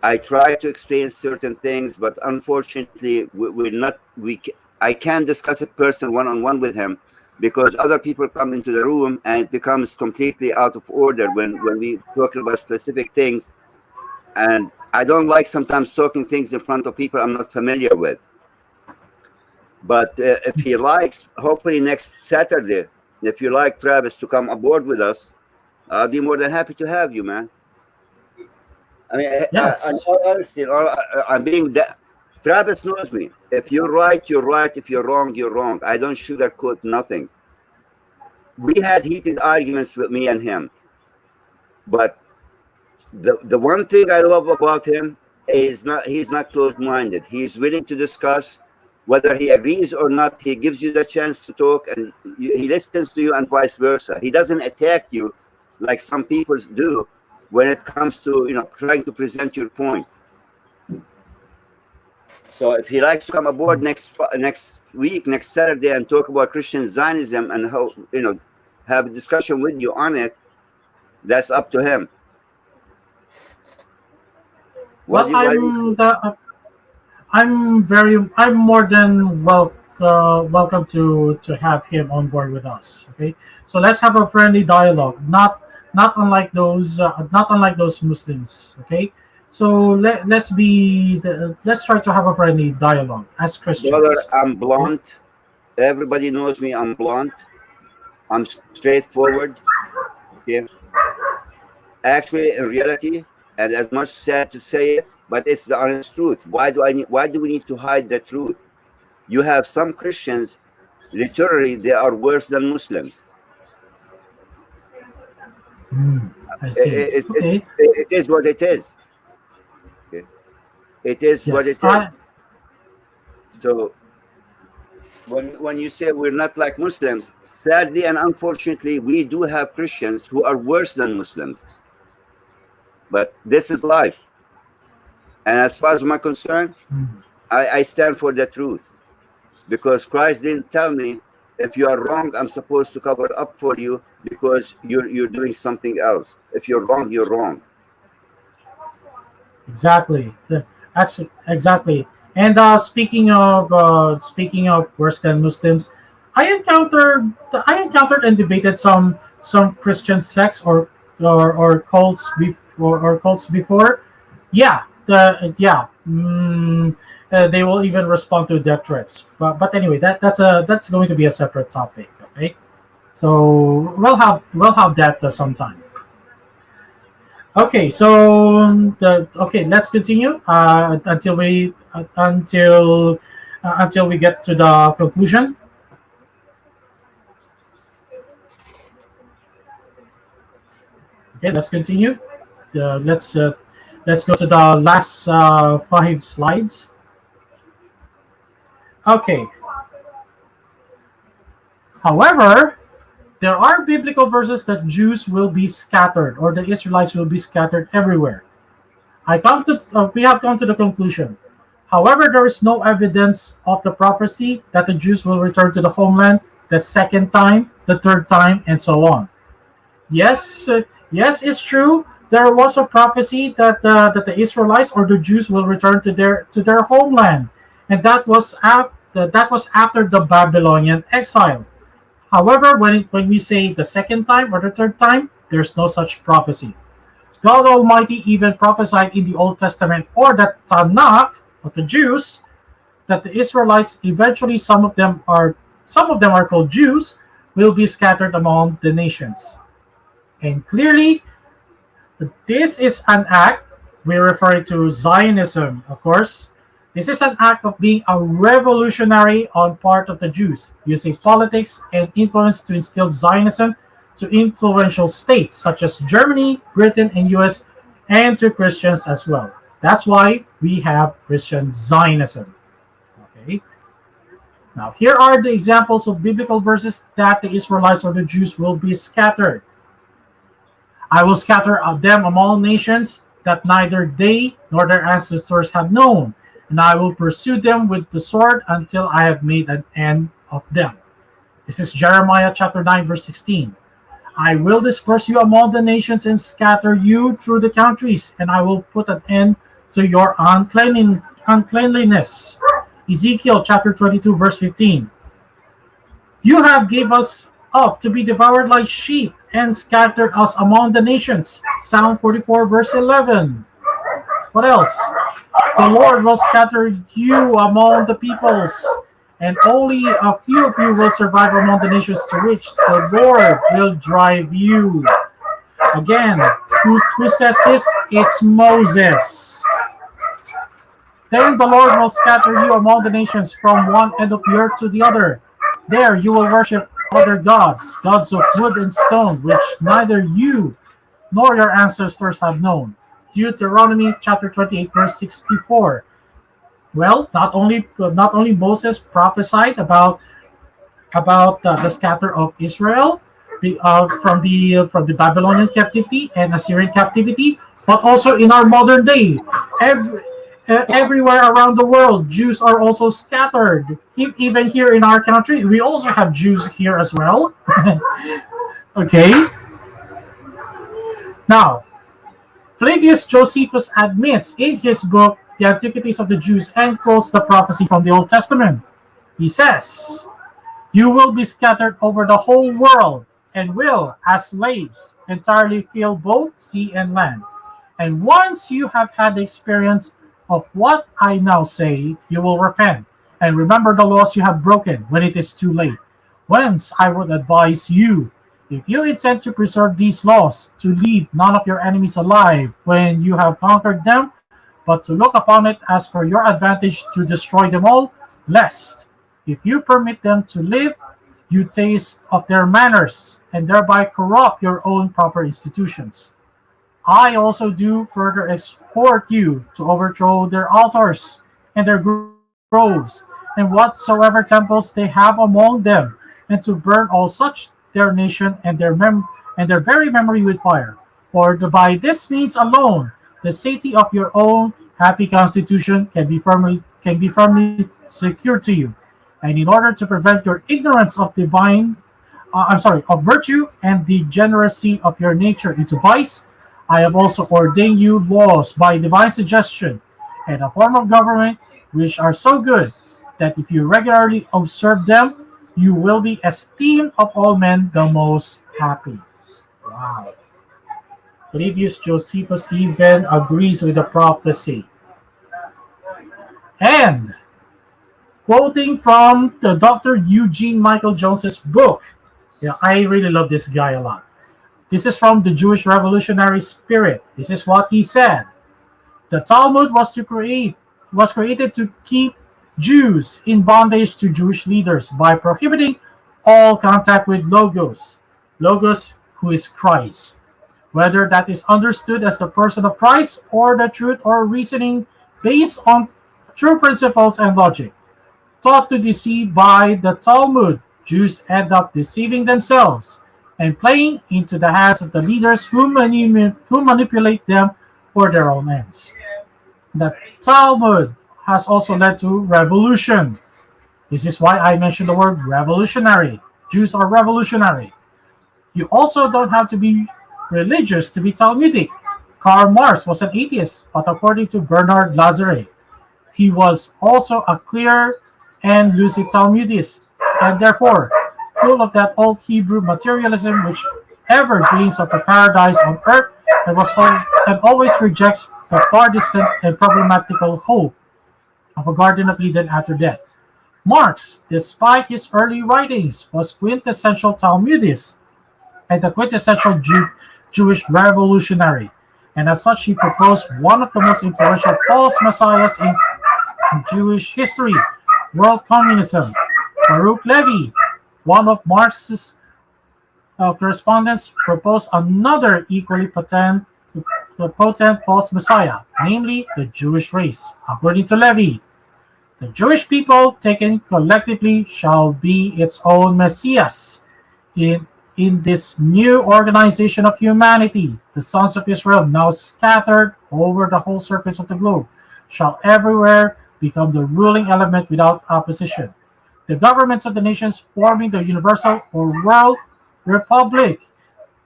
I try to explain certain things, but unfortunately, we're not. I can't discuss a person one on one with him because other people come into the room and it becomes completely out of order when we talk about specific things. And I don't like sometimes talking things in front of people I'm not familiar with. But if he likes, hopefully next Saturday, if you like Travis to come aboard with us, I'll be more than happy to have you, man. I mean, yes. in all honesty, I'm being that. Travis knows me. If you're right, you're right. If you're wrong, you're wrong. I don't sugarcoat nothing. We had heated arguments with me and him, but the one thing I love about him is he's not closed-minded. He's willing to discuss. Whether he agrees or not, he gives you the chance to talk, and he listens to you, and vice versa. He doesn't attack you like some people do when it comes to trying to present your point. So if he likes to come aboard next week, next Saturday, and talk about Christian Zionism and how have a discussion with you on it, that's up to him. Well, I'm more than welcome to have him on board with us. Okay, so let's have a friendly dialogue, not unlike those Muslims. Okay, so let's try to have a friendly dialogue as Christians. Brother, I'm blunt. Everybody knows me. I'm blunt. I'm straightforward. Okay. Actually, in reality, and as much sad to say it, but it's the honest truth. Why do we need to hide the truth? You have some Christians, literally, they are worse than Muslims. I see. It is what it is. Okay. It is what it is. So when you say we're not like Muslims, sadly and unfortunately, we do have Christians who are worse than Muslims. But this is life. And as far as I'm concerned, I stand for the truth. Because Christ didn't tell me, if you are wrong, I'm supposed to cover up for you because you're doing something else. If you're wrong, you're wrong. Exactly. Exactly. And speaking of worse than Muslims, I encountered and debated some Christian sects or cults before. Yeah, they will even respond to death threats. But anyway, that's going to be a separate topic. Okay, so we'll have that sometime. Okay, so let's continue until we get to the conclusion. Okay, let's continue. Let's go to the last 5 slides. Okay. However, there are biblical verses that Jews will be scattered, or the Israelites will be scattered everywhere. We have come to the conclusion. However, there is no evidence of the prophecy that the Jews will return to the homeland the second time, the third time, and so on. Yes, it's true. There was a prophecy that the Israelites or the Jews will return to their homeland, and that was after the Babylonian exile. However, when we say the second time or the third time, there's no such prophecy. God Almighty even prophesied in the Old Testament or the Tanakh of the Jews that the Israelites eventually, some of them are called Jews, will be scattered among the nations. And clearly, this is an act, we're referring to Zionism, of course. This is an act of being a revolutionary on part of the Jews, using politics and influence to instill Zionism to influential states such as Germany, Britain, and US, and to Christians as well. That's why we have Christian Zionism. Okay. Now, here are the examples of biblical verses that the Israelites or the Jews will be scattered. I will scatter them among nations that neither they nor their ancestors have known, and I will pursue them with the sword until I have made an end of them. This is Jeremiah chapter 9, verse 16. I will disperse you among the nations and scatter you through the countries, and I will put an end to your uncleanliness. Ezekiel chapter 22, verse 15. You have gave us up to be devoured like sheep and scattered us among the nations. Psalm 44, verse 11. What else? The Lord will scatter you among the peoples, and only a few of you will survive among the nations to which the Lord will drive you. Again, who says this? It's Moses. Then the Lord will scatter you among the nations from one end of the earth to the other. There you will worship other gods, gods of wood and stone, which neither you nor your ancestors have known. Deuteronomy chapter 28, verse 64. Well, not only Moses prophesied about the scatter of Israel from the Babylonian captivity and Assyrian captivity, but also in our modern day, every, everywhere around the world, Jews are also scattered. Even here in our country, we also have Jews here as well. Okay, now Flavius Josephus admits in his book The Antiquities of the Jews and quotes the prophecy from the Old Testament. He says, "You will be scattered over the whole world, and will, as slaves, entirely fill both sea and land. And once you have had the experience of what I now say, you will repent, and remember the laws you have broken when it is too late. Whence I would advise you, if you intend to preserve these laws, to leave none of your enemies alive when you have conquered them, but to look upon it as for your advantage to destroy them all, lest, if you permit them to live, you taste of their manners, and thereby corrupt your own proper institutions. I also do further exhort you to overthrow their altars and their groves, and whatsoever temples they have among them, and to burn all such their nation and their very memory with fire. For by this means alone, the safety of your own happy constitution can be firmly secured to you. And in order to prevent your ignorance of of virtue and degeneracy of your nature into vice, I have also ordained you laws by divine suggestion and a form of government which are so good that if you regularly observe them, you will be esteemed of all men the most happy." Wow. Flavius Josephus even agrees with the prophecy. And quoting from the Dr. Eugene Michael Jones's book, yeah, I really love this guy a lot. This is from the Jewish Revolutionary Spirit. This is what he said: "The Talmud was created to keep Jews in bondage to Jewish leaders by prohibiting all contact with Logos, who is Christ. Whether that is understood as the person of Christ or the truth or reasoning based on true principles and logic. Taught to deceive by the Talmud, Jews end up deceiving themselves and playing into the hands of the leaders who manipulate them for their own ends. The Talmud has also led to revolution. This is why I mentioned the word revolutionary. Jews are revolutionary. You also don't have to be religious to be Talmudic. Karl Marx was an atheist, but according to Bernard Lazare, he was also a clear and lucid Talmudist, and therefore full of that old Hebrew materialism which ever dreams of a paradise on earth and always rejects the far distant and problematical hope of a Garden of Eden after death. Marx, despite his early writings, was quintessential Talmudist and a quintessential Jewish revolutionary, and as such he proposed one of the most influential false messiahs in Jewish history, world communism. Baruch Levy, one of Marx's correspondents, proposed another equally potent false messiah, namely the Jewish race. According to Levy, the Jewish people, taken collectively, shall be its own messiahs. In this new organization of humanity, the sons of Israel, now scattered over the whole surface of the globe, shall everywhere become the ruling element without opposition. The governments of the nations forming the universal or world republic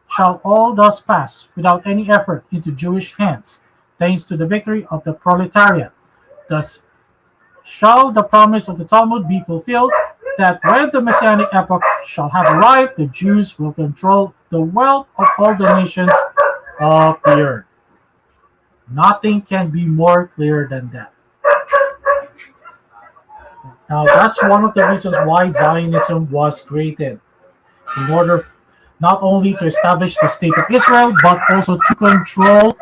shall all thus pass without any effort into Jewish hands, thanks to the victory of the proletariat. Thus shall the promise of the Talmud be fulfilled, that when the Messianic epoch shall have arrived, the Jews will control the wealth of all the nations of the earth. Nothing can be more clear than that. Now, that's one of the reasons why Zionism was created, in order not only to establish the state of Israel, but also to control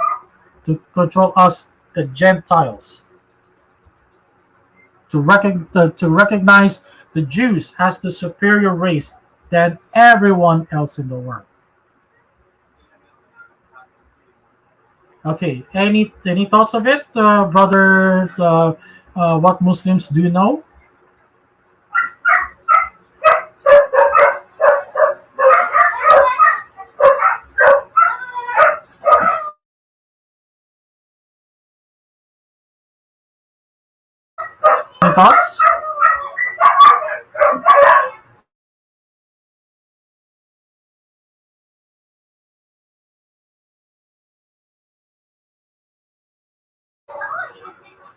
us, the Gentiles. to recognize the Jews as the superior race than everyone else in the world. Okay, any thoughts of it, brother? What Muslims do know? Any thoughts?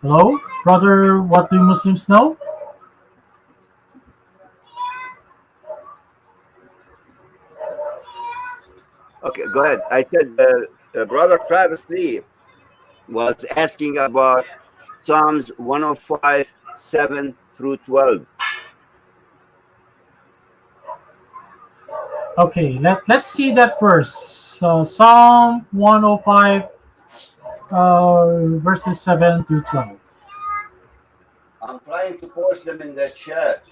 Hello, brother. What do Muslims know? Okay, go ahead. I said Brother Travis Lee was asking about Psalms 105, 7 through 12. Okay, let's see that verse. Psalm 105, verses 7 to 12. I'm trying to post them in the chat.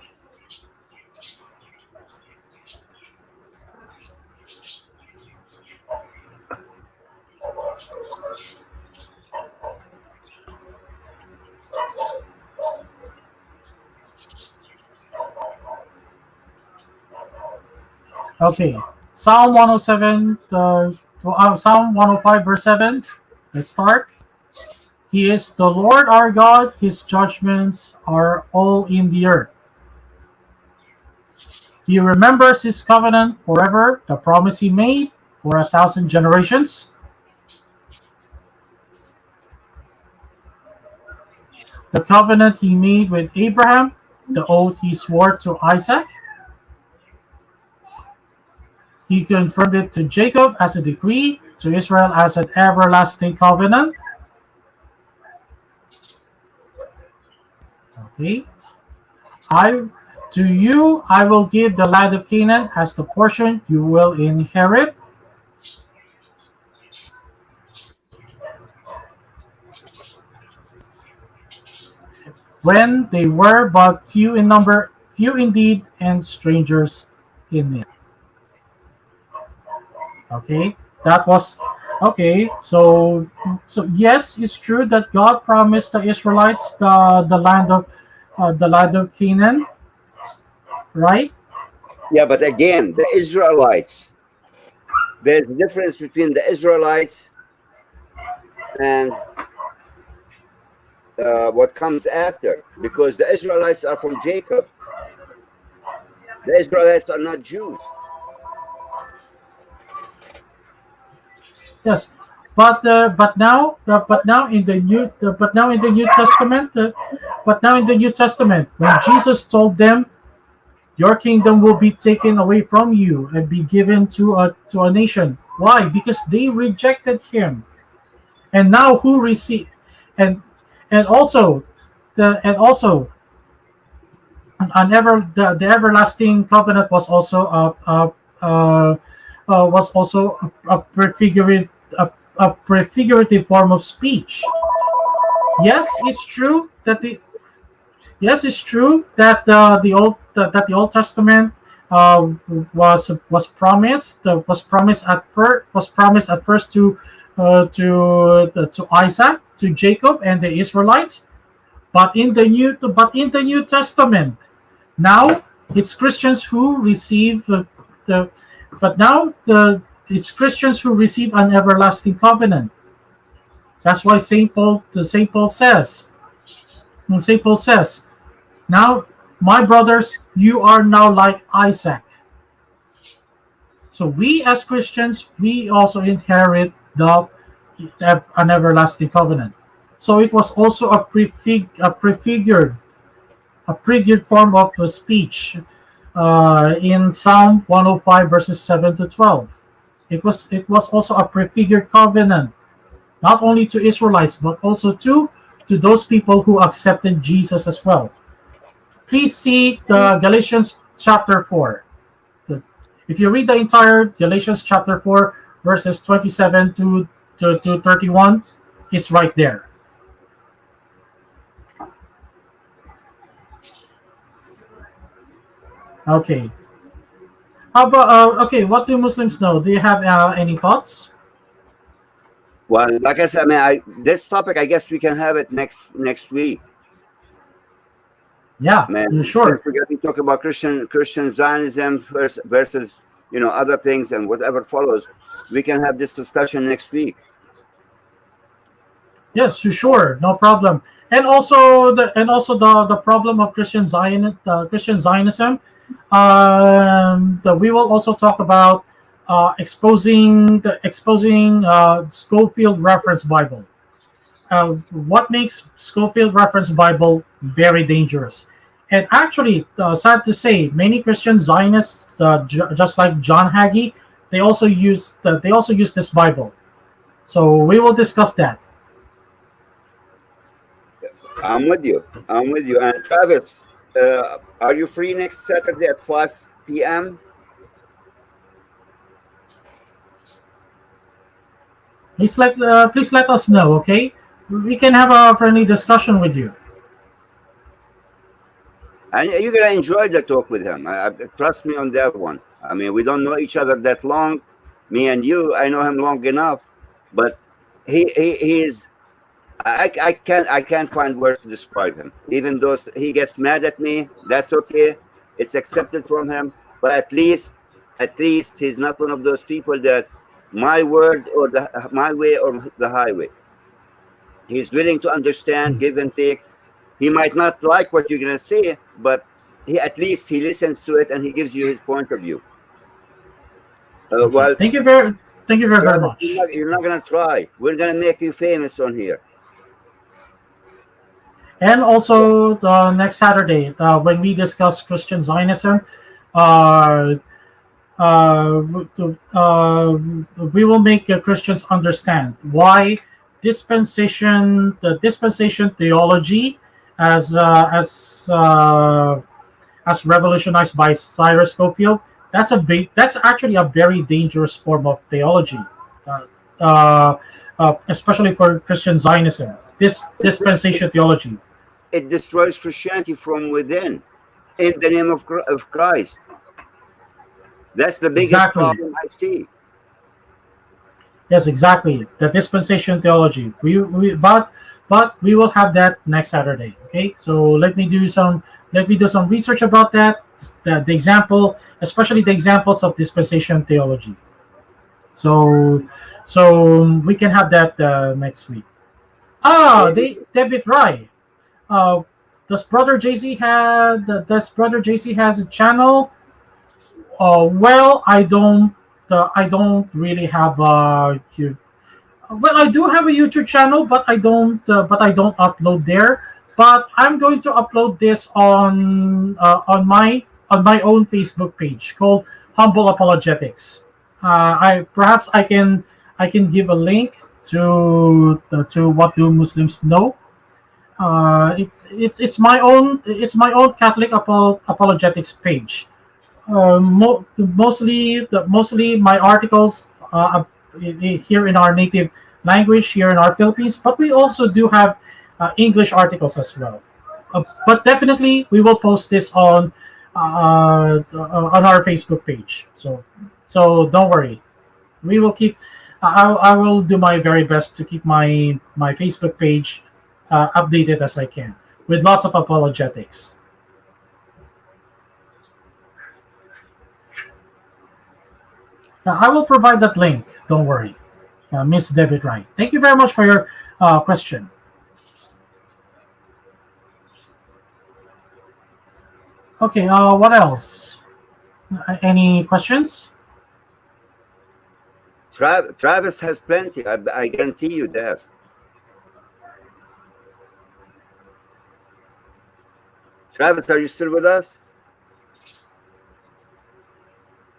Okay, Psalm 107, Psalm 105, verse 7. Let's start. He is the Lord our God, his judgments are all in the earth. He remembers his covenant forever, the promise he made for 1,000 generations. The covenant he made with Abraham, the oath he swore to Isaac. He confirmed it to Jacob as a decree, to Israel as an everlasting covenant. Okay. I to you I will give the land of Canaan as the portion you will inherit. When they were but few in number, few indeed, and strangers in it. Okay, that was okay. So yes, it's true that God promised the Israelites the land of Canaan, right? Yeah, but again, the Israelites, there's a difference between the Israelites and what comes after, because the Israelites are from Jacob. The Israelites are not Jews. Yes, but now in the New Testament, when Jesus told them, "Your kingdom will be taken away from you and be given to a nation." Why? Because they rejected him, and now who receive and and also the everlasting covenant was also a prefigurative form of speech. Yes, it's true that it's true that the Old Testament was promised at first to Isaac, to Jacob, and the Israelites. But in the New Testament, now it's Christians who receive the but now the it's Christians who receive an everlasting covenant. That's why Saint Paul says, now my brothers, you are now like Isaac. So we as Christians, we also inherit an everlasting covenant. So it was also a prefigured form of the speech in Psalm 105 verses 7 to 12. It was also a prefigured covenant, not only to Israelites but also to those people who accepted Jesus as well. Please see the Galatians chapter 4. If you read the entire Galatians chapter 4 verses 27 to 31, it's right there. Okay. How about okay? What do Muslims know? Do you have any thoughts? Well, like I said, this topic, I guess we can have it next week. Yeah, Since sure. we're going to talk about Christian Zionism versus other things and whatever follows, we can have this discussion next week. Yes, sure, no problem. And also the problem of Christian Zionism. We will also talk about exposing Schofield Reference Bible. What makes Schofield Reference Bible very dangerous? And actually, sad to say, many Christian Zionists, just like John Hagee, they also use this Bible. So we will discuss that. I'm with you. I'm with you. And Travis, are you free next Saturday at 5 p.m.? Please let us know, okay? We can have a friendly discussion with you. And you're gonna enjoy the talk with him. Trust me on that one. We don't know each other that long. Me and you, I know him long enough, but he is. I can't find words to describe him. Even though he gets mad at me, that's okay. It's accepted from him. But at least he's not one of those people that my word or my way or the highway. He's willing to understand, give and take. He might not like what you're gonna say, but at least he listens to it and he gives you his point of view. Okay. Well, Thank you very Travis, much. you're not gonna try. We're gonna make you famous on here. And also next Saturday, when we discuss Christian Zionism, uh, uh, uh, we will make Christians understand why the dispensation theology, as uh, as uh, as revolutionized by Cyrus Scofield, that's actually a very dangerous form of theology, uh, uh, especially for Christian Zionism. This dispensation theology. It destroys Christianity from within in the name of Christ. That's the biggest Exactly. problem I see. Yes, exactly. The dispensation theology. But we will have that next Saturday. Okay. So let me do some research about that. The example, especially the examples of dispensation theology. So we can have that next week. David Rai. Uh, does Brother JC has a channel? Well, I don't really have well, I do have a YouTube channel, but I don't upload there. But I'm going to upload this on my own Facebook page called Humble Apologetics. I perhaps I can give a link to what do Muslims know. It's my own Catholic apologetics page. Mostly my articles here in our native language here in our Philippines, but we also do have English articles as well. But definitely we will post this on our Facebook page. So don't worry. We will keep. I will do my very best to keep my Facebook page updated as I can with lots of apologetics. I will provide that link. Don't worry, Miss David Wright. Thank you very much for your question. Okay, what else? Any questions? Travis has plenty. I guarantee you that. Travis, are you still with us?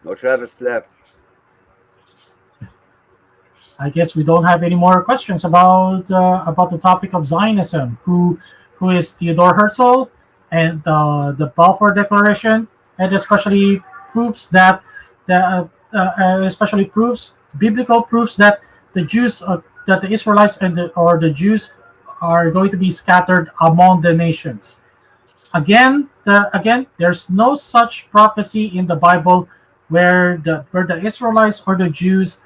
No, Travis left. I guess we don't have any more questions about the topic of Zionism. Who is Theodor Herzl and the Balfour Declaration, and especially proofs that especially proofs biblical proofs that the Israelites or the Jews are going to be scattered among the nations. again, there's no such prophecy in the Bible where the Israelites or the Jews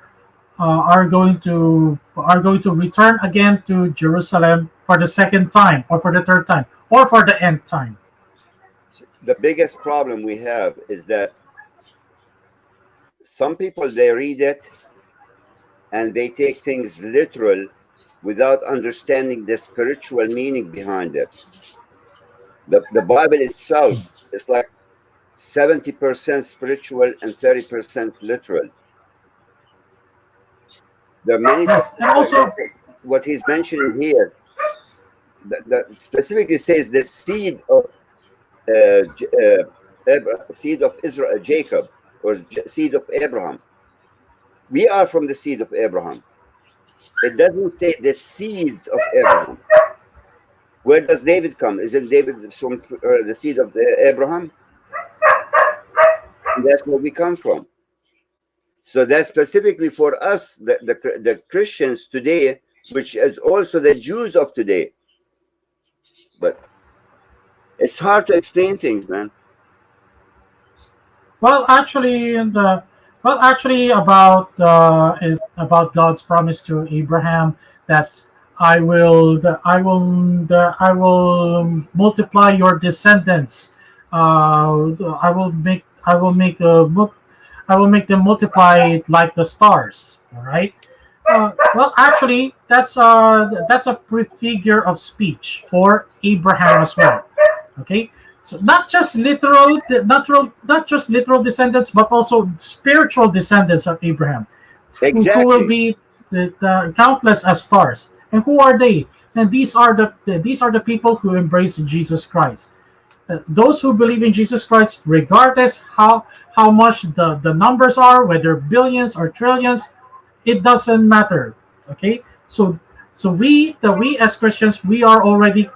are going to return again to Jerusalem for the second time, or for the third time, or for the nth time. The biggest problem we have is that some people, they read it and they take things literal without understanding the spiritual meaning behind it. The Bible itself is like 70% spiritual and 30% literal. There are many things, Yes, and also what he's mentioning here, that specifically says the seed of seed of Israel, Jacob, or seed of Abraham. We are from the seed of Abraham. It doesn't say the seeds of Abraham. Where does David come? Isn't David from the seed of Abraham? And that's where we come from. So that's specifically for us, the Christians today, which is also the Jews of today. But it's hard to explain things, man. well, actually, about God's promise to Abraham that I will multiply your descendants. I will make them multiply like the stars. All right. Well, actually, that's a prefigure of speech for Abraham as well. Okay, so not just literal descendants, but also spiritual descendants of Abraham, who will Exactly. be the countless as stars. And who are they? And these are the people who embrace Jesus Christ. Those who believe in Jesus Christ, regardless how much the numbers are, whether billions or trillions, it doesn't matter. Okay, we as Christians, we are already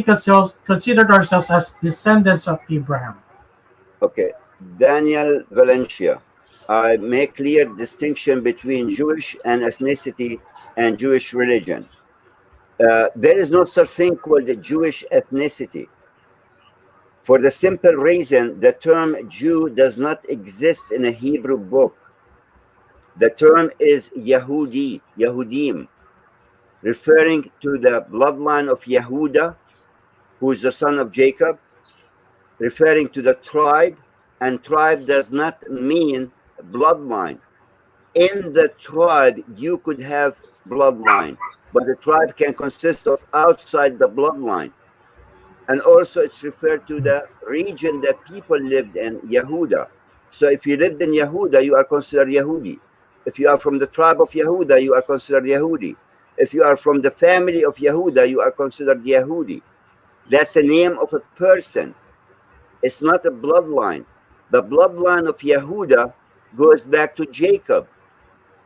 considered ourselves as descendants of Abraham. Okay. Daniel Valencia. I make clear distinction between Jewish and ethnicity and Jewish religion. There is no such thing called a Jewish ethnicity. For the simple reason, the term Jew does not exist in a Hebrew book. The term is Yehudi, Yehudim, referring to the bloodline of Yehuda, who is the son of Jacob, referring to the tribe, and tribe does not mean bloodline. In the tribe, you could have bloodline, but the tribe can consist of outside the bloodline. And also it's referred to the region that people lived in, Yehuda. So if you lived in Yehuda, you are considered Yehudi. If you are from the tribe of Yehuda, you are considered Yehudi. If you are from the family of Yehuda, you are considered Yehudi. That's the name of a person. It's not a bloodline. The bloodline of Yehuda goes back to Jacob,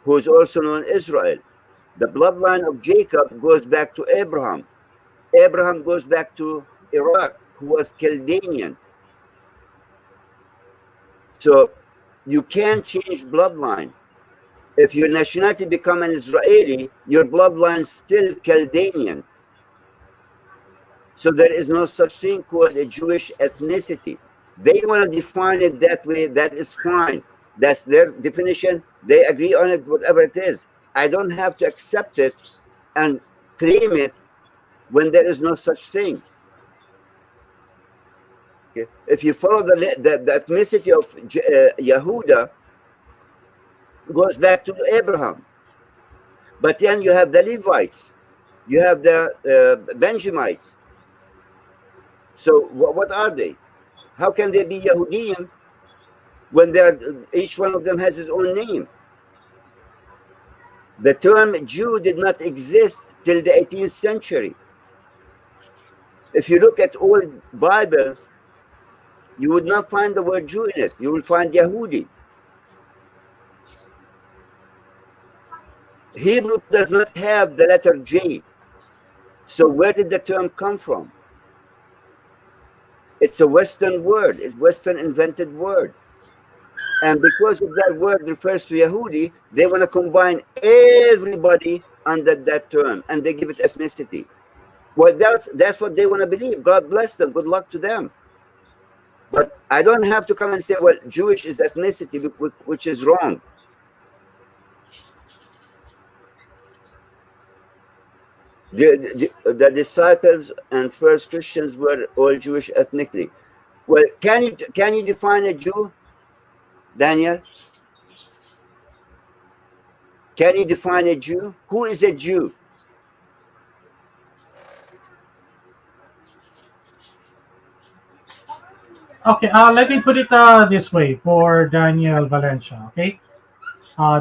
who is also known as Israel. The bloodline of Jacob goes back to Abraham. Abraham goes back to Iraq, who was Chaldean. So you can't change bloodline. If your nationality become an Israeli, your bloodline is still Chaldean. So there is no such thing called a Jewish ethnicity. They want to define it that way. That is fine. That's their definition. They agree on it, whatever it is. I don't have to accept it and claim it when there is no such thing. Okay? If you follow the ethnicity of Yehuda, goes back to Abraham. But then you have the Levites, you have the Benjamites. So what are they? How can they be Yehudim when each one of them has his own name? The term Jew did not exist till the 18th century. If you look at old Bibles, you would not find the word Jew in it. You will find Yehudi. Hebrew does not have the letter J. So where did the term come from? It's a Western word. It's Western invented word. And because of that word refers to Yehudi, they want to combine everybody under that term, and they give it ethnicity. Well, that's what they want to believe. God bless them. Good luck to them. But I don't have to come and say, well, Jewish is ethnicity, which is wrong. The disciples and first Christians were all Jewish ethnically. Well, can you define a Jew, Daniel? Can you define a Jew? Who is a Jew? Okay, let me put it this way for Daniel Valencia. Okay,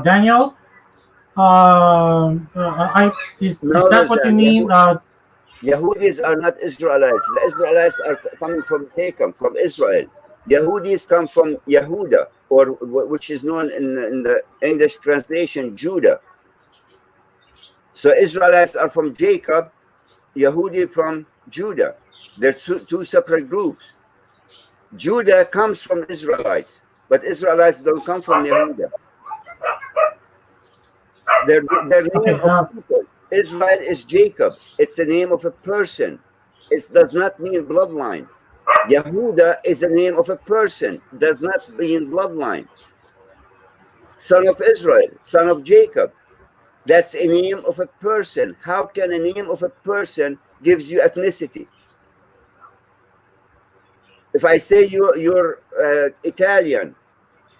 Daniel, is No, that what you mean? Yahudis are not Israelites. The Israelites are coming from Jacob, from Israel. Yahudis come from Yehuda, or which is known in the English translation, Judah. So Israelites are from Jacob, Yahudi from Judah. They're two separate groups. Judah comes from Israelites, but Israelites don't come from Yehuda. They're name of people. Israel is Jacob. It's the name of a person. It does not mean bloodline. Yehuda is the name of a person. Does not mean bloodline. Son of Israel, son of Jacob. That's a name of a person. How can a name of a person gives you ethnicity? If I say you're Italian,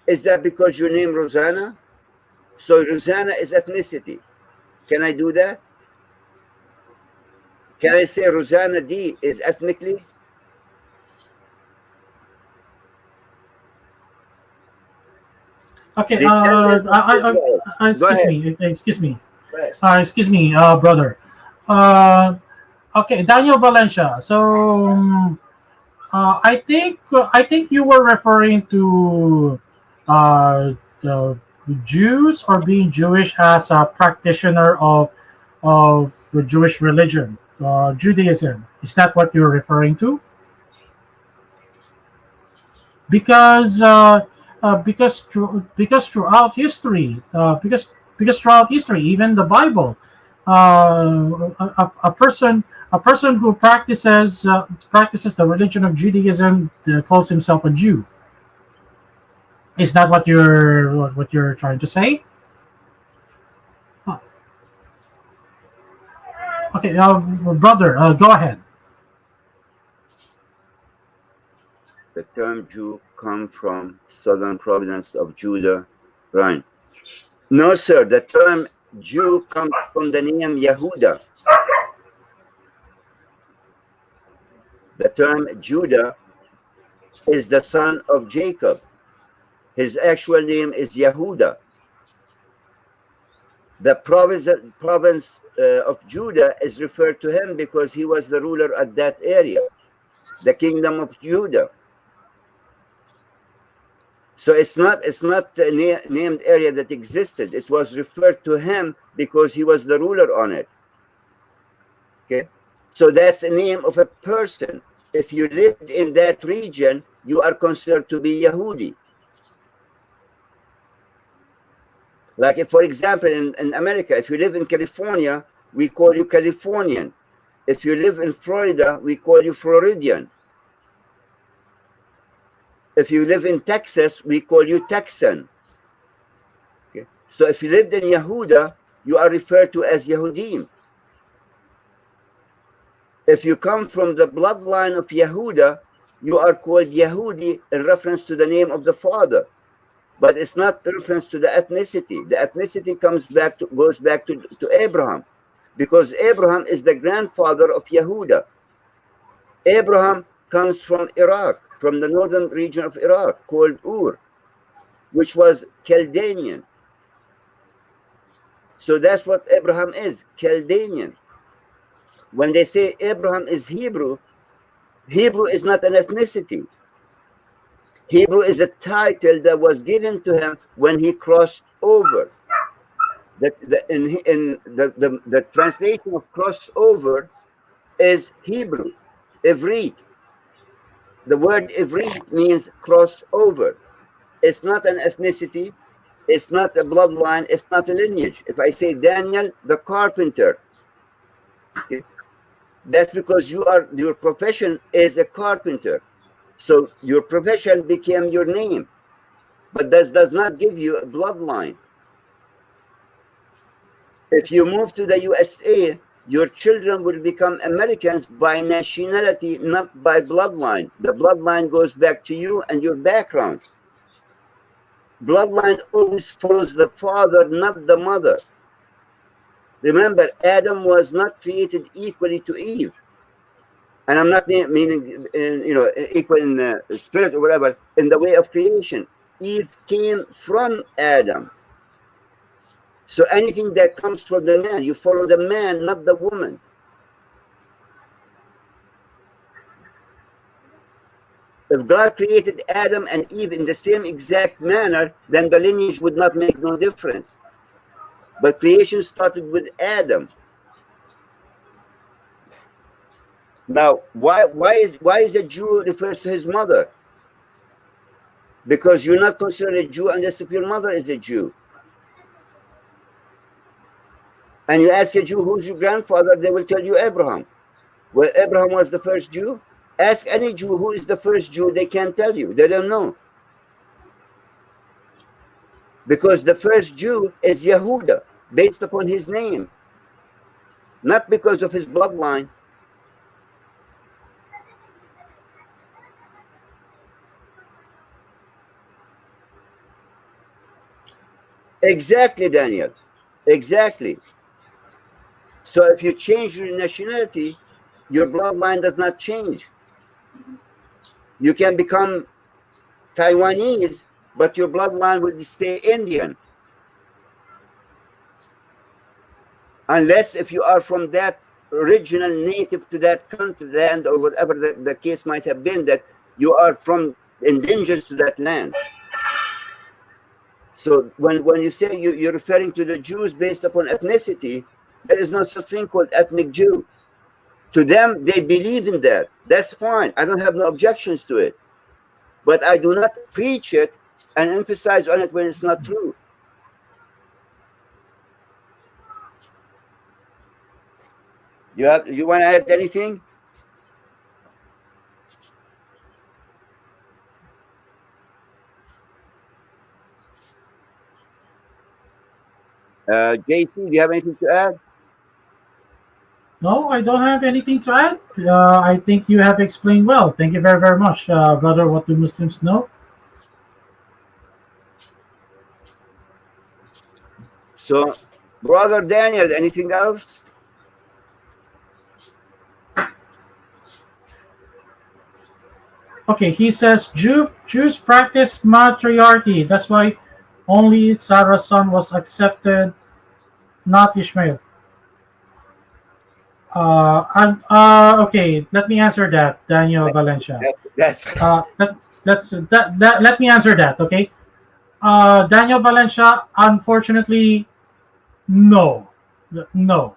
is that because your name Rosanna? So Rosanna is ethnicity. Can I do that? Can I say Rosanna D is ethnically? Okay, excuse me, brother. Okay, Daniel Valencia. So I think you were referring to the Jews or being Jewish as a practitioner of the Jewish religion, Judaism. Is that what you're referring to? Because because throughout history, because throughout history, even the Bible, a person who practices the religion of Judaism calls himself a Jew. Is that what you're trying to say? Okay, brother, go ahead. The term Jew comes from southern province of Judah, right? No, sir. The term Jew comes from the name Yehuda. The term Judah is the son of Jacob. His actual name is Yehuda. The province of Judah is referred to him because he was the ruler at that area, the kingdom of Judah. So it's not a named area that existed. It was referred to him because he was the ruler on it. Okay, so that's the name of a person. If you lived in that region, you are considered to be Yehudi. Like, if, for example, in America, if you live in California, we call you Californian. If you live in Florida, we call you Floridian. If you live in Texas, we call you Texan. Okay? So if you lived in Yehuda, you are referred to as Yehudim. If you come from the bloodline of Yehuda, you are called Yehudi in reference to the name of the father. But it's not reference to the ethnicity. The ethnicity goes back to Abraham, because Abraham is the grandfather of Yehuda. Abraham comes from Iraq, from the northern region of Iraq, called Ur, which was Chaldean. So that's what Abraham is, Chaldean. When they say Abraham is Hebrew, Hebrew is not an ethnicity. Hebrew is a title that was given to him when he crossed over. The translation of crossover is Hebrew, Ivrit. The word Ivrit means crossover. It's not an ethnicity. It's not a bloodline. It's not a lineage. If I say Daniel the carpenter, okay, That's because your profession is a carpenter. So your profession became your name, but that does not give you a bloodline. If you move to the USA, your children will become Americans by nationality, not by bloodline. The bloodline goes back to you and your background. Bloodline always follows the father, not the mother. Remember, Adam was not created equally to Eve. And I'm not meaning, equal in spirit or whatever, in the way of creation. Eve came from Adam. So anything that comes from the man, you follow the man, not the woman. If God created Adam and Eve in the same exact manner, then the lineage would not make no difference. But creation started with Adam. Now, why is a Jew refers to his mother? Because you're not considered a Jew unless if your mother is a Jew. And you ask a Jew, who's your grandfather? They will tell you Abraham. Well, Abraham was the first Jew. Ask any Jew who is the first Jew, they can't tell you. They don't know. Because the first Jew is Yehuda, based upon his name, not because of his bloodline. Exactly, Daniel. Exactly. So if you change your nationality, your bloodline does not change. You can become Taiwanese, but your bloodline will stay Indian. Unless if you are from that original native to that country, land, or whatever the case might have been, that you are from indigenous to that land. So when you say you're referring to the Jews based upon ethnicity, there is no such thing called ethnic Jew. To them, they believe in that. That's fine. I don't have no objections to it. But I do not preach it and emphasize on it when it's not true. You want to add anything? JC, do you have anything to add? No, I don't have anything to add. I think you have explained well. Thank you very, very much, brother. What do Muslims know? So, brother Daniel, anything else? Okay, he says Jews practice matriarchy. That's why only Sarah's son was accepted, not Ishmael. Okay, let me answer that, Daniel Valencia. That's Let me answer that, okay? Daniel Valencia, unfortunately, no. No.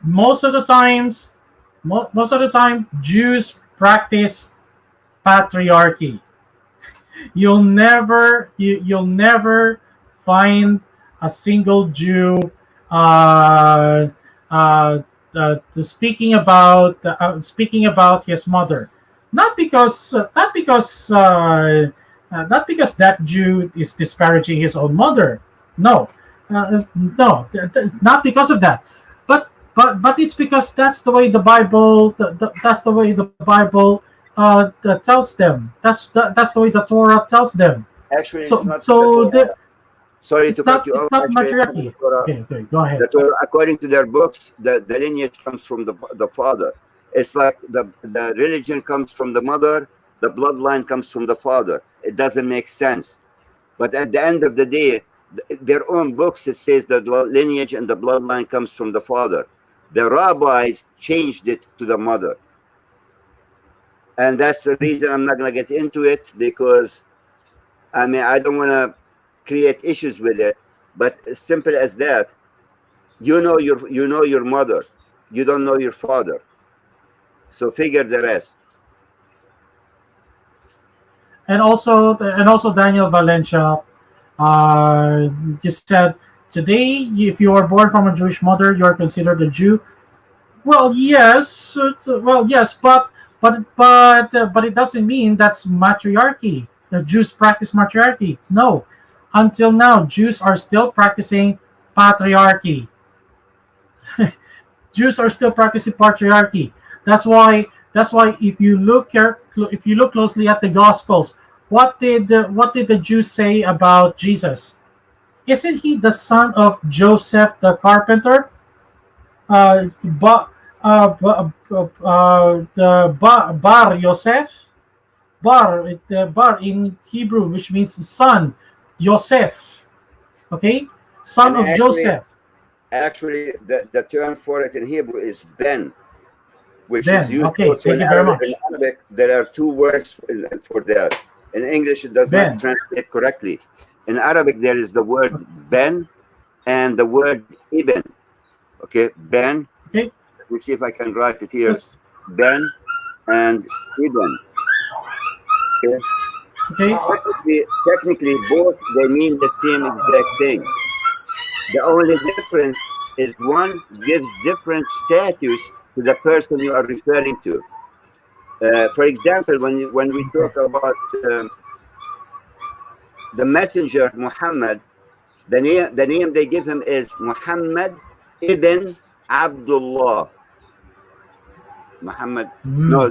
Most of the time, Jews practice patriarchy. You'll never find a single Jew speaking about his mother, not because that Jew is disparaging his own mother. No, no, not because of that. But it's because that's the way the Bible. That's the way the Bible tells them. That's the way the Torah tells them. actually So it's not. Sorry to it's cut not you off. it's not Actually, matriarchy. Okay, go ahead. the Torah, according to their books, the lineage comes from the father. It's like the religion comes from the mother, the bloodline comes from the father. It doesn't make sense. But at the end of the day, their own books, it says that the lineage and the bloodline comes from the father. The rabbis changed it to the mother. And that's the reason I'm not going to get into it, because I mean, I don't want to create issues with it, but as simple as that, you know your mother, you don't know your father, so figure the rest. And also Daniel Valencia, you said today if you are born from a Jewish mother, you are considered a Jew. Well, yes. Well, yes, but it doesn't mean that's matriarchy. The Jews practice matriarchy. No, until now, Jews are still practicing patriarchy. Jews are still practicing patriarchy. That's why. That's why if you look closely at the Gospels, what did the Jews say about Jesus? Isn't he the son of Joseph the carpenter? But the Bar Yosef, Bar in Hebrew, which means son, Yosef. Okay, son And of actually, Joseph. the term for it in Hebrew is ben, which is Ben. used Okay, also thank in you very Arabic. In much. Arabic, there are two words for that. In English, it does not Ben. translate correctly. In Arabic, there is the word ben and the word ibn. Okay, ben. Okay, Let me see if I can write it here. yes. Ben and ibn. Okay. Okay. Technically, both they mean the same exact thing. The only difference is one gives different status to the person you are referring to. For example, when we Okay. talk about the messenger Muhammad, the name they give him is Muhammad ibn Abdullah. Muhammad, Mm. no,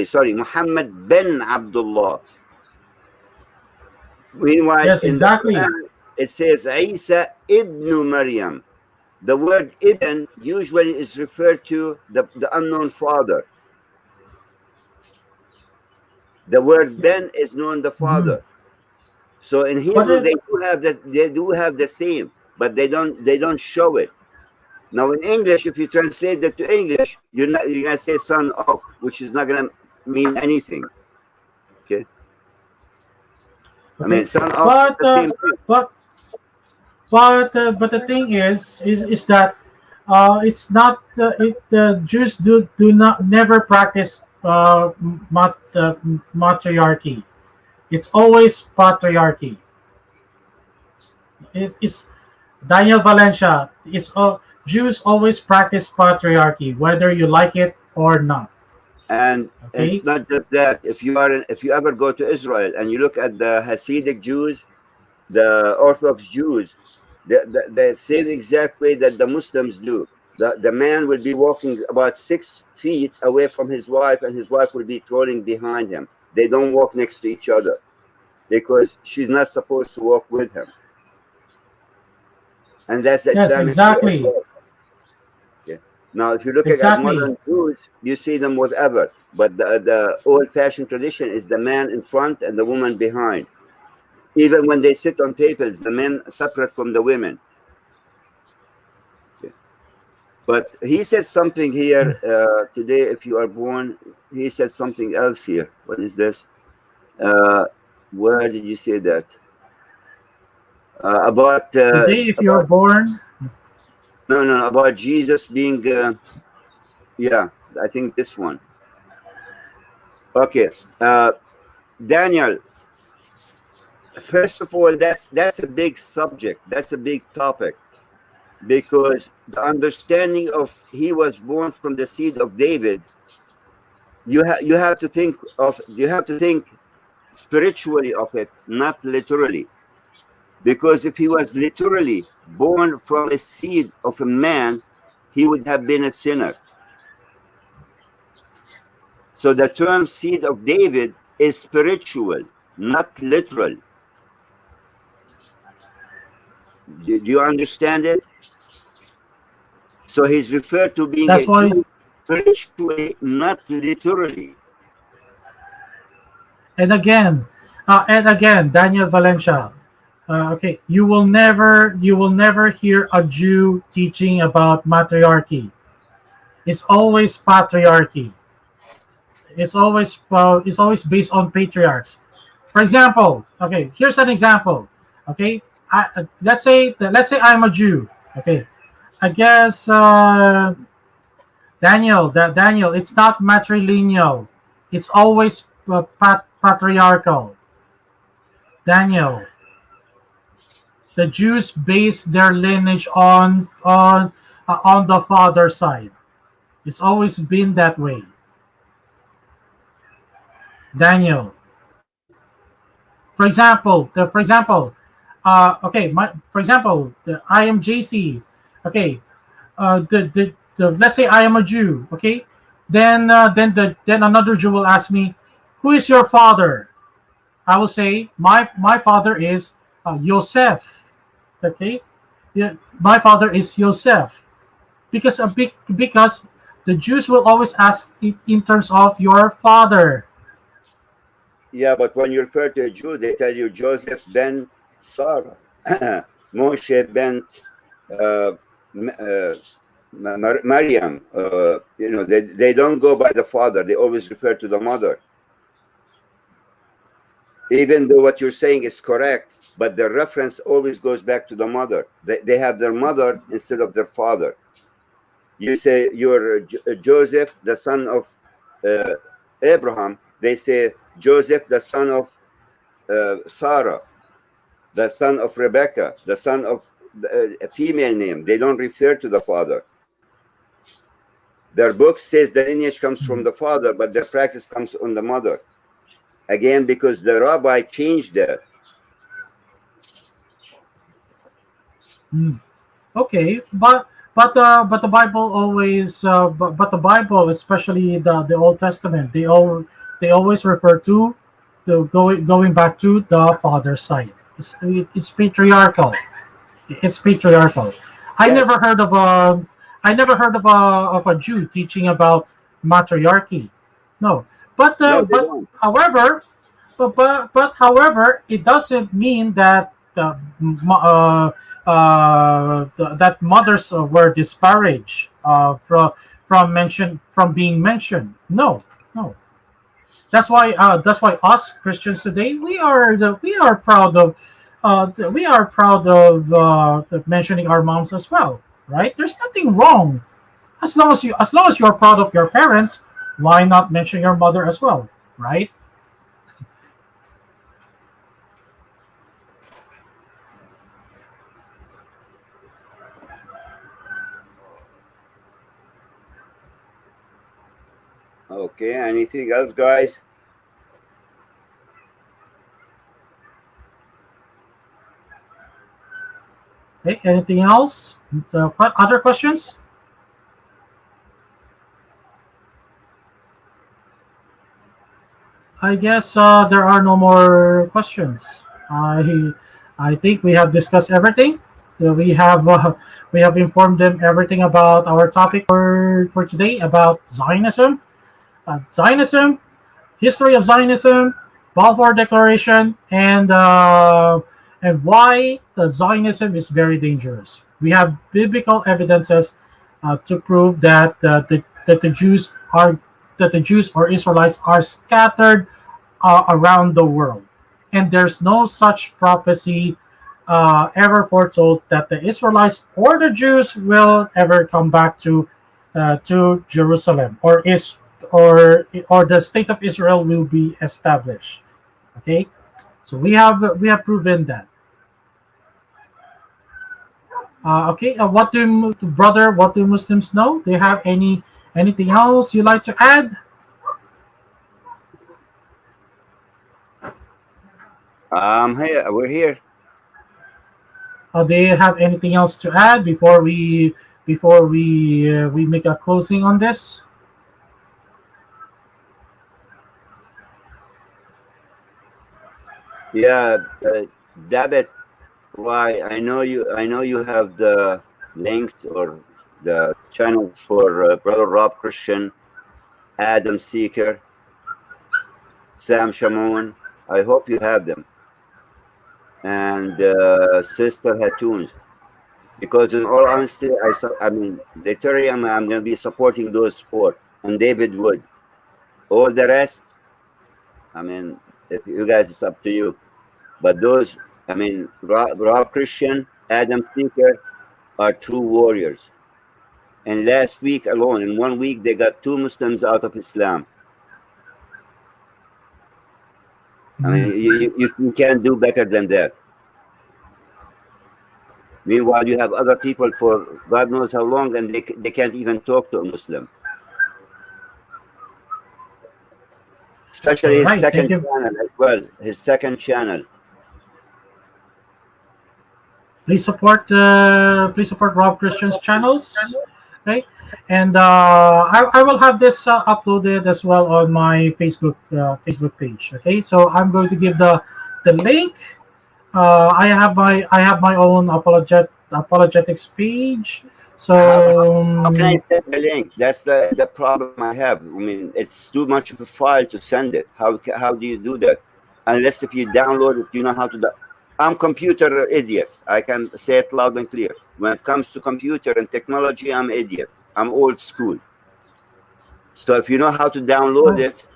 sorry, Muhammad bin Abdullah. Meanwhile, Yes, in the exactly. Quran, it says Isa ibn Maryam. The word ibn usually is referred to the unknown father. The word ben is known the Mhm. father. So in But Hebrew they do have the same, but they don't show it. Now in English, if you translate that to English, you're gonna say son of, which is not gonna mean anything. Okay, I okay, mean son of is but the same thing. but but the thing is that it's not the Jews do not never practice matriarchy. It's always patriarchy. It's Daniel Valencia. Jews always practice patriarchy, whether you like it or not. And Okay. it's not just that. If you ever go to Israel and you look at the Hasidic Jews, the Orthodox Jews, the same exact way that the Muslims do. The man will be walking about 6 feet away from his wife, and his wife will be trolling behind him. They don't walk next to each other because she's not supposed to walk with him. And that's the Yes, Islamic way as exactly, well. Yeah. Now, if you're looking at exactly. modern Jews, you see them whatever. But the old fashioned tradition is the man in front and the woman behind. Even when they sit on tables, the men separate from the women. Okay. But he said something here today. If you are born, he said something else here. What is this? Uh, where did you say that? Today, if you're About born, no, about Jesus being yeah. I think this one. Okay, Daniel. First of all, that's a big subject. That's a big topic because the understanding of he was born from the seed of David. You have to think spiritually of it, not literally. Because if he was literally born from a seed of a man, he would have been a sinner. So the term seed of David is spiritual, not literal. Do you understand it? So he's referred to being that's a why. Jew spiritually, not literally. And again, Daniel Valencia. Okay, you will never hear a Jew teaching about matriarchy. It's always patriarchy. It's always based on patriarchs. For example, okay, here's an example. Okay, let's say I'm a Jew. Okay, I guess Daniel, it's not matrilineal. It's always patriarchal. Daniel, the Jews base their lineage on the father side. It's always been that way. Daniel, for example, okay, for example, I am JC. Okay, let's say I am a Jew. Okay, then another Jew will ask me, "Who is your father?" I will say, my father is Yosef. Okay, yeah, my father is Yosef because the Jews will always ask in terms of your father. Yeah, but when you refer to a Jew, they tell you Joseph ben Sarah, Moshe ben uh, Maryam. They don't go by the father. They always refer to the mother. Even though what you're saying is correct, but the reference always goes back to the mother. They have their mother instead of their father. You say you're Joseph, the son of uh, Abraham. They say Joseph, the son of Sarah, the son of Rebecca, the son of a female name. They don't refer to the father. Their book says the lineage comes from the father, but their practice comes on the mother. Again, because the rabbi changed that. Mm. Okay, but the Bible always but the Bible, especially the Old Testament, they always refer to the going back to the father's side. It's patriarchal. It's patriarchal. I Yes. never heard of a I never heard of a Jew teaching about matriarchy. No, No, they but don't. however, but however, it doesn't mean that that mothers were disparaged from being mentioned. No, no. That's why us Christians today we are proud of mentioning our moms as well, right? There's nothing wrong as long as you're proud of your parents. Why not mention your mother as well, right? Okay. Anything else, guys? Okay, anything else? Other questions? I guess there are no more questions. I think we have discussed everything. We have informed them everything about our topic for today about Zionism, Zionism, history of Zionism, Balfour Declaration, and why the Zionism is very dangerous. We have biblical evidences to prove that the Jews are that the Jews or Israelites are scattered around the world, and there's no such prophecy ever foretold that the Israelites or the Jews will ever come back to Jerusalem or the state of Israel will be established. Okay, so we have proven that. Okay, what do Muslims know? Do you have anything else you'd like to add? Here we're here. Do you have anything else to add before we make a closing on this? Yeah, David. Why? I know you have the links or the channels for Brother Rob Christian, Adam Seeker, Sam Shamoun. I hope you have them, and Sister Hatuns. Because in all honesty, I mean, literally, I'm going to be supporting those four and David Wood. All the rest, I mean, if you guys, it's up to you. But those, I mean, Rob Christian, Adam Seeker are true warriors. And last week alone, in 1 week, they got 2 Muslims out of Islam. I mean, Mhm. you can't do better than that. Meanwhile, you have other people for God knows how long, and they can't even talk to a Muslim. especially All his right. Thank second you. channel as well. His second channel. Please support Rob Christian's channels. Okay, and I will have this uploaded as well on my Facebook page. Okay, so I'm going to give the link. I have my own apologetics page. So How can I send the link? That's the problem I have. I mean, it's too much of a file to send it. How do you do that? Unless if you download it, you know how to do. I'm computer idiot. I can say it loud and clear. When it comes to computer and technology, I'm idiot. I'm old school. So if you know how to download oh, it,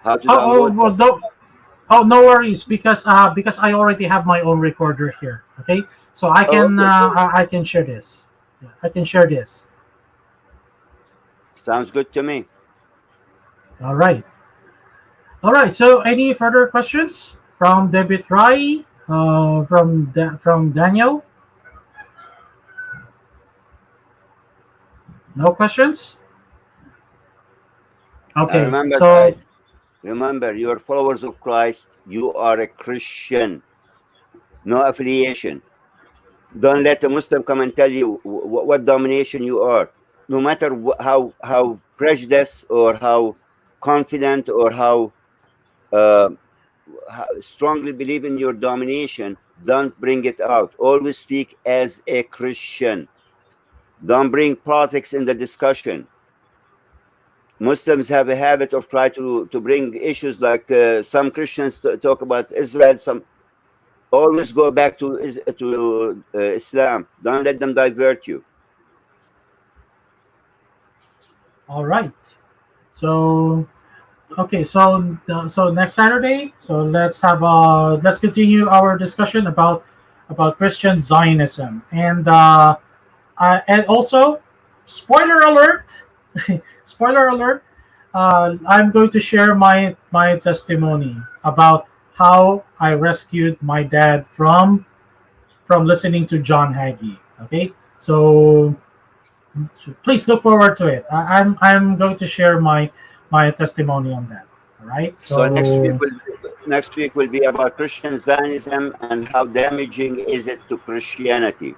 how to oh, download well, it. oh, no worries, because I already have my own recorder here. Okay, so Oh, okay, good. I can share this. Yeah, I can share this. Sounds good to me. All right. All right. So, any further questions from David Rai, from Daniel? No questions. And Okay. remember, So, guys, remember, you're followers of Christ. You are a Christian, no affiliation. Don't let a Muslim come and tell you what domination you are. No matter how prejudiced or how confident or uh, how strongly believe in your domination, don't bring it out. Always speak as a Christian. Don't bring politics in the discussion. Muslims have a habit of try to bring issues like some Christians talk about Israel. Some always go back to Islam. Don't let them divert you. all right. So, okay. So next Saturday. So let's continue our discussion about Christian Zionism, and also, spoiler alert. Spoiler alert. I'm going to share my testimony about how I rescued my dad from listening to John Hagee. Okay, so please look forward to it. I'm going to share my testimony on that. All right. So So, next week will be about Christian Zionism and how damaging is it to Christianity.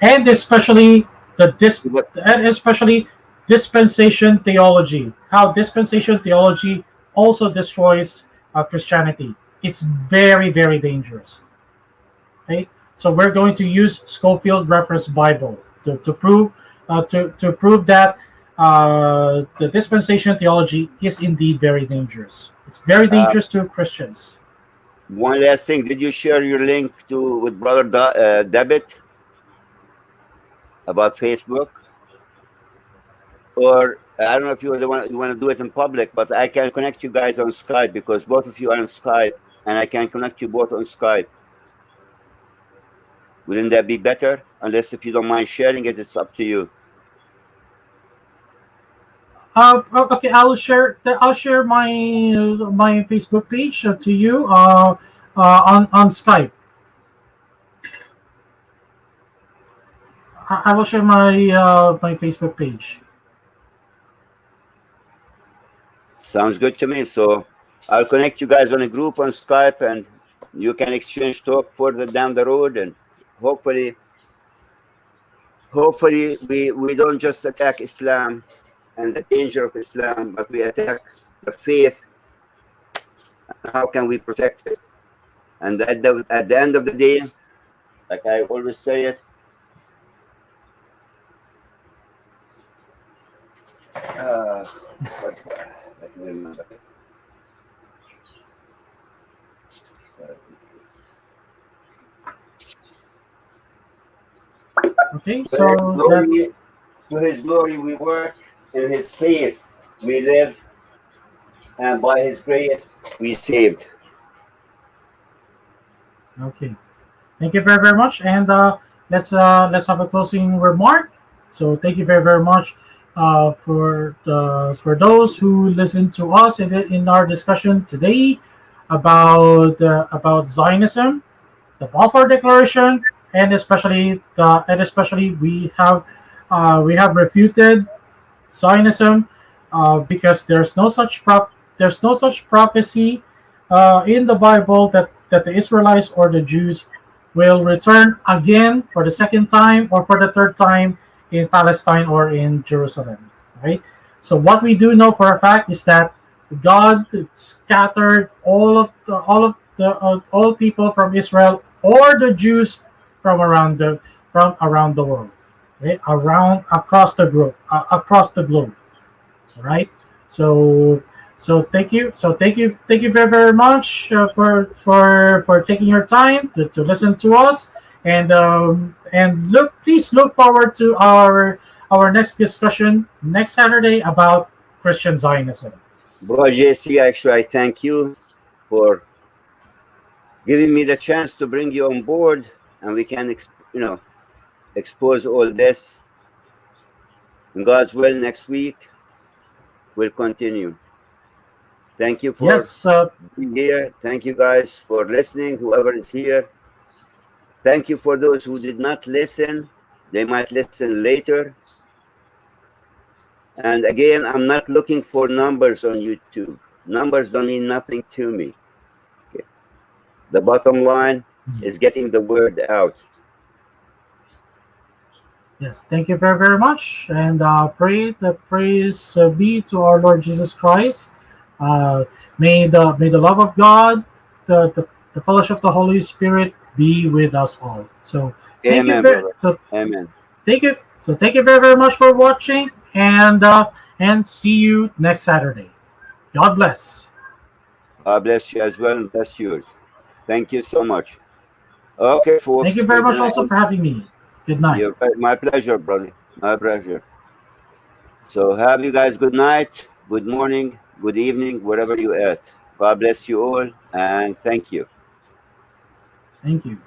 and especially the dis But and especially dispensation theology. How dispensation theology also destroys Christianity. It's very dangerous. Okay, so we're going to use Schofield Reference Bible to prove that the dispensation theology is indeed very dangerous. It's very uh, dangerous to Christians. one last thing: did you share your link to with Brother Debit about Facebook? Or I don't know if you want to do it in public, but I can connect you guys on Skype because both of you are on Skype, and I can connect you both on Skype. Wouldn't that be better? Unless if you don't mind sharing it, it's up to you. Okay, I'll share my Facebook page to you on Skype. I will share my Facebook page. Sounds good to me. So I'll connect you guys on a group on Skype, and you can exchange talk further down the road, and hopefully we don't just attack Islam and the danger of Islam, but we attack the faith and how can we protect it. And at the end of the day, like I always say it, let me remember. Okay, To his so that's glory, to his glory we work, in his faith we live, and by his grace we saved. okay. Thank you very much, and let's have a closing remark. So thank you very much for those who listened to us in our discussion today about Zionism, the Balfour Declaration, and especially we have refuted Zionism because there's no such prophecy in the Bible that the Israelites or the Jews will return again for the second time or for the third time in Palestine or in Jerusalem. Right. So what we do know for a fact is that God scattered all people from Israel or the Jews from around the world, right? Around across the globe, right? So thank you very much for taking your time to listen to us, and please look forward to our next discussion next Saturday about Christian Zionism. Bro JC, actually, I thank you for giving me the chance to bring you on board, and we can, expose all this. In God's will, next week we'll continue. Thank you for Yes, being here. Thank you guys for listening, whoever is here. Thank you for those who did not listen. They might listen later. And again, I'm not looking for numbers on YouTube. Numbers don't mean nothing to me. Okay. The bottom line is getting the word out. yes. Thank you very much, and pray the praise be to our Lord Jesus Christ. Uh, may the love of God, the fellowship of the Holy Spirit be with us all. So Amen, brother. Amen. thank you very much for watching, and see you next Saturday. God bless. God bless you as well, and bless yours. Thank you so much. Okay, Thank folks, you very we're much gonna also end. for having me. Good night. My pleasure, brother. My pleasure. So have you guys good night, good morning, good evening, wherever you at. God bless you all, and thank you. Thank you.